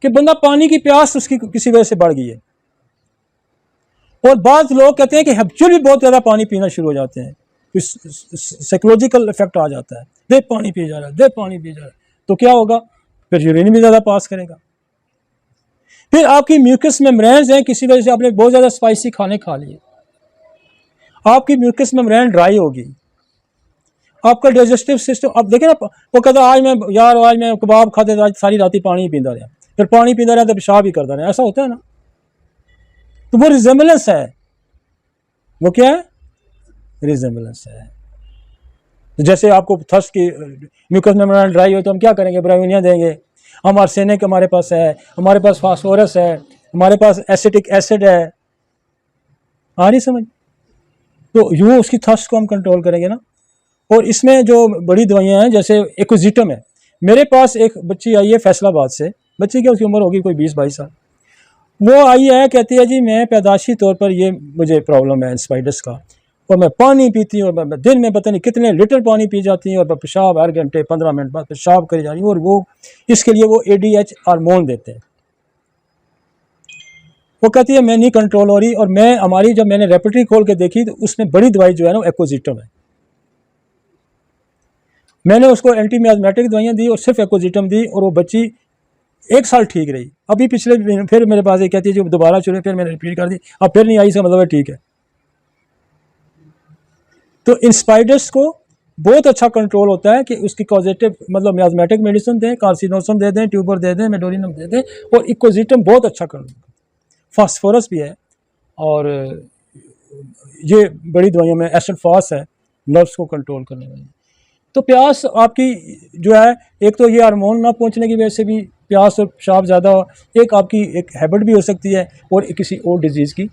कि बंदा पानी की प्यास उसकी किसी वजह से बढ़ गई है, और बाद लोग कहते हैं कि हैबिचुअल भी बहुत ज़्यादा पानी पीना शुरू हो जाते हैं, साइकोलॉजिकल इफेक्ट आ जाता है, दे पानी पी जा रहा है, दे पानी पी जा रहा है, तो क्या होगा, फिर यूरिन भी ज़्यादा पास करेगा। फिर आपकी म्यूकस मेम्ब्रेन्स हैं, किसी वजह से आपने बहुत ज़्यादा स्पाइसी खाने खा लिए, आपकी म्यूकस मेम्ब्रेन ड्राई होगी, आपका डाइजेस्टिव सिस्टम, आप देखें ना, वो कहता आज मैं कबाब खाते आज सारी रात पानी ही पीता रहा, फिर पानी पीता रहा तो पेशाब ही करता रहा, ऐसा होता है ना। तो वो रिजेम्बलेंस है, वो क्या है, रिजेम्बलेंस है। तो जैसे आपको थर्स्ट की म्यूकस मेम्ब्रेन ड्राई हो तो हम क्या करेंगे, ब्रायोनिया देंगे। हम आर्सेनिक हमारे पास है, हमारे पास फास्फोरस है, हमारे पास एसिटिक एसिड है, आ रही समझ। तो यूँ उसकी थर्स्ट को हम कंट्रोल करेंगे ना। और इसमें जो बड़ी दवाइयाँ हैं, जैसे एक्विजिटम है। मेरे पास एक बच्ची आई है फैसलाबाद से, बच्ची की उसकी उम्र होगी कोई 20-22 साल। वो आई है, कहती है जी मैं पैदाशी तौर पर ये मुझे प्रॉब्लम है स्पाइडर्स का, और मैं पानी पीती हूँ, और मैं दिन में पता नहीं कितने लीटर पानी पी जाती हूँ, और मैं पेशाब हर घंटे 15 मिनट बाद पेशाब करी जा रही हूँ। और वो इसके लिए वो ADH हार्मोन देते हैं। वो कहती है मैं नहीं कंट्रोल हो रही। और मैं हमारी जब मैंने रेपर्टरी खोल के देखी तो उसमें बड़ी दवाई जो है ना एक्विजिटम है। मैंने उसको एंटीमियाजमेटिक दवाइयाँ दी और सिर्फ एक्विजिटम दी, और वो बच्ची 1 साल ठीक रही। अभी पिछले फिर मेरे पास ये कहती है जो दोबारा चुने, फिर मैंने रिपीट कर दी, अब फिर नहीं आई, इसका मतलब है ठीक है। तो इन स्पाइडर्स को बहुत अच्छा कंट्रोल होता है कि उसकी कॉजेटिव मतलब मियाजमेटिक मेडिसिन दें, कार्सिनोसम दे दें, ट्यूबर दे दें, मेडोरिनम दे दें, और इक्विजिटम बहुत अच्छा कंट्रोल। फास्फोरस भी है, और ये बड़ी दवाइयों में एसिड फास है नर्व्स को कंट्रोल करने वाली। तो प्यास आपकी जो है, एक तो ये हार्मोन ना पहुंचने की वजह से भी प्यास और पेशाब ज़्यादा, एक आपकी एक हैबिट भी हो सकती है, और किसी और डिजीज़ की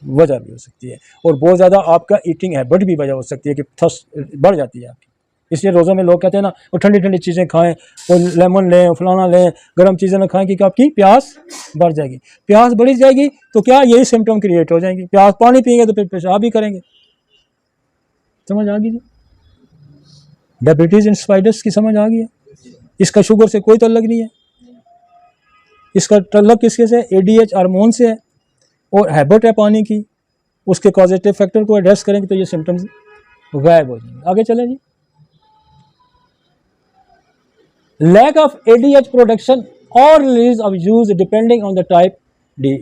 वजह भी हो सकती है, और बहुत ज़्यादा आपका ईटिंग हैबिट भी वजह हो सकती है कि थर्स्ट बढ़ जाती है आपकी। इसलिए रोज़ों में लोग कहते हैं ना, वो ठंडी ठंडी चीज़ें खाएं, वो लेमन लें, फलाना लें, गर्म चीज़ें ना खाएं, कि आपकी प्यास बढ़ जाएगी। प्यास बढ़ी जाएगी तो क्या यही सिम्टम क्रिएट हो जाएंगे। प्यास पानी पिएंगे तो फिर पेशाब भी करेंगे। समझ आ गई जी। डायबिटीज़ इन स्पाइडर्स की समझ आ गई है। इसका शुगर से कोई ताल्लुक नहीं है, इसका ताल्लुक किसके से, ADH हार्मोन से है, और हैबिट है पानी की। उसके कॉजेटिव फैक्टर को एड्रेस करेंगे तो ये सिम्टम्स गायब हो जाएंगे। आगे चलें जी। लैक ऑफ ADH प्रोडक्शन और release of use depending on the type D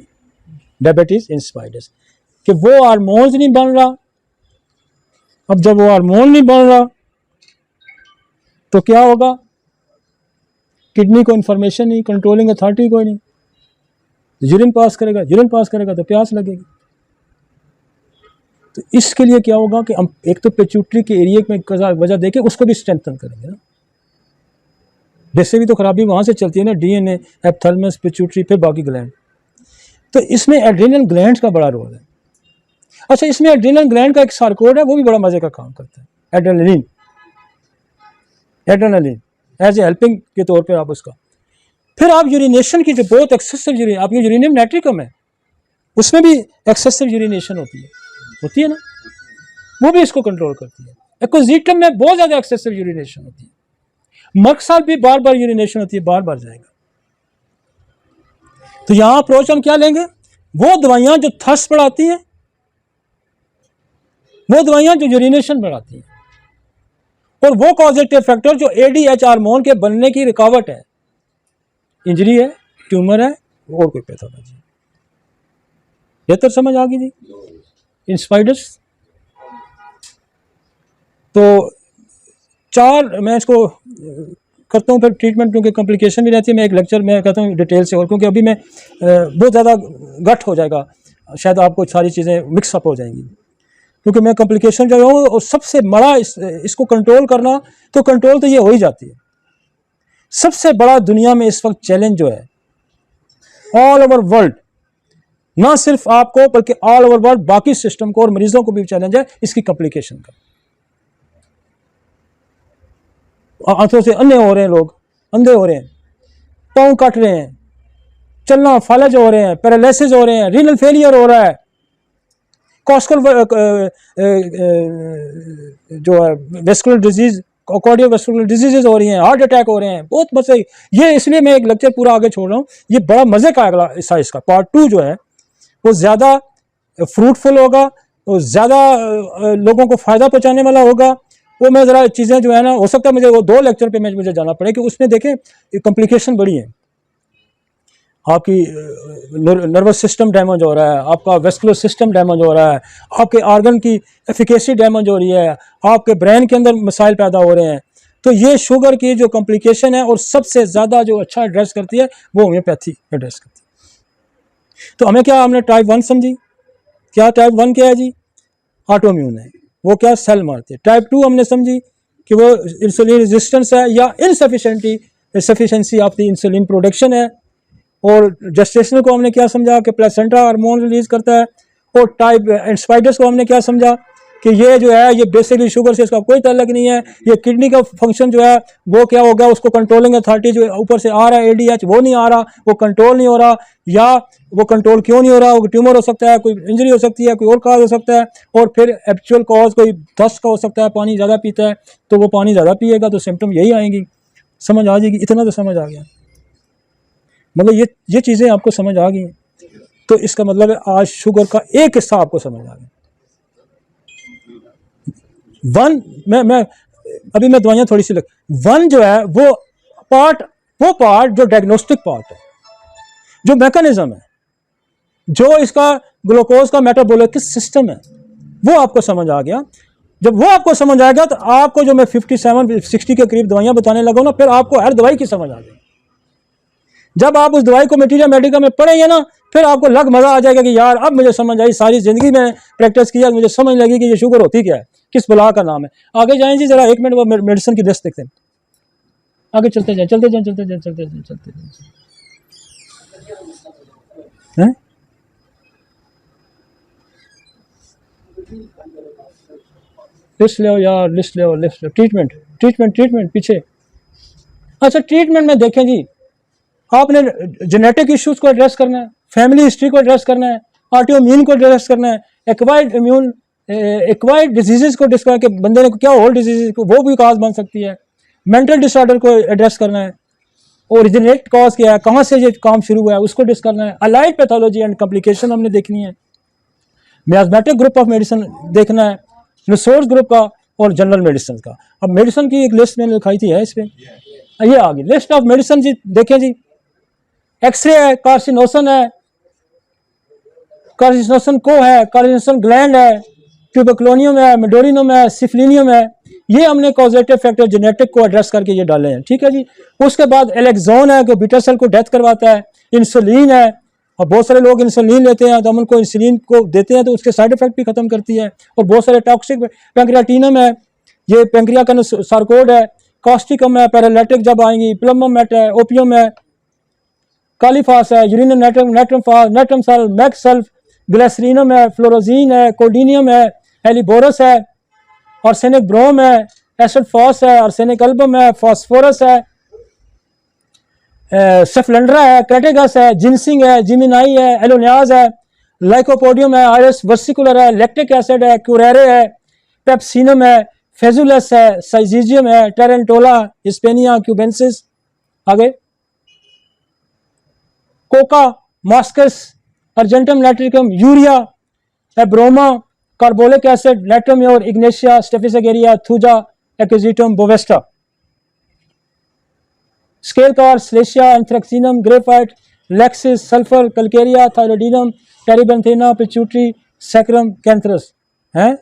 diabetes in spiders, कि वो हार्मोन्स नहीं बन रहा। अब जब वो हार्मोन नहीं बन रहा तो क्या होगा, किडनी को इंफॉर्मेशन नहीं, कंट्रोलिंग अथॉरिटी कोई नहीं, यूरिन पास करेगा तो प्यास लगेगी। तो इसके लिए क्या होगा कि हम एक तो पेट्यूटरी के एरिया में वजह देके उसको भी स्ट्रेंथन करेंगे ना। वैसे भी तो खराबी वहाँ से चलती है ना, DNA, एप्थैलेमस, पेट्यूटरी, फिर बाकी ग्लैंड। तो इसमें एड्रेनल ग्लैंड का बड़ा रोल है। अच्छा, इसमें एड्रेनल ग्लैंड का एक सार्कोड है, वो भी बड़ा मजे का काम करता है, एड्रेनलिन एज ए हेल्पिंग के तौर पर आप उसका। फिर आप यूरिनेशन की जो बहुत एक्सेसिव यूरिन, आपकी यूरिनियम नाइट्रिकम है, उसमें भी एक्सेसिव यूरिनेशन होती है ना, वो भी इसको कंट्रोल करती है। एक्विजिटम में बहुत ज़्यादा एक्सेसिव यूरिनेशन होती है। मकसद भी बार बार यूरिनेशन होती है, बार बार जाएगा। तो यहां अप्रोच हम क्या लेंगे, वो दवाइयां जो थर्स्ट बढ़ाती हैं, वो दवाइयां जो यूरिनेशन बढ़ाती हैं, और वो कॉजेटिव फैक्टर जो ADH हार्मोन के बनने की रुकावट है, इंजरी है, ट्यूमर है, और कोई पैथोलॉजी। बेहतर समझ आ गई जी इन स्पाइडर्स। तो 4 मैं इसको करता हूँ, फिर ट्रीटमेंट, क्योंकि कॉम्प्लिकेशन भी रहती है। मैं एक लेक्चर में कहता हूँ डिटेल से, और क्योंकि अभी मैं बहुत ज़्यादा गट हो जाएगा, शायद आपको सारी चीज़ें मिक्सअप हो जाएंगी, क्योंकि मैं कॉम्प्लिकेशन जो है, और सबसे बड़ा इसको कंट्रोल करना, तो कंट्रोल तो ये हो ही जाती है। सबसे बड़ा दुनिया में इस वक्त चैलेंज जो है ऑल ओवर वर्ल्ड, ना सिर्फ आपको बल्कि ऑल ओवर वर्ल्ड बाकी सिस्टम को और मरीजों को भी चैलेंज है इसकी कॉम्प्लिकेशन का। आंखों से अंधे हो रहे हैं, लोग अंधे हो रहे हैं, पाँव कट रहे हैं, चलना फालज हो रहे हैं, पैरालिसिस हो रहे हैं, रीनल फेलियर हो रहा है, कॉस्कल जो है वेस्कुलर डिजीज, कार्डियोवैस्कुलर डिजीजेज हो रही हैं, हार्ट अटैक हो रहे हैं, बहुत मजे। ये इसलिए मैं एक लेक्चर पूरा आगे छोड़ रहा हूँ, ये बड़ा मजे का अगला हिस्सा इसका पार्ट 2 जो है वो ज़्यादा फ्रूटफुल होगा, वो ज़्यादा लोगों को फ़ायदा पहुँचाने वाला होगा। वो मैं ज़रा चीज़ें जो है ना, हो सकता है मुझे वो 2 लेक्चर पे मुझे जाना पड़े, कि उसमें देखें कॉम्प्लिकेशन बड़ी है। आपकी नर्वस सिस्टम डैमेज हो रहा है, आपका वेस्कुलर सिस्टम डैमेज हो रहा है, आपके आर्गन की एफिकेसी डैमेज हो रही है, आपके ब्रेन के अंदर मसाइल पैदा हो रहे हैं। तो ये शुगर की जो कॉम्प्लिकेशन है और सबसे ज़्यादा जो अच्छा एड्रेस करती है वो होम्योपैथी एड्रेस करती है। तो हमें क्या, हमने टाइप 1 समझी, क्या टाइप 1 क्या है जी, ऑटोइम्यून है, वो क्या सेल मारते हैं। टाइप 2 हमने समझी कि वो इंसुलिन रेजिस्टेंस है या insufficiency of the insulin production है। और जेस्टेशनल को हमने क्या समझा कि प्लेसेंटा हार्मोन रिलीज करता है। और टाइप स्पाइडर्स को हमने क्या समझा कि ये जो है ये बेसिकली शुगर से इसका कोई ताल्लुक नहीं है, ये किडनी का फंक्शन जो है वो क्या होगा, उसको कंट्रोलिंग अथॉरिटी जो ऊपर से आ रहा है एडीएच वो नहीं आ रहा, वो कंट्रोल नहीं हो रहा, या वो कंट्रोल क्यों नहीं हो रहा, वो ट्यूमर हो सकता है, कोई इंजरी हो सकती है, कोई और काज हो सकता है, और फिर एक्चुअल कॉज कोई दस्त का हो सकता है, पानी ज़्यादा पीता है तो वो पानी ज़्यादा पिएगा तो सिम्टम यही आएंगी। समझ आ जाएगी, इतना तो समझ आ गया, मतलब ये चीज़ें आपको समझ आ गई। तो इसका मतलब है आज शुगर का एक हिस्सा आपको समझ आ गया। वन मैं अभी मैं दवाइयाँ थोड़ी सी लग, वन जो है वो पार्ट जो डायग्नोस्टिक पार्ट है, जो मैकेनिज्म है, जो इसका ग्लूकोज का मेटाबॉलिक सिस्टम है, वो आपको समझ आ गया। जब वो आपको समझ आ गया तो आपको जो मैं 57-60 के करीब दवाइयाँ बताने लगा ना, फिर आपको हर दवाई की समझ आ गई। जब आप उस दवाई को मटीरियल मेडिका में पढ़ेंगे ना, फिर आपको लग मजा आ जाएगा कि यार अब मुझे समझ आई, सारी जिंदगी में प्रैक्टिस किया, मुझे समझ लगी कि ये शुगर होती क्या है, किस बला का नाम है। आगे जाएं जी, जरा 1 मिनट वो मेडिसिन की लिस्ट देखते हैं, आगे चलते जाए चलते जाए चलते जाए चलते जाए चलते जाए। लिस्ट ले यार, लिस्ट ले। ट्रीटमेंट पीछे। अच्छा, ट्रीटमेंट में देखें जी, आपने जेनेटिक इश्यूज को एड्रेस करना है, फैमिली हिस्ट्री को एड्रेस करना है, ऑटोइम्यून को एड्रेस करना है, एक्वायर्ड डिजीजेस को डिस्कस के बंदे ने क्या होल डिजीज को वो भी काज बन सकती है, मेंटल डिसऑर्डर को एड्रेस करना है, ओरिजिनेट कॉज क्या है, कहाँ से ये काम शुरू हुआ है उसको डिस्कस करना है, अलाइड पैथोलॉजी एंड कॉम्प्लिकेशन हमने देखनी है, मियाजमेटिक ग्रुप ऑफ मेडिसिन देखना है, रिसोर्स ग्रुप का और जनरल मेडिसिन का। अब मेडिसिन की एक लिस्ट मैंने लिखाई थी है इस पे, ये आ गई लिस्ट ऑफ मेडिसिन जी। देखें जी, एक्सरे है, कार्सिनोसन है, कार्सिनोसन को है, कार्सिनोसन ग्लैंड है, ट्यूबरक्लोनियम है, मेडोरिनम है, सिफलिनियम है, ये हमने कॉजेटिव फैक्टर जेनेटिक को एड्रेस करके ये डाले हैं, ठीक है जी। उसके बाद एलेक्सोन है जो बीटा सेल को डेथ करवाता है, इंसुलिन है, और बहुत सारे लोग इंसुलिन लेते हैं तो हम उनको इंसुलिन को देते हैं तो उसके साइड इफेक्ट भी खत्म करती है, और बहुत सारे टॉक्सिक पैंक्रियाटिनम है, ये पैंक्रिया का सार्कोड है, कॉस्टिकम है, पैरालिटिक जब आएंगी, प्लममेट है, ओपियम है, कालीफास है, यूरिन नेट्रम सेल, मैक्सल्फ, ग्लिसरीनम है, फ्लोरोजीन है, कोडिनियम है, हेलिबोरस है, आर्सेनिक ब्रोम है, एसिड फॉस है, आर्सेनिक एल्बम है, फास्फोरस है, सेफलेंड्रा है, कैटेगस है, जिनसिंग है, जिमिनाई है, एलोनियाज है, लाइकोपोडियम है, आयरस वर्सिकुलर है, लैक्टिक एसिड है, क्यूरेरे है, पेप्सिनम है, फेजुलस है, साइजीजियम है, टेरेंटोला, हिस्पेनिया क्यूबेंसिस, आगे कोका, मास्कस, अर्जेंटम लैट्रिकम, यूरिया, एब्रोमा, कार्बोलिक एसिड, लैट्रोम्योर, ignatia, staphysagria, thuja, equisetum, bovista, स्केल कार, स्लेशिया, एंथ्रेक्सिनम, ग्रेफाइट, लेक्सिस, sulphur, calcarea, thyroidinum, terebinthina, pituitary, सैक्रम, कैंथरस हैं।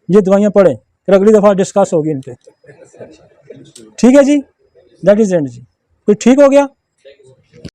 ये दवाइयाँ पढ़ें, फिर अगली दफ़ा डिस्कस होगी इन पे, ठीक है जी। दैट इज एंड जी। कोई ठीक हो गया?